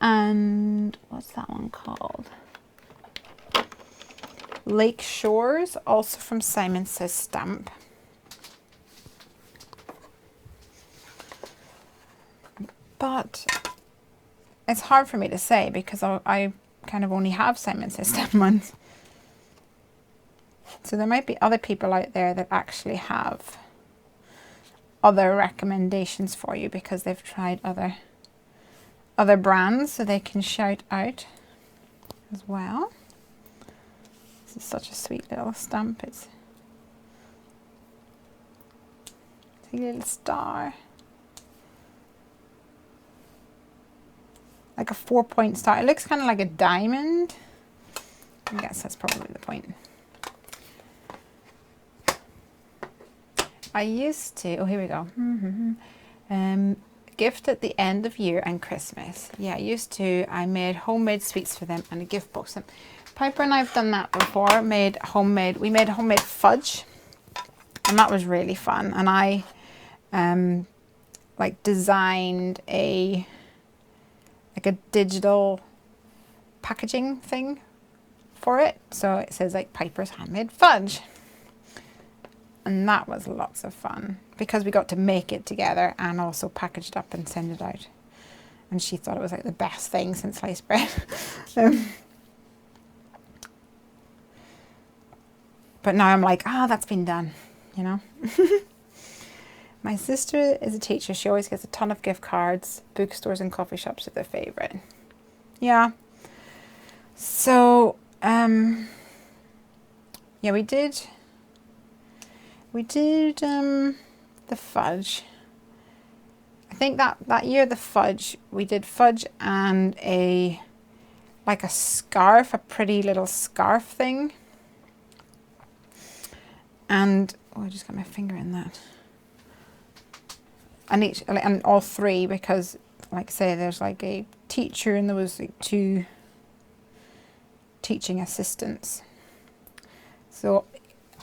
Speaker 1: and what's that one called? Lake Shores, also from Simon Says Stamp. But it's hard for me to say because I kind of only have Simon Says Stamp ones. So there might be other people out there that actually have other recommendations for you because they've tried other brands, so they can shout out as well. This is such a sweet little stamp. It's a little star. Like a 4-point star. It looks kind of like a diamond. I guess that's probably the point. I used to, oh here we go. Gift at the end of year and Christmas. Yeah, I made homemade sweets for them and a gift box them. Piper and I have done that before. We made homemade fudge, and that was really fun. And I like designed a digital packaging thing for it. So it says like Piper's handmade fudge. And that was lots of fun because we got to make it together and also package it up and send it out. And she thought it was like the best thing since sliced bread. But now I'm like, that's been done, you know. My sister is a teacher. She always gets a ton of gift cards. Bookstores and coffee shops are their favourite. Yeah. So, yeah, we did the fudge. I think that year the fudge, we did fudge and a scarf, a pretty little scarf thing. And, I just got my finger in that. And all three, because like I say, there's like a teacher and there was like 2 teaching assistants. So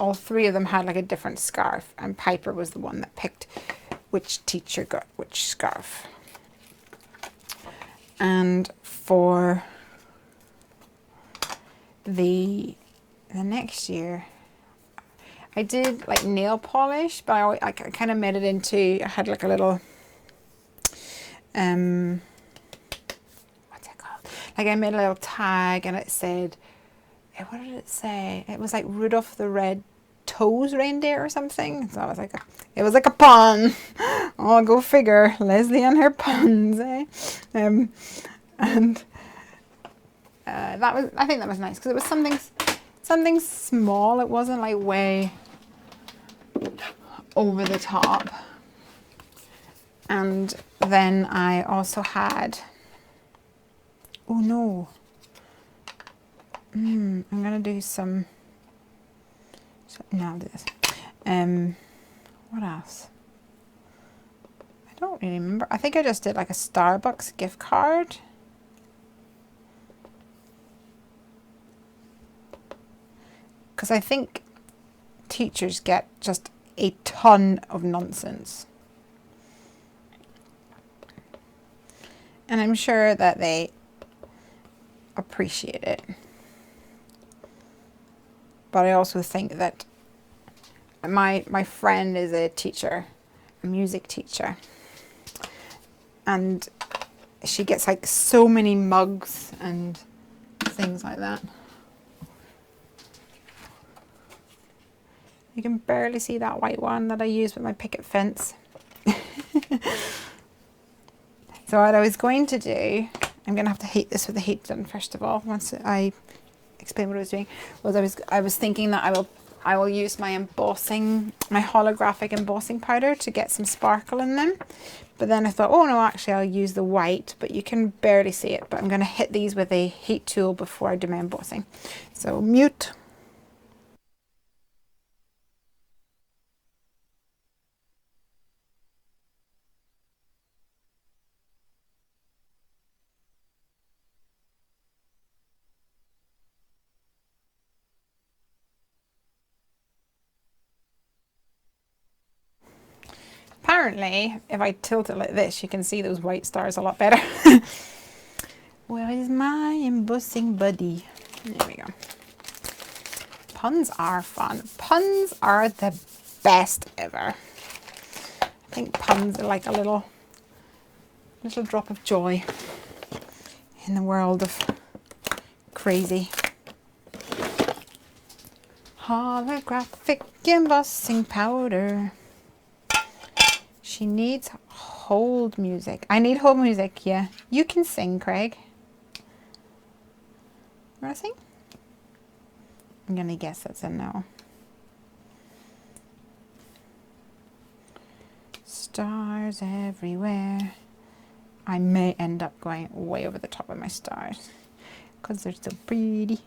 Speaker 1: all 3 of them had like a different scarf, and Piper was the one that picked which teacher got which scarf. And for the next year, I did like nail polish, but I kind of made it into, I had like a little, what's it called? Like I made a little tag and it said, what did it say? It was like Rudolph the Red-Nosed Reindeer or something. So it was like a pun. Oh, go figure. Lesley and her puns, eh? And I think that was nice because it was something small. It wasn't like way over the top. And then I also had, oh no, I'm gonna do some, no, I'll do this. What else? I don't really remember. I think I just did like a Starbucks gift card. Because I think teachers get just a ton of nonsense. And I'm sure that they appreciate it. But I also think that my friend is a teacher, a music teacher. And she gets like so many mugs and things like that. You can barely see that white one that I used with my picket fence. So what I was going to do, I'm going to have to heat this with the heat gun first of all, once I explain what I was doing, was I was thinking that I will use my embossing, my holographic embossing powder to get some sparkle in them. But then I thought, oh no, actually I'll use the white, but you can barely see it. But I'm going to hit these with a heat tool before I do my embossing. So mute. Apparently, if I tilt it like this, you can see those white stars a lot better. Where is my embossing buddy? There we go. Puns are fun. Puns are the best ever. I think puns are like a little drop of joy in the world of crazy. Holographic embossing powder. She needs hold music. I need hold music, yeah. You can sing, Craig. You wanna sing? I'm gonna guess that's a no. Stars everywhere. I may end up going way over the top of my stars because they're so pretty.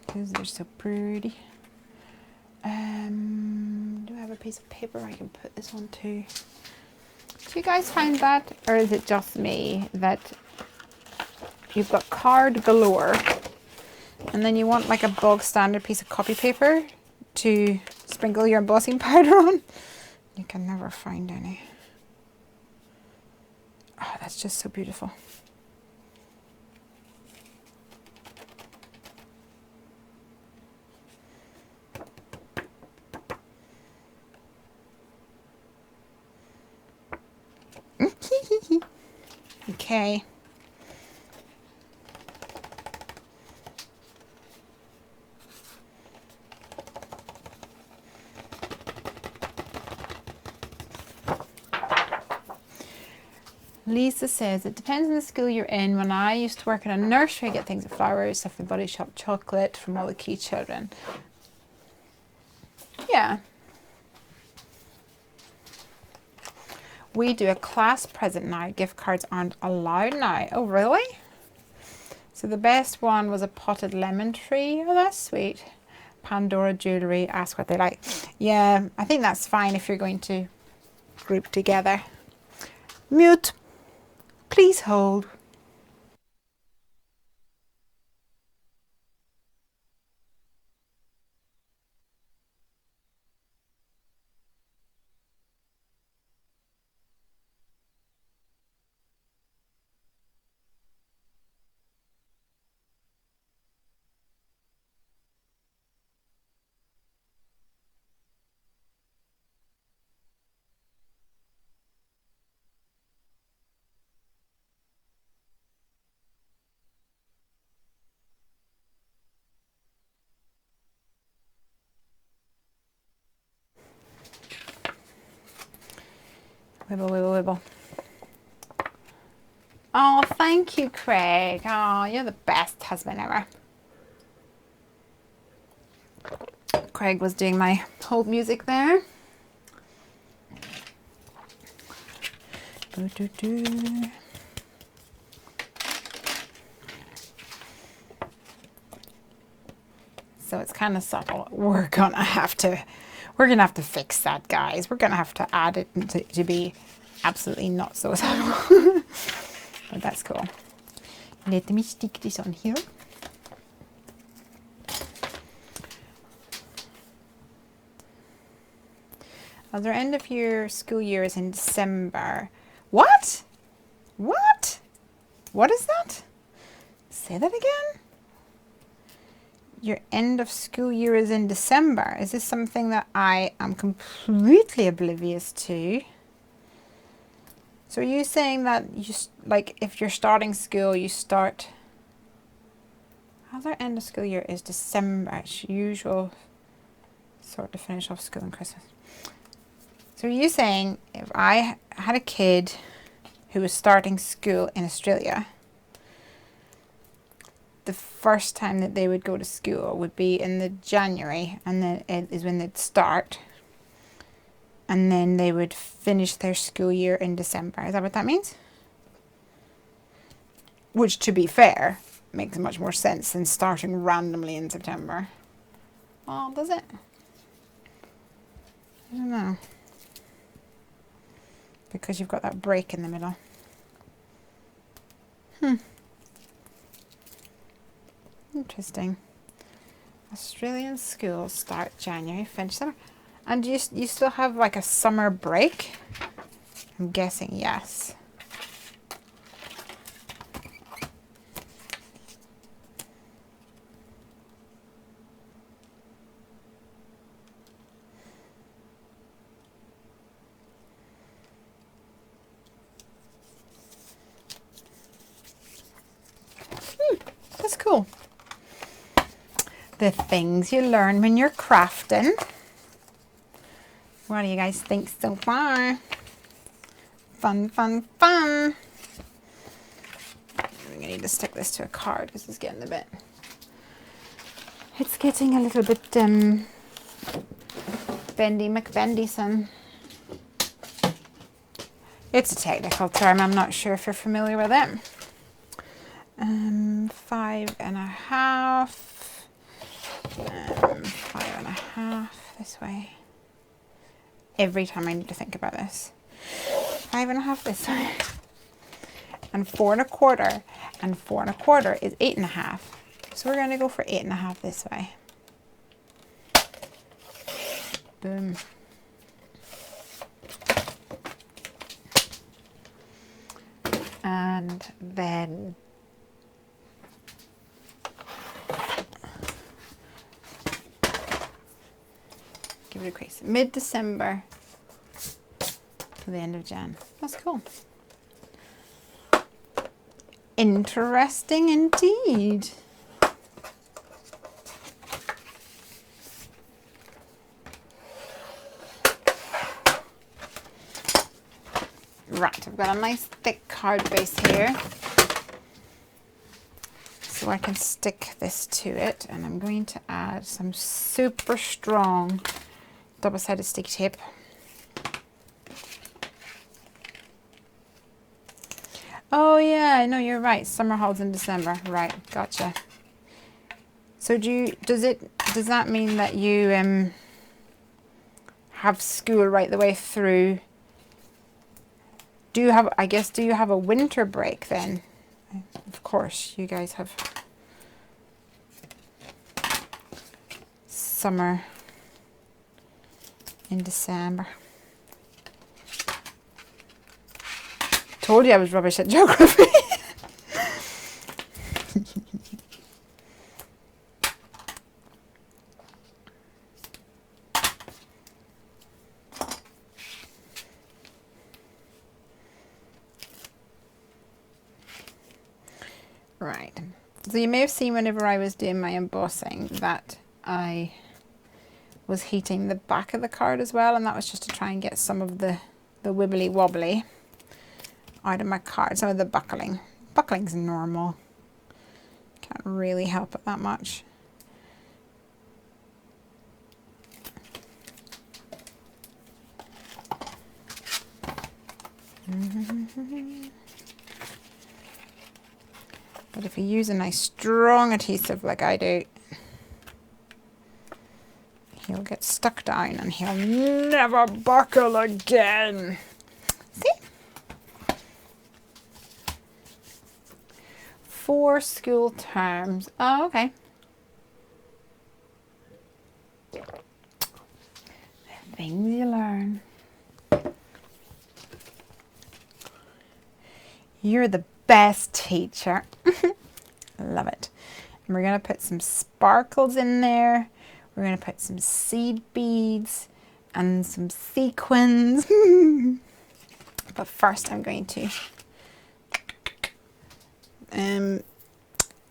Speaker 1: Because they're so pretty. Do I have a piece of paper I can put this on too? Do you guys find that, or is it just me, that you've got card galore and then you want like a bog standard piece of copy paper to sprinkle your embossing powder on? You can never find any. Oh, that's just so beautiful. Okay. Lisa says, it depends on the school you're in. When I used to work in a nursery, I get things like flowers, stuff from Body Shop, chocolate from all the key children. Yeah. We do a class present now. Gift cards aren't allowed now. Oh, really? So the best one was a potted lemon tree. Oh, that's sweet. Pandora jewellery. Ask what they like. Yeah, I think that's fine if you're going to group together. Mute. Please hold. Wibble, wibble, wibble. Oh, thank you, Craig. Oh, you're the best husband ever. Craig was doing my hold music there. Doo, doo, doo. So it's kind of subtle. We're gonna have to fix that, guys. We're gonna have to add it to be absolutely not so subtle. But that's cool. Let me stick this on here. Other end of your school year is in December. What? What? What is that? Say that again? Your end of school year is in December. Is this something that I am completely oblivious to? So are you saying that you, like, if you're starting school, you start... Other end of school year is December. It's usual sort of finish off school and Christmas. So are you saying if I had a kid who was starting school in Australia, the first time that they would go to school would be in the January, and then it is when they'd start, and then they would finish their school year in December. Is that what that means? Which, to be fair, makes much more sense than starting randomly in September. Oh, does it? I don't know. Because you've got that break in the middle. Interesting. Australian schools start January, finish summer. And you still have like a summer break? I'm guessing yes. That's cool. The things you learn when you're crafting. What do you guys think so far? Fun, fun, fun. I'm gonna need to stick this to a card because it's getting a bit... It's getting a little bit bendy McBendyson. It's a technical term. I'm not sure if you're familiar with it. 5.5. 5.5 this way. Every time I need to think about this. 5.5 this way. And 4.25. And 4.25 is 8.5. So we're going to go for 8.5 this way. Boom. And then give it a crease. Mid-December to the end of Jan. That's cool. Interesting indeed. Right, I've got a nice thick card base here. So I can stick this to it, and I'm going to add some super strong double-sided sticky tape. Oh yeah, no, you're right. Summer holds in December. Right, gotcha. So does that mean that you have school right the way through? Do you have a winter break then? Of course, you guys have summer in December. Told you I was rubbish at geography. Right, so you may have seen whenever I was doing my embossing that I was heating the back of the card as well, and that was just to try and get some of the the wibbly wobbly out of my card. Some of the buckling. Buckling's normal. Can't really help it that much. But if you use a nice strong adhesive like I do, he'll get stuck down and he'll never buckle again. See? 4 school terms. Oh, okay. Things you learn. You're the best teacher. Love it. And we're going to put some sparkles in there. We're going to put some seed beads and some sequins. But first I'm going to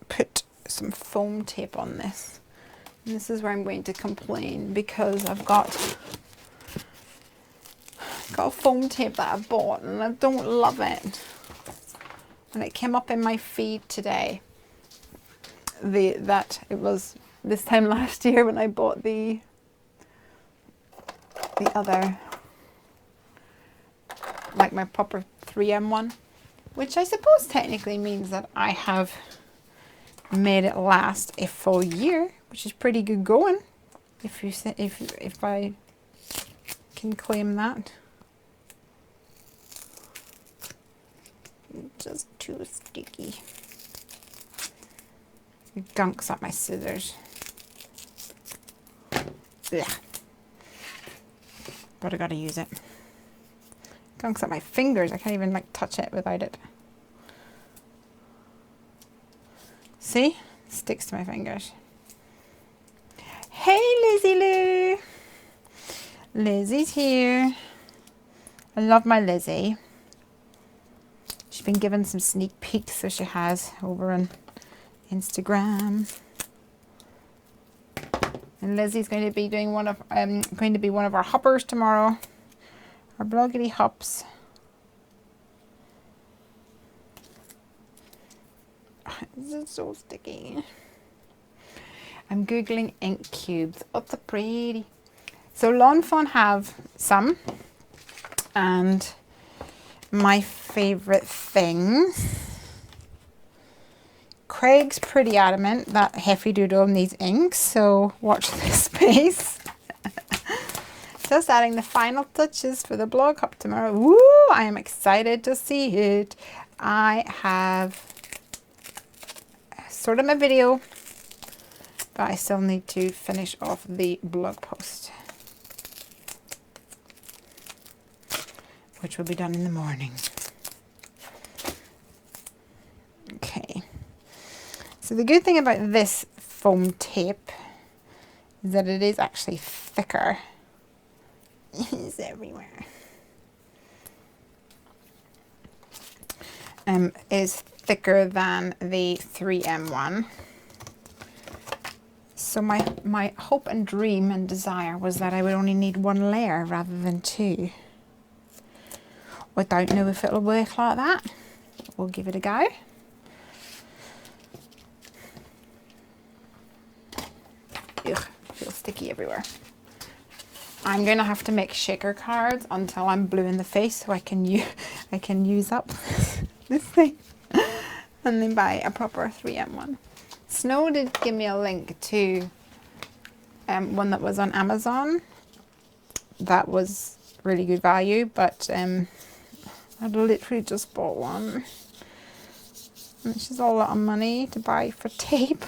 Speaker 1: put some foam tape on this. And this is where I'm going to complain because I've got foam tape that I bought and I don't love it. And it came up in my feed today that it was this time last year when I bought the other, like my proper 3M one, which I suppose technically means that I have made it last a full year, which is pretty good going, if I can claim that. Just too sticky. It gunks up my scissors. Blech. But I gotta use it. Gunks up my fingers. I can't even like touch it without it. See? It sticks to my fingers. Hey Lizzie Lou! Lizzie's here. I love my Lizzie. She's been given some sneak peeks, so she has, over on Instagram. And Lizzie's going to be doing one of our hoppers tomorrow. Our bloggity hops. This is so sticky. I'm googling ink cubes. Oh, they're pretty. So Lawn Fawn have some, and my favorite things. Craig's pretty adamant that Heffy Doodle needs ink, so watch this space. Just adding the final touches for the blog hop tomorrow. Woo! I am excited to see it. I have sorted my video, but I still need to finish off the blog post, which will be done in the morning. Okay. So the good thing about this foam tape is that it is actually thicker. It's everywhere. Is thicker than the 3M one. So my hope and dream and desire was that I would only need 1 layer rather than 2. I don't know if it'll work like that. We'll give it a go. Ugh, feels sticky everywhere. I'm going to have to make shaker cards until I'm blue in the face so I can use up this thing and then buy a proper 3M one. Snow did give me a link to one that was on Amazon that was really good value, but I literally just bought one, which is a lot of money to buy for tape.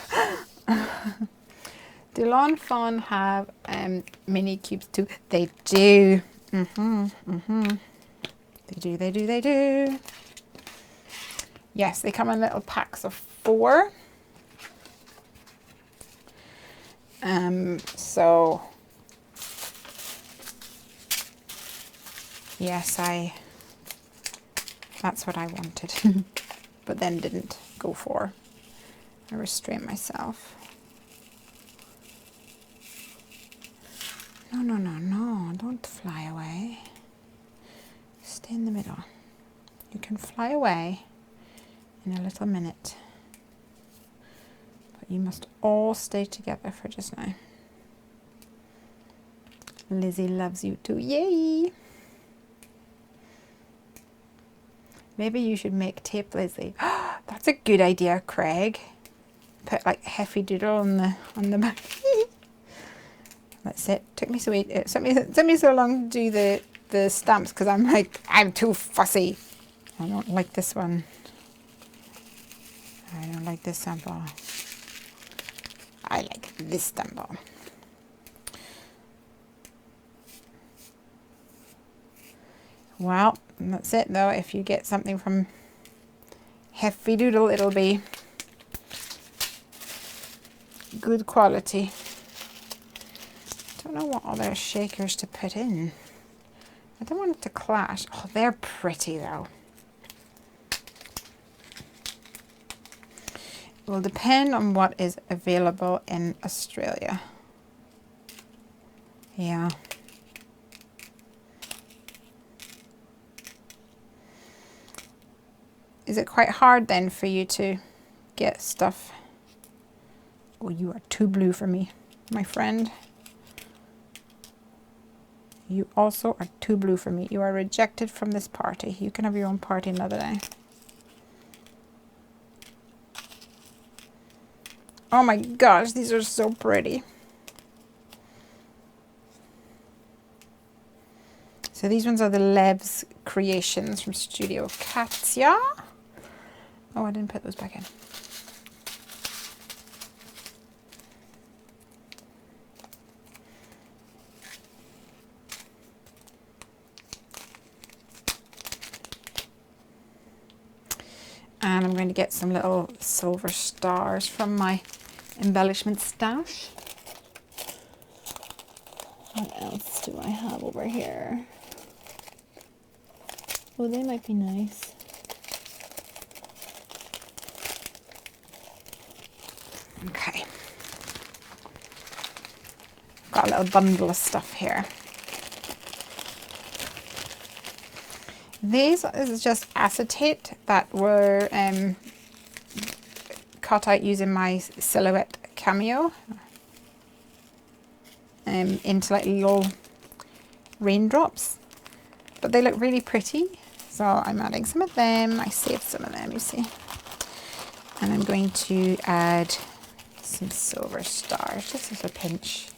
Speaker 1: Do Lawn Fawn have mini cubes too? They do. They do. Yes, they come in little packs of 4. So yes, that's what I wanted, but then didn't go for. I restrained myself. No, don't fly away. stay in the middle. You can fly away in a little minute. But you must all stay together for just now. Lizzie loves you too. Yay! Maybe you should make tape, Lesley. That's a good idea, Craig. Put like Heffy Doodle on the back. That's it. Took me so long to do the stamps because I'm too fussy. I don't like this one. I don't like this sample. I like this sample. Well, that's it though. If you get something from Heffy Doodle, it'll be good quality. Don't know what other shakers to put in. I don't want it to clash. Oh, they're pretty though. It will depend on what is available in Australia. Yeah. Is it quite hard then for you to get stuff? Oh, you are too blue for me, my friend. You also are too blue for me. You are rejected from this party. You can have your own party another day. Oh my gosh, these are so pretty. So these ones are the Lev's creations from Studio Katya. Oh, I didn't put those back in. And I'm going to get some little silver stars from my embellishment stash. What else do I have over here? Oh, they might be nice. Okay. Got a little bundle of stuff here. These is just acetate that were cut out using my Silhouette Cameo into like little raindrops, but they look really pretty, so I'm adding some of them. I saved some of them, you see, and I'm going to add some silver stars, just as a pinch,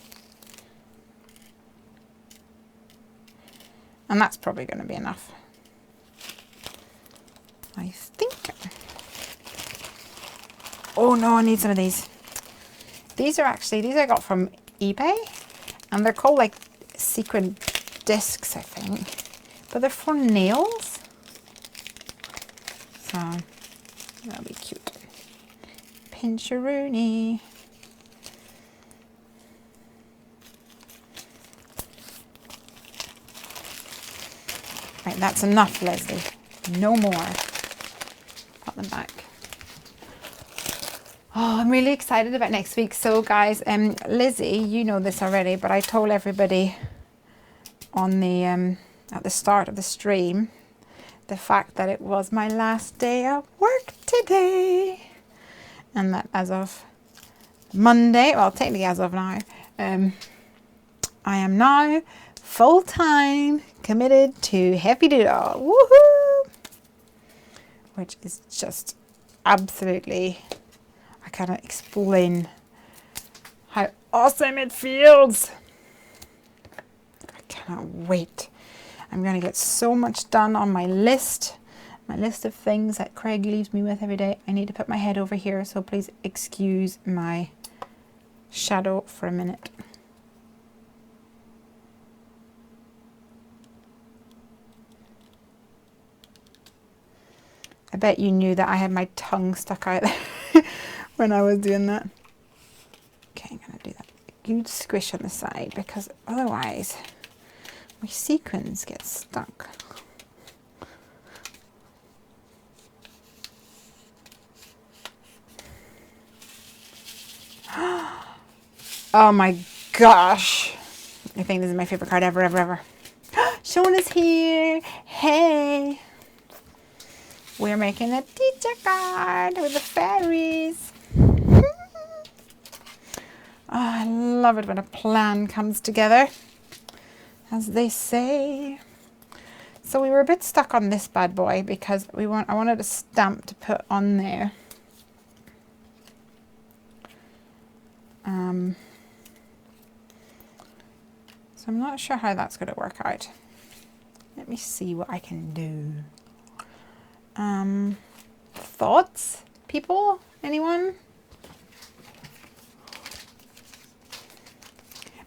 Speaker 1: and that's probably going to be enough, I think. Oh no, I need some of these. These I got from eBay, and they're called like sequin discs, I think, but they're for nails, so that'll be cute. Pincheroonie. Right, that's enough, Lesley. No more. Put them back. Oh, I'm really excited about next week. So guys, Lizzie, you know this already, but I told everybody on the at the start of the stream the fact that it was my last day at work today, and that as of Monday, well, technically as of now, I am now full-time committed to Heffy Doodle. Woohoo! Which is just absolutely, I cannot explain how awesome it feels. I cannot wait. I'm going to get so much done on my list of things that Craig leaves me with every day. I need to put my head over here, so please excuse my shadow for a minute. I bet you knew that I had my tongue stuck out there when I was doing that. Okay, I'm going to do that. A good squish on the side, because otherwise my sequins get stuck. Oh my gosh. I think this is my favorite card ever, ever, ever. Sean is here. Hey. We're making a teacher card with the fairies. Oh, I love it when a plan comes together, as they say. So we were a bit stuck on this bad boy because I wanted a stamp to put on there. So I'm not sure how that's going to work out. Let me see what I can do. Thoughts, people? Anyone?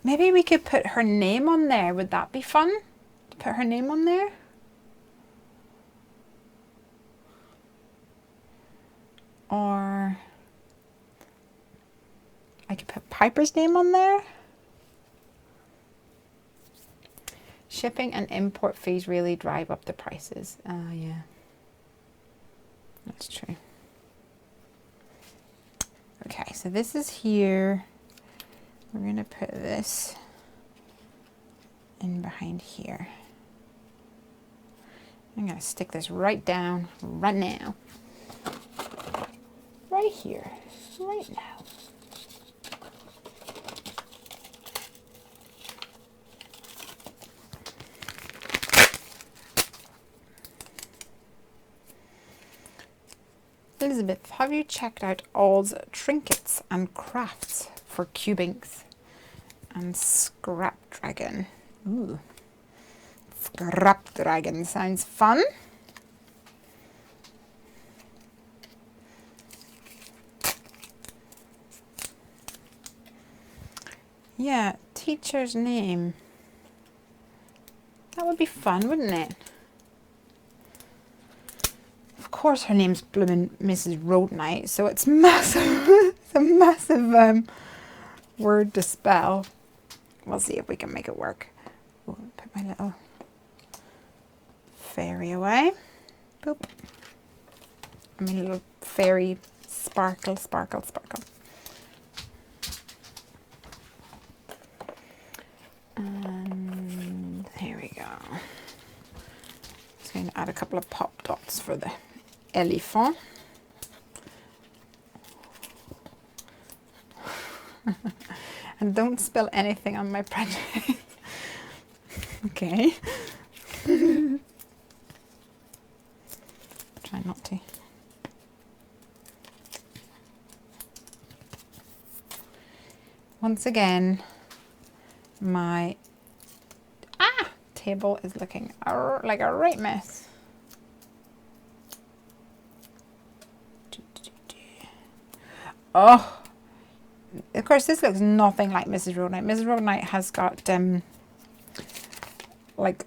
Speaker 1: Maybe we could put her name on there. Would that be fun? To put her name on there? Or I could put Piper's name on there. Shipping and import fees really drive up the prices. Yeah, that's true. Okay, so this is here. We're going to put this in behind here. I'm going to stick this right down right now. Right here, right now. Elizabeth, have you checked out All's Trinkets and Crafts for Cubinks and Scrap Dragon? Ooh, Scrap Dragon sounds fun. Yeah, teacher's name. That would be fun, wouldn't it? Of course her name's bloomin' Mrs. Roadnight, so it's massive. It's a massive word to spell. We'll see if we can make it work. Ooh, put my little fairy away. Boop. I mean little fairy sparkle, sparkle, sparkle. And here we go. Just going to add a couple of pop dots for the elephant. And don't spill anything on my project. Okay. Try not to. Once again, my table is looking like a right mess. Oh, of course this looks nothing like Mrs. Roadnight. Mrs. Roadnight has got like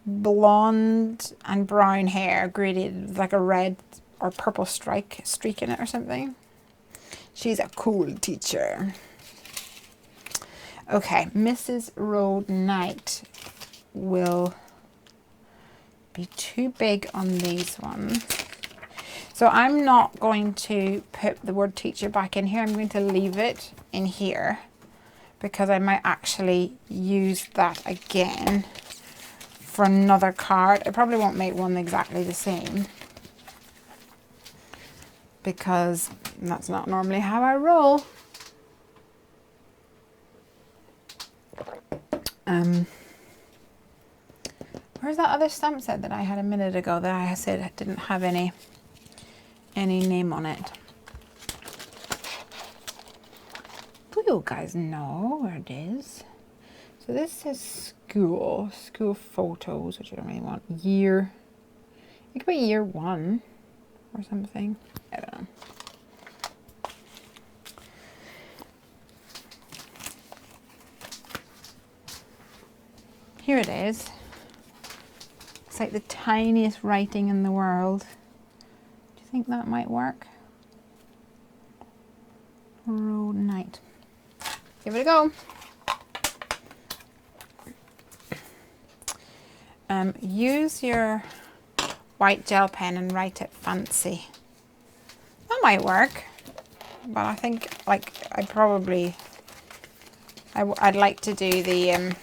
Speaker 1: blonde and brown hair graded with like a red or purple streak in it or something. She's a cool teacher. Okay, Mrs. Roadnight will be too big on these ones. So I'm not going to put the word teacher back in here. I'm going to leave it in here because I might actually use that again for another card. I probably won't make one exactly the same because that's not normally how I roll. Where's that other stamp set that I had a minute ago that I said I didn't have any name on it? Do you guys know where it is? So this says school photos, which I don't really want. Year, it could be year 1 or something. I don't know. Here it is. It's like the tiniest writing in the world. Do you think that might work? Roadnight. Give it a go. Use your white gel pen and write it fancy. That might work, but I think like I'd like to do the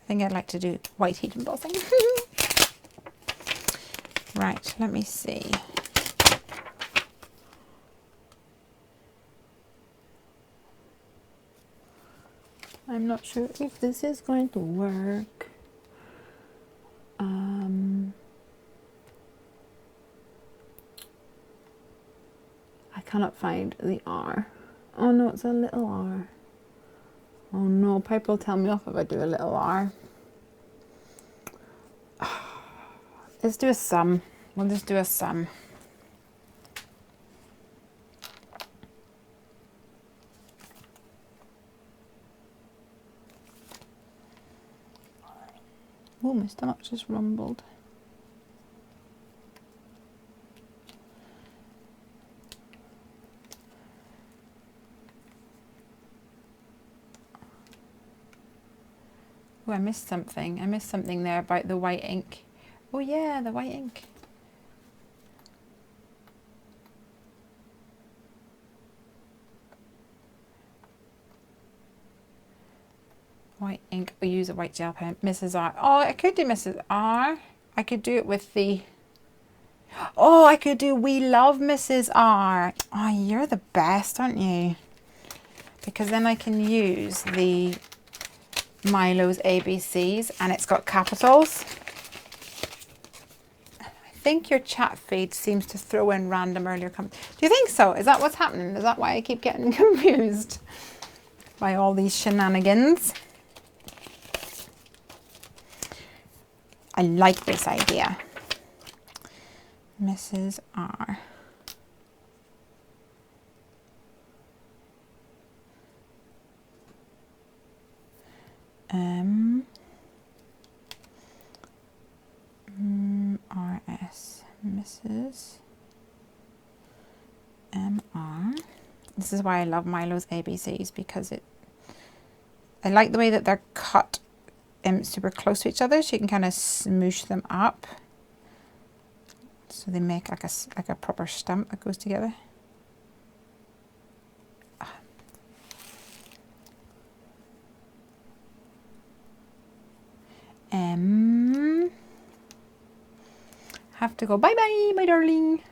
Speaker 1: think I'd like to do white heat embossing. Right, let me see. I'm not sure if this is going to work. I cannot find the R. Oh no, it's a little R. Oh no, Piper will tell me off if I do a little R. Let's do a sum. We'll just do a sum. Oh, my stomach just rumbled. Oh, I missed something. I missed something there about the white ink. Oh yeah, the white ink. White ink. We use a white gel pen. Mrs. R. Oh, I could do Mrs. R. I could do it with the... Oh, I could do We Love Mrs. R. Oh, you're the best, aren't you? Because then I can use the Milo's ABCs and it's got capitals. I think your chat feed seems to throw in random earlier comments. Do you think so? Is that what's happening? Is that why I keep getting confused by all these shenanigans? I like this idea. Mrs. R. RS. Mrs. MR. This is why I love Milo's ABCs, because I like the way that they're cut super close to each other, so you can kind of smoosh them up so they make like a proper stamp that goes together. Have to go. Bye bye, my darling.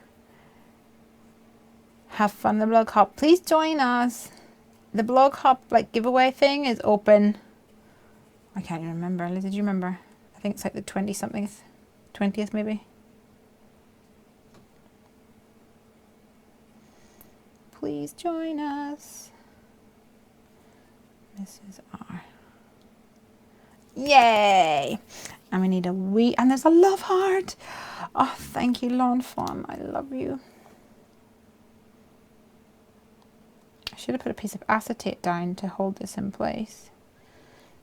Speaker 1: Have fun the blog hop. Please join us. The blog hop like giveaway thing is open. I can't even remember. Did you remember? I think it's like the 20-something, 20th maybe. Please join us. Mrs. R. Yay! And we need a wee, and there's a love heart. Oh, thank you, Fawn. I love you. I should have put a piece of acetate down to hold this in place.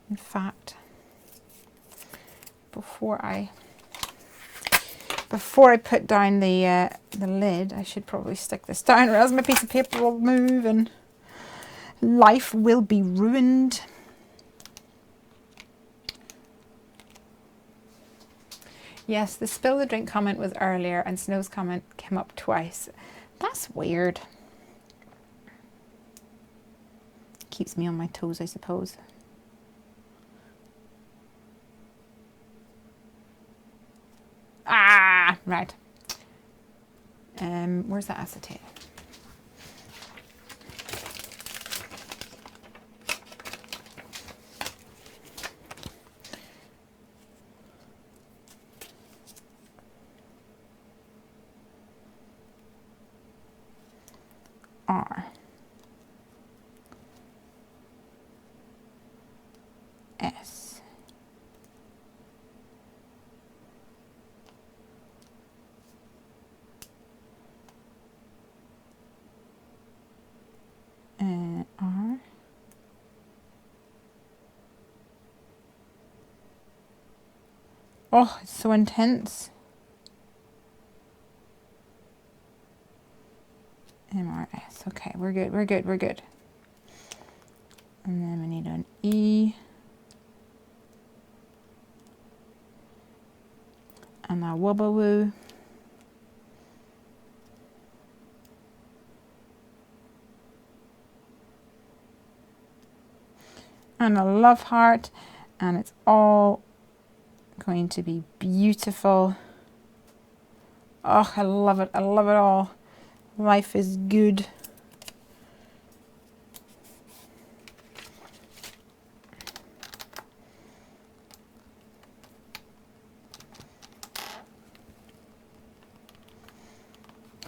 Speaker 1: In fact, before I put down the lid, I should probably stick this down, or else my piece of paper will move and life will be ruined. Yes, the spill the drink comment was earlier and Snow's comment came up twice. That's weird. Keeps me on my toes, I suppose. Ah, right. Where's that acetate? R. S. R. Oh, it's so intense. MRS. Okay, we're good, we're good, we're good. And then we need an E. And a wobble-woo. And a love heart. And it's all going to be beautiful. Oh, I love it. I love it all. Life is good.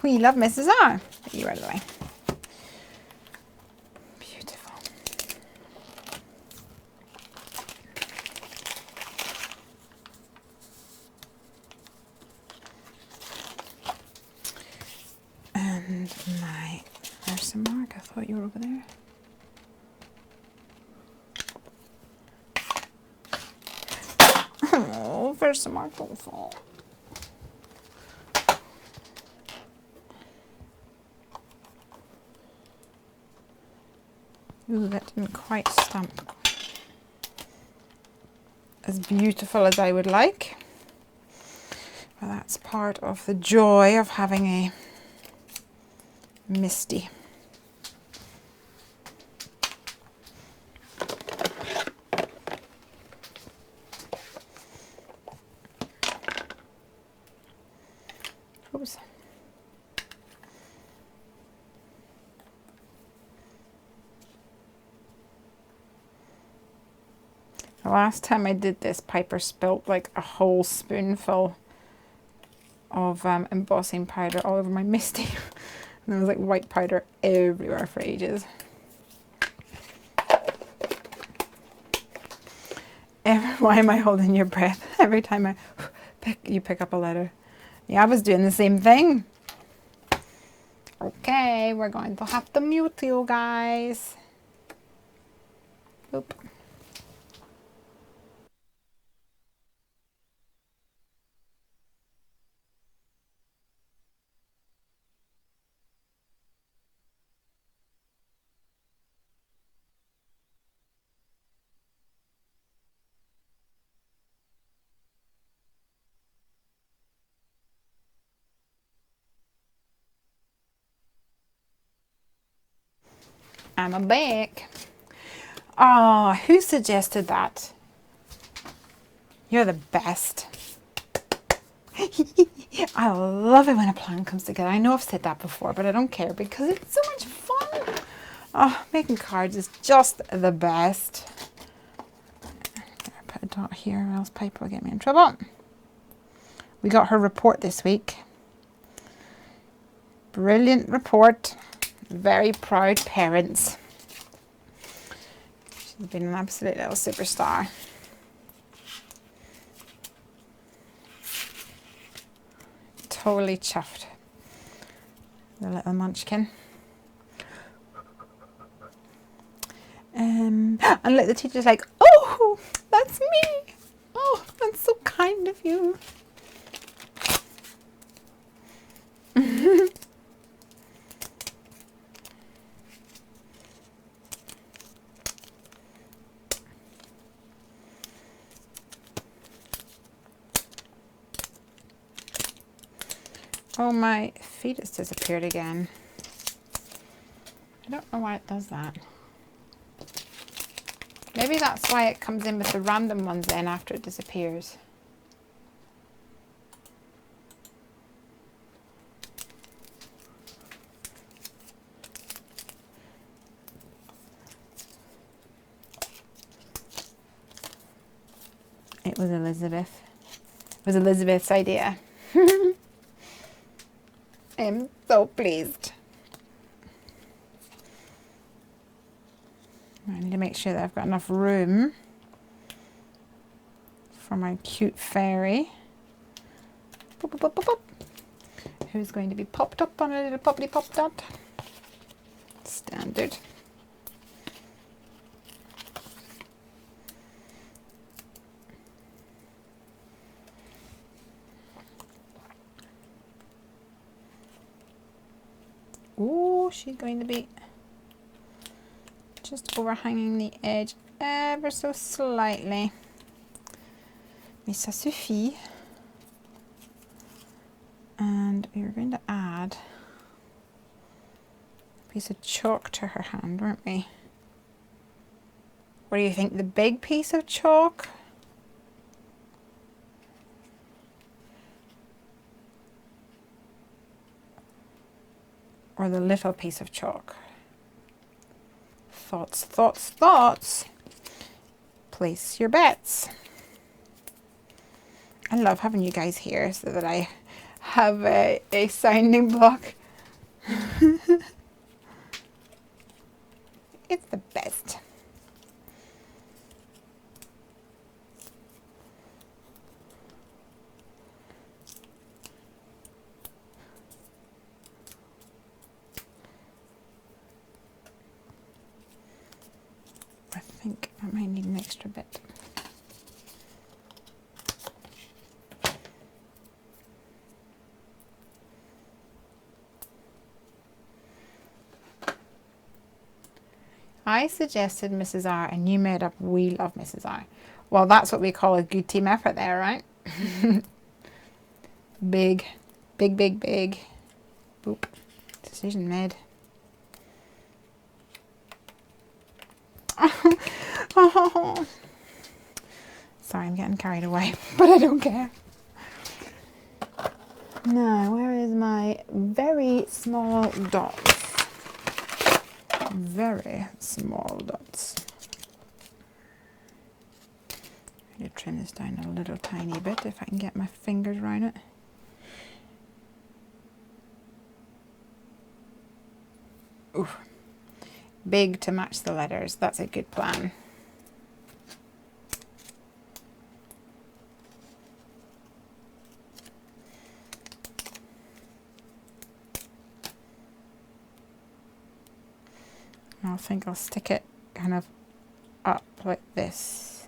Speaker 1: We love Mrs. R. Get you out of the way. Beautiful. And there's some mark. I thought you were over there. Oh, there's some mark. Don't fall. Ooh, that didn't quite stamp as beautiful as I would like. But that's part of the joy of having a Misti. Oops. The last time I did this, Piper spilt like a whole spoonful of embossing powder all over my Misti. And there was like white powder everywhere for ages. Why am I holding your breath? Every time you pick up a letter. Yeah, I was doing the same thing. Okay, we're going to have to mute you guys. Oop. I'm back. Oh, who suggested that? You're the best. I love it when a plan comes together. I know I've said that before, but I don't care because it's so much fun. Oh, making cards is just the best. Put a dot here or else Piper will get me in trouble. We got her report this week. Brilliant report. Very proud parents. She's been an absolute little superstar. Totally chuffed. The little munchkin. And look, the teacher's like, oh, that's me. Oh, that's so kind of you. Oh, my feet has disappeared again. I don't know why it does that. Maybe that's why it comes in with the random ones then after it disappears. It was Elizabeth. It was Elizabeth's idea. I'm so pleased. I need to make sure that I've got enough room for my cute fairy. Boop, boop, boop, boop, boop. Who's going to be popped up on a little poppity pop dot? Standard. Oh, she's going to be just overhanging the edge ever so slightly. Mais ça suffit. And we were going to add a piece of chalk to her hand, weren't we? What do you think? The big piece of chalk? Or the little piece of chalk? Thoughts, thoughts, thoughts. Place your bets. I love having you guys here so that I have a sounding block. It's the best. I think I might need an extra bit. I suggested Mrs. R and you made up we love Mrs. R. Well, that's what we call a good team effort there, right? Big, big, big, big. Boop. Decision made. Oh. Sorry, I'm getting carried away, but I don't care. Now, where is my very small dots? Very small dots. I'm going to trim this down a little tiny bit if I can get my fingers around it. Ooh. Big to match the letters. That's a good plan. I think I'll stick it kind of up like this.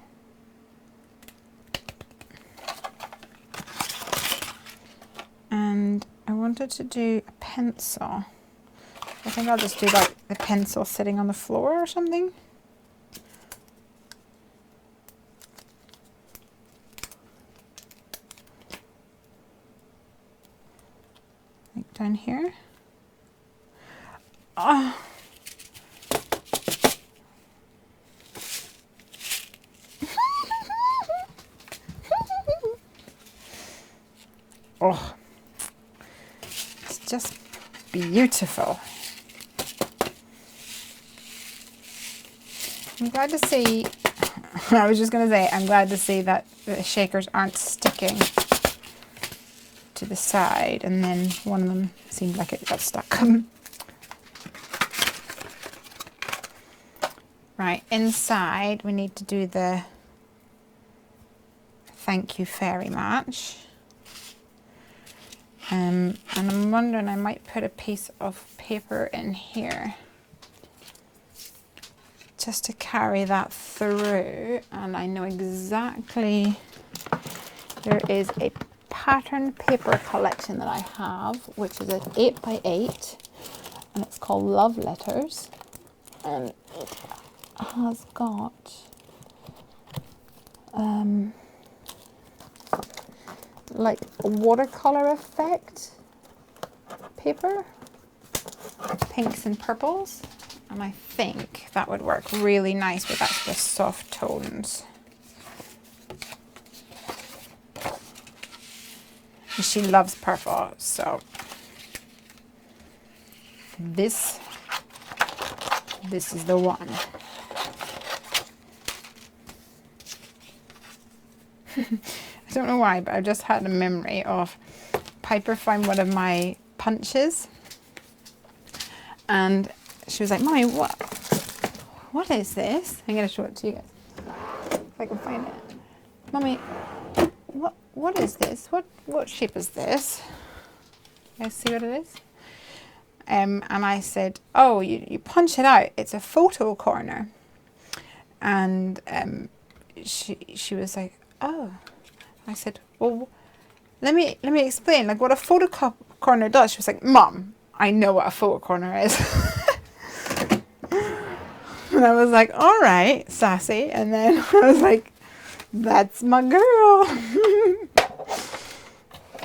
Speaker 1: And I wanted to do a pencil. I think I'll just do like the pencil sitting on the floor or something. Like down here. Oh. Oh, it's just beautiful. I'm glad to see, I was just going to say, I'm glad to see that the shakers aren't sticking to the side, and then one of them seemed like it got stuck. Right, inside we need to do the thank you very much. And I'm wondering, I might put a piece of paper in here just to carry that through. And I know exactly, there is a pattern paper collection that I have, which is an 8x8, and it's called Love Letters. And it has got like a watercolor effect paper, pinks and purples, and I think that would work really nice with extra soft tones. And she loves purple, so this is the one. I don't know why, but I just had a memory of Piper found one of my punches and she was like, Mommy, what is this? I'm going to show it to you guys if I can find it. Mommy, what is this? What shape is this? You guys see what it is? And I said, oh, you punch it out. It's a photo corner. And she was like, oh. I said, well, let me explain, like what a photo corner does. She was like, Mom, I know what a photo corner is. And I was like, all right, sassy. And then I was like, that's my girl.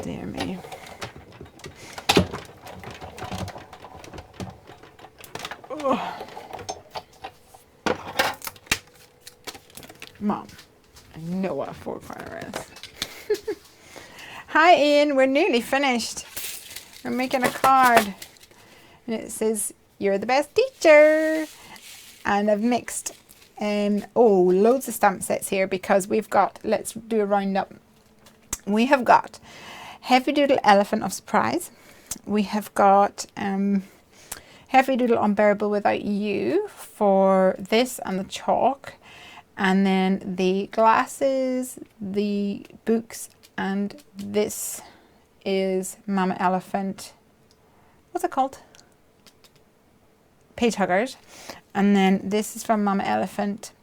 Speaker 1: Dear me. Mom, I know what a four-corner is. Hi Ian, we're nearly finished. We're making a card. And it says, "You're the best teacher." And I've mixed loads of stamp sets here because we've got, let's do a roundup. We have got Heffy Doodle Elephant of Surprise. We have got Heffy Doodle Unbearable Without You for this and the chalk. And then the glasses, the books, and this is Mama Elephant. What's it called? Page Huggers. And then this is from Mama Elephant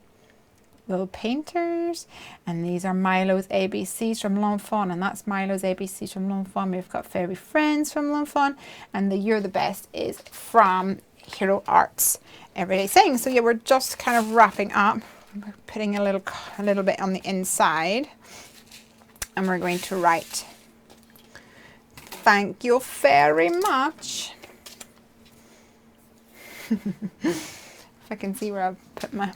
Speaker 1: Little Painters. And these are Milo's ABCs from Lone Fawn. And that's Milo's ABCs from Lone Fawn. We've got Fairy Friends from Lone Fawn. And the You're the Best is from Hero Arts Everyday Sayings. So yeah, we're just kind of wrapping up. We're putting a little bit on the inside. And we're going to write, "Thank you very much." If I can see where I've put my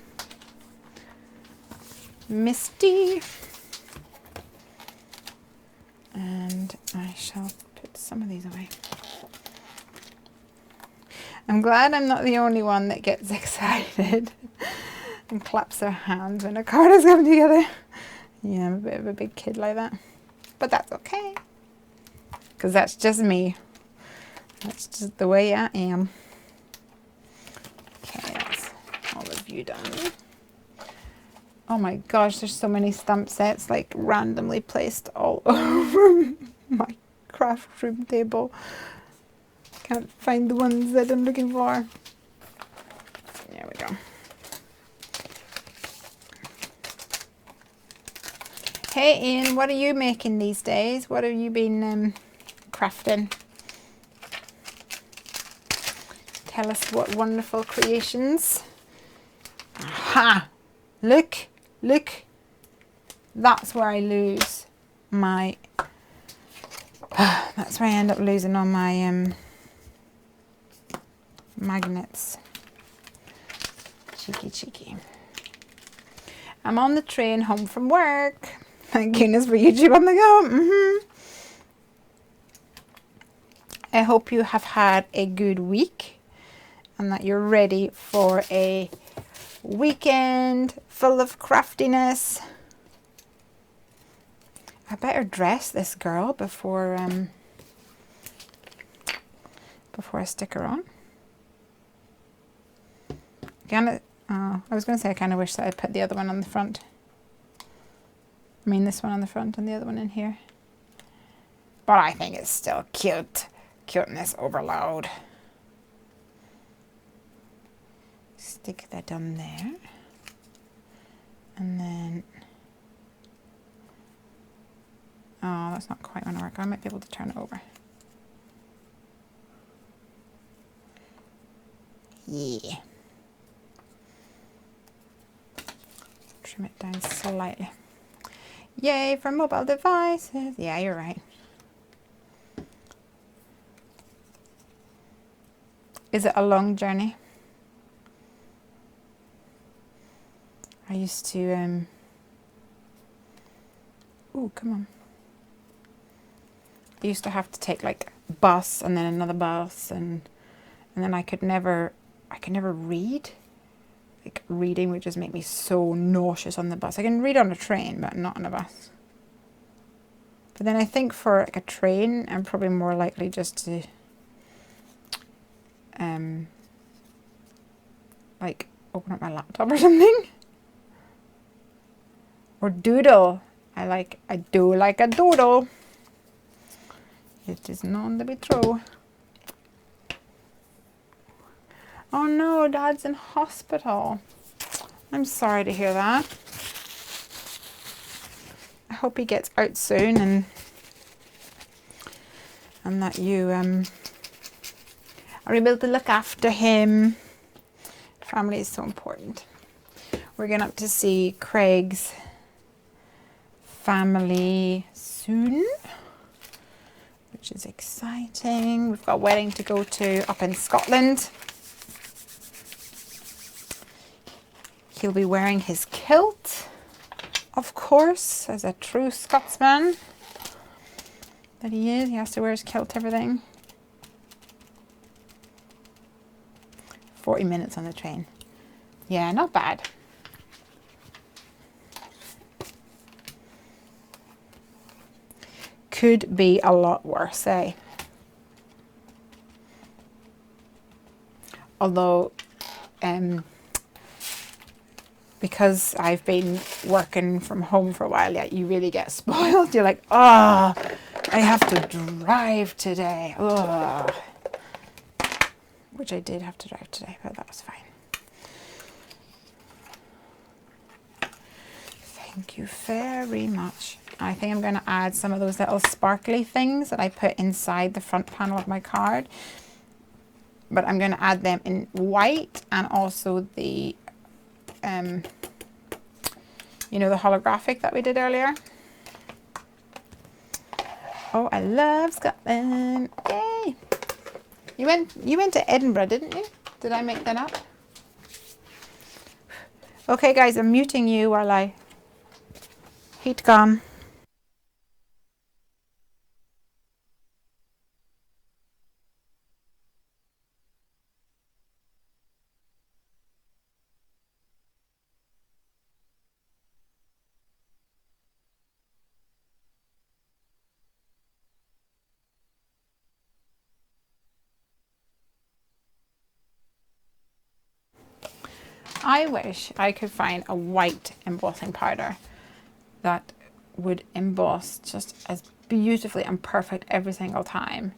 Speaker 1: Misti. And I shall put some of these away. I'm glad I'm not the only one that gets excited and claps their hands when a card is coming together. Yeah, I'm a bit of a big kid like that. But that's okay. Because that's just me. That's just the way I am. Okay, that's all of you done. Oh my gosh, there's so many stamp sets like randomly placed all over my craft room table. Can't find the ones that I'm looking for. There we go. Hey Ian, what are you making these days? What have you been crafting? Tell us what wonderful creations. Aha! Look, look. That's where I lose my... that's where I end up losing all my magnets. Cheeky, cheeky. I'm on the train home from work. Thank goodness for YouTube on the go. I hope you have had a good week and that you're ready for a weekend full of craftiness. I better dress this girl before I stick her on. I was going to say I kind of wish that I'd put the other one on the front. I mean this one on the front and the other one in here. But I think it's still cute. Cuteness overload. Stick that on there. And then... oh, that's not quite going to work. I might be able to turn it over. Yeah. Trim it down slightly. Yay for mobile devices. Yeah, you're right. Is it a long journey? I used to ooh, come on. I used to have to take like a bus and then another bus and then I could never read. Like reading would just make me so nauseous on the bus. I can read on a train, but not on a bus. But then I think for like a train, I'm probably more likely just to like open up my laptop or something. Or doodle. I do like a doodle. It is known to be true. Oh no, Dad's in hospital. I'm sorry to hear that. I hope he gets out soon and that you are able to look after him. Family is so important. We're going up to see Craig's family soon, which is exciting. We've got a wedding to go to up in Scotland. He'll be wearing his kilt. of course, as a true Scotsman that he is. He has to wear his kilt, everything. 40 minutes on the train. Yeah, not bad. Could be a lot worse, eh? Although, because I've been working from home for a while, yeah, you really get spoiled. You're like, oh, I have to drive today. Oh. Which I did have to drive today, but that was fine. Thank you very much. I think I'm going to add some of those little sparkly things that I put inside the front panel of my card. But I'm going to add them in white and also the, you know, the holographic that we did earlier. Oh, I love Scotland. Yay! You went to Edinburgh, didn't you? Did I make that up? Okay, guys, I'm muting you while I heat gone. I wish I could find a white embossing powder that would emboss just as beautifully and perfect every single time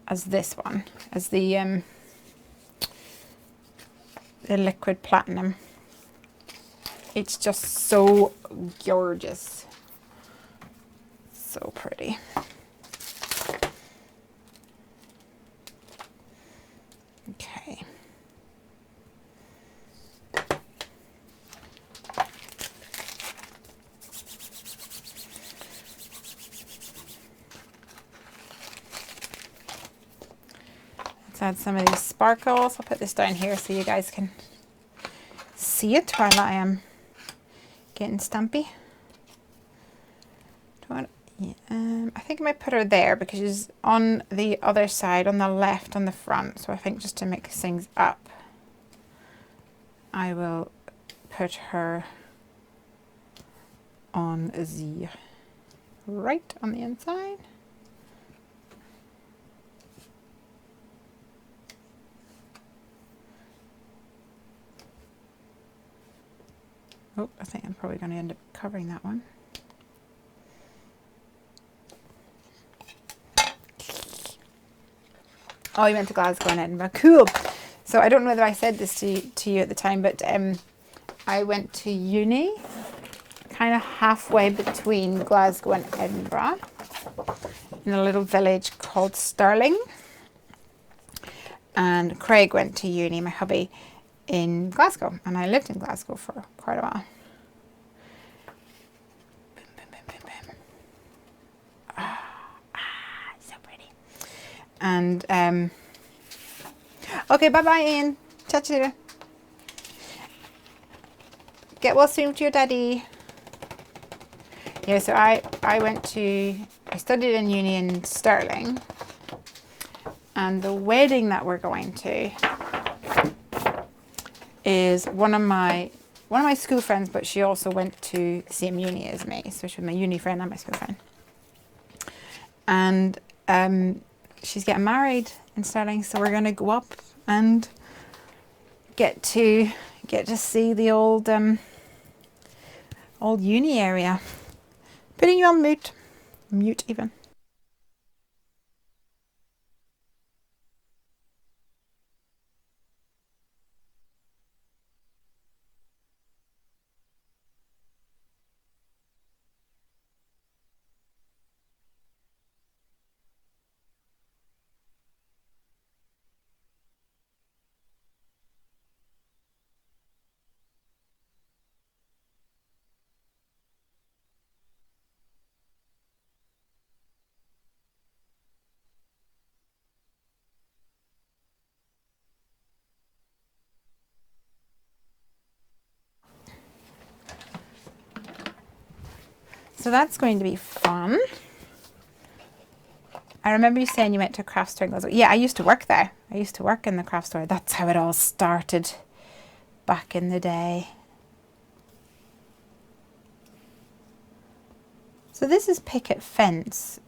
Speaker 1: as this one, as the liquid platinum. It's just so gorgeous, so pretty. Okay. Let's add some of these sparkles. I'll put this down here so you guys can see it while I am getting stumpy. I think I might put her there because she's on the other side, on the left, on the front. So I think just to mix things up, I will put her on the right on the inside. Oh, I think I'm probably going to end up covering that one. Oh, you went to Glasgow and Edinburgh. Cool. So I don't know whether I said this to you at the time, but I went to uni kind of halfway between Glasgow and Edinburgh in a little village called Stirling. And Craig went to uni, my hubby, in Glasgow, and I lived in Glasgow for quite a while. Boom, boom, boom, boom, boom. So pretty. And okay, bye bye, Ian. Chat to you later. Get well soon to your daddy. Yeah, so I studied in uni in Stirling, and the wedding that we're going to is one of my school friends, but she also went to the same uni as me, so she was my uni friend and my school friend. And she's getting married in Stirling, so we're gonna go up and get to see the old uni area. Putting you on mute even. So that's going to be fun. I remember you saying you went to a craft store. Yeah, I used to work there. I used to work in the craft store. That's how it all started back in the day. So this is picket fence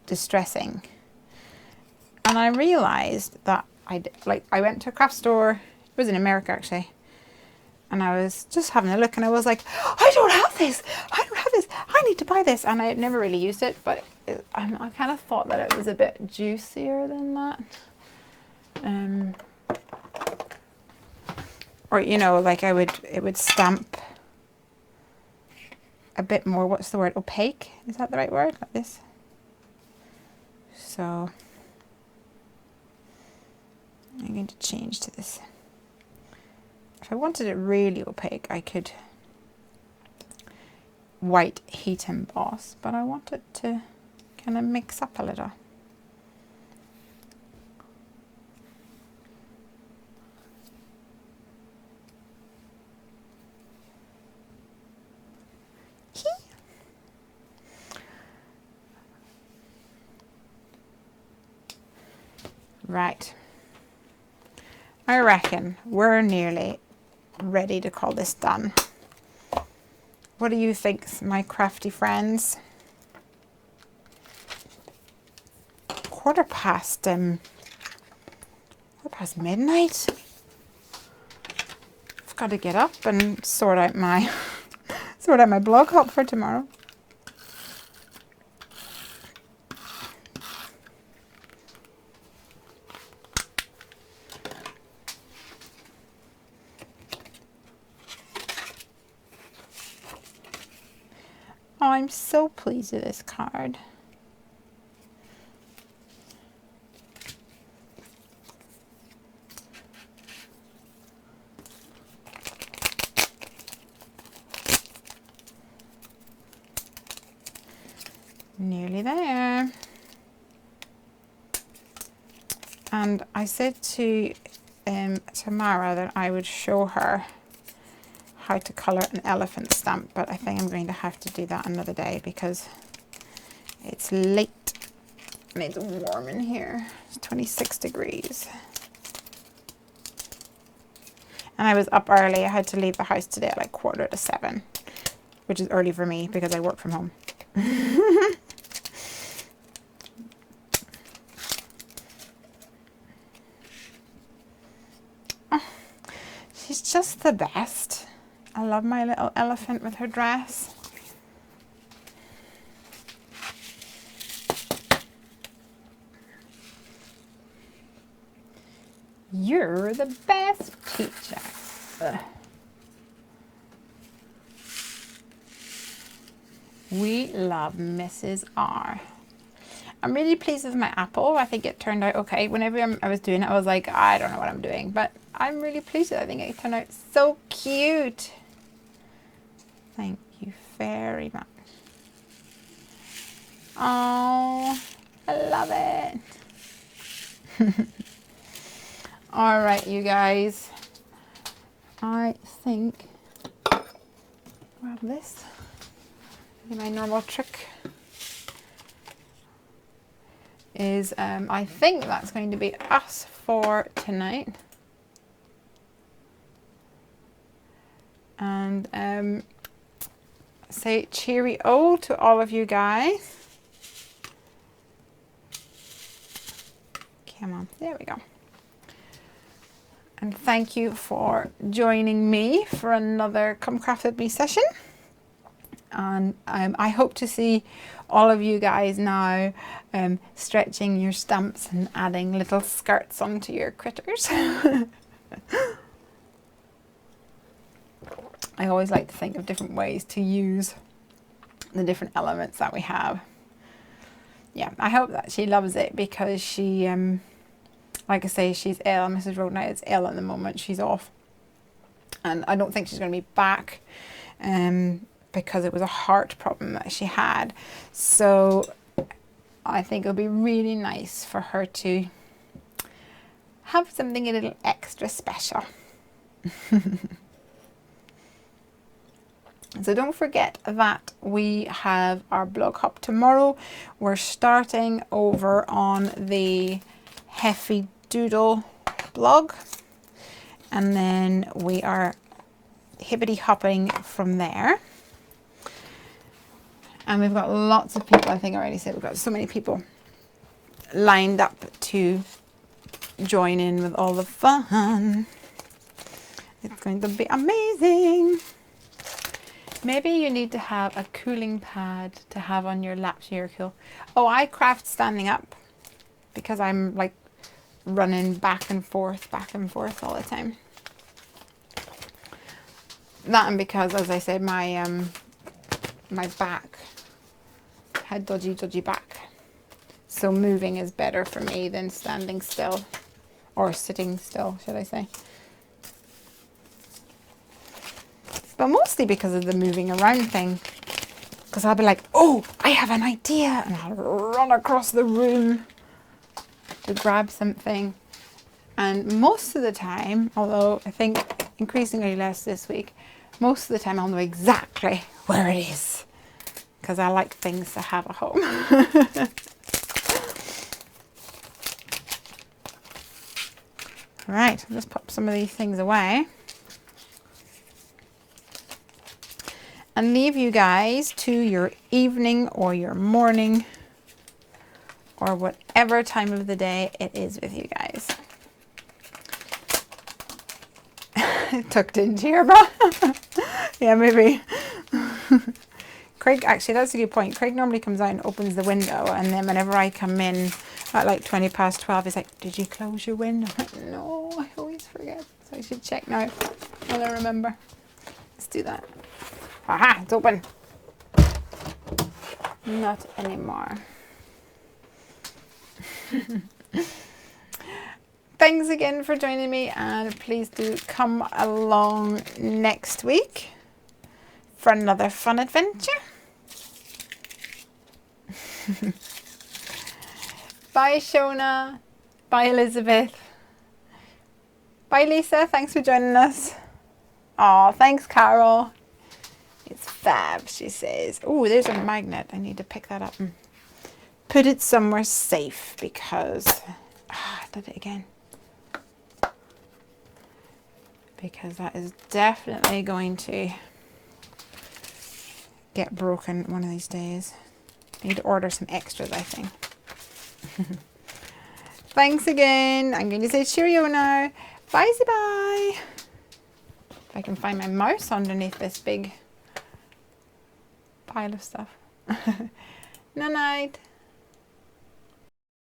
Speaker 1: distressing. And I realised that I went to a craft store. It was in America actually. And I was just having a look and I was like, I don't have this. I don't have this. I need to buy this. And I had never really used it, but I kind of thought that it was a bit juicier than that. Or, you know, like it would stamp a bit more, what's the word? Opaque? Is that the right word? Like this. So I'm going to change to this. If I wanted it really opaque, I could white heat emboss, but I want it to kind of mix up a little. Right. I reckon we're nearly ready to call this done. What do you think, my crafty friends? Quarter past midnight. I've got to get up and sort out my blog hop for tomorrow. Oh, I'm so pleased with this card. Nearly there. And I said to Tamara that I would show her how to colour an elephant stamp, but I think I'm going to have to do that another day because it's late and it's warm in here. It's 26 degrees. And I was up early. I had to leave the house today at like 7:15, which is early for me because I work from home. Oh, she's just the best. I love my little elephant with her dress. You're the best teacher. Ugh. We love Mrs. R. I'm really pleased with my apple. I think it turned out okay. Whenever I was doing it, I was like, I don't know what I'm doing, but I'm really pleased with it. I think it turned out so cute. Thank you very much. Oh, I love it. All right, you guys. I think grab this. My normal trick is, I think that's going to be us for tonight. And say cheerio to all of you guys. Come on, there we go. And thank you for joining me for another Come Craft With Me session. And I hope to see all of you guys now stretching your stamps and adding little skirts onto your critters. I always like to think of different ways to use the different elements that we have. Yeah, I hope that she loves it because she, like I say, she's ill. Mrs. Roadnight is ill at the moment. She's off. And I don't think she's going to be back because it was a heart problem that she had. So I think it'll be really nice for her to have something a little extra special. So don't forget that we have our blog hop tomorrow. We're starting over on the Heffy Doodle blog, and then we are hippity hopping from there. And we've got lots of people, I think I already said, we've got so many people lined up to join in with all the fun. It's going to be amazing. Maybe you need to have a cooling pad to have on your lap so you're cool. Oh, I craft standing up because I'm like running back and forth all the time. That, and because, as I said, my my back had dodgy back. So moving is better for me than standing still, or sitting still, should I say. But mostly because of the moving around thing. Because I'll be like, oh, I have an idea. And I'll run across the room to grab something. And most of the time, although I think increasingly less this week, most of the time I'll know exactly where it is. Because I like things to have at home. Right, I'll just pop some of these things away. And leave you guys to your evening or your morning or whatever time of the day it is with you guys. Tucked into your bra. Yeah, maybe. Craig, actually, that's a good point. Craig normally comes out and opens the window, and then whenever I come in at like 12:20, he's like, did you close your window? I'm like, no, I always forget. So I should check now while I remember. Let's do that. Aha, it's open. Not anymore. Thanks again for joining me, and please do come along next week for another fun adventure. Bye Shona. Bye Elizabeth. Bye Lisa, thanks for joining us. Oh, thanks Carol. It's fab, she says. Oh, there's a magnet. I need to pick that up and put it somewhere safe because... I did it again. Because that is definitely going to get broken one of these days. I need to order some extras, I think. Thanks again. I'm going to say cheerio now. Bye-bye. If I can find my mouse underneath this big pile of stuff. Night-night.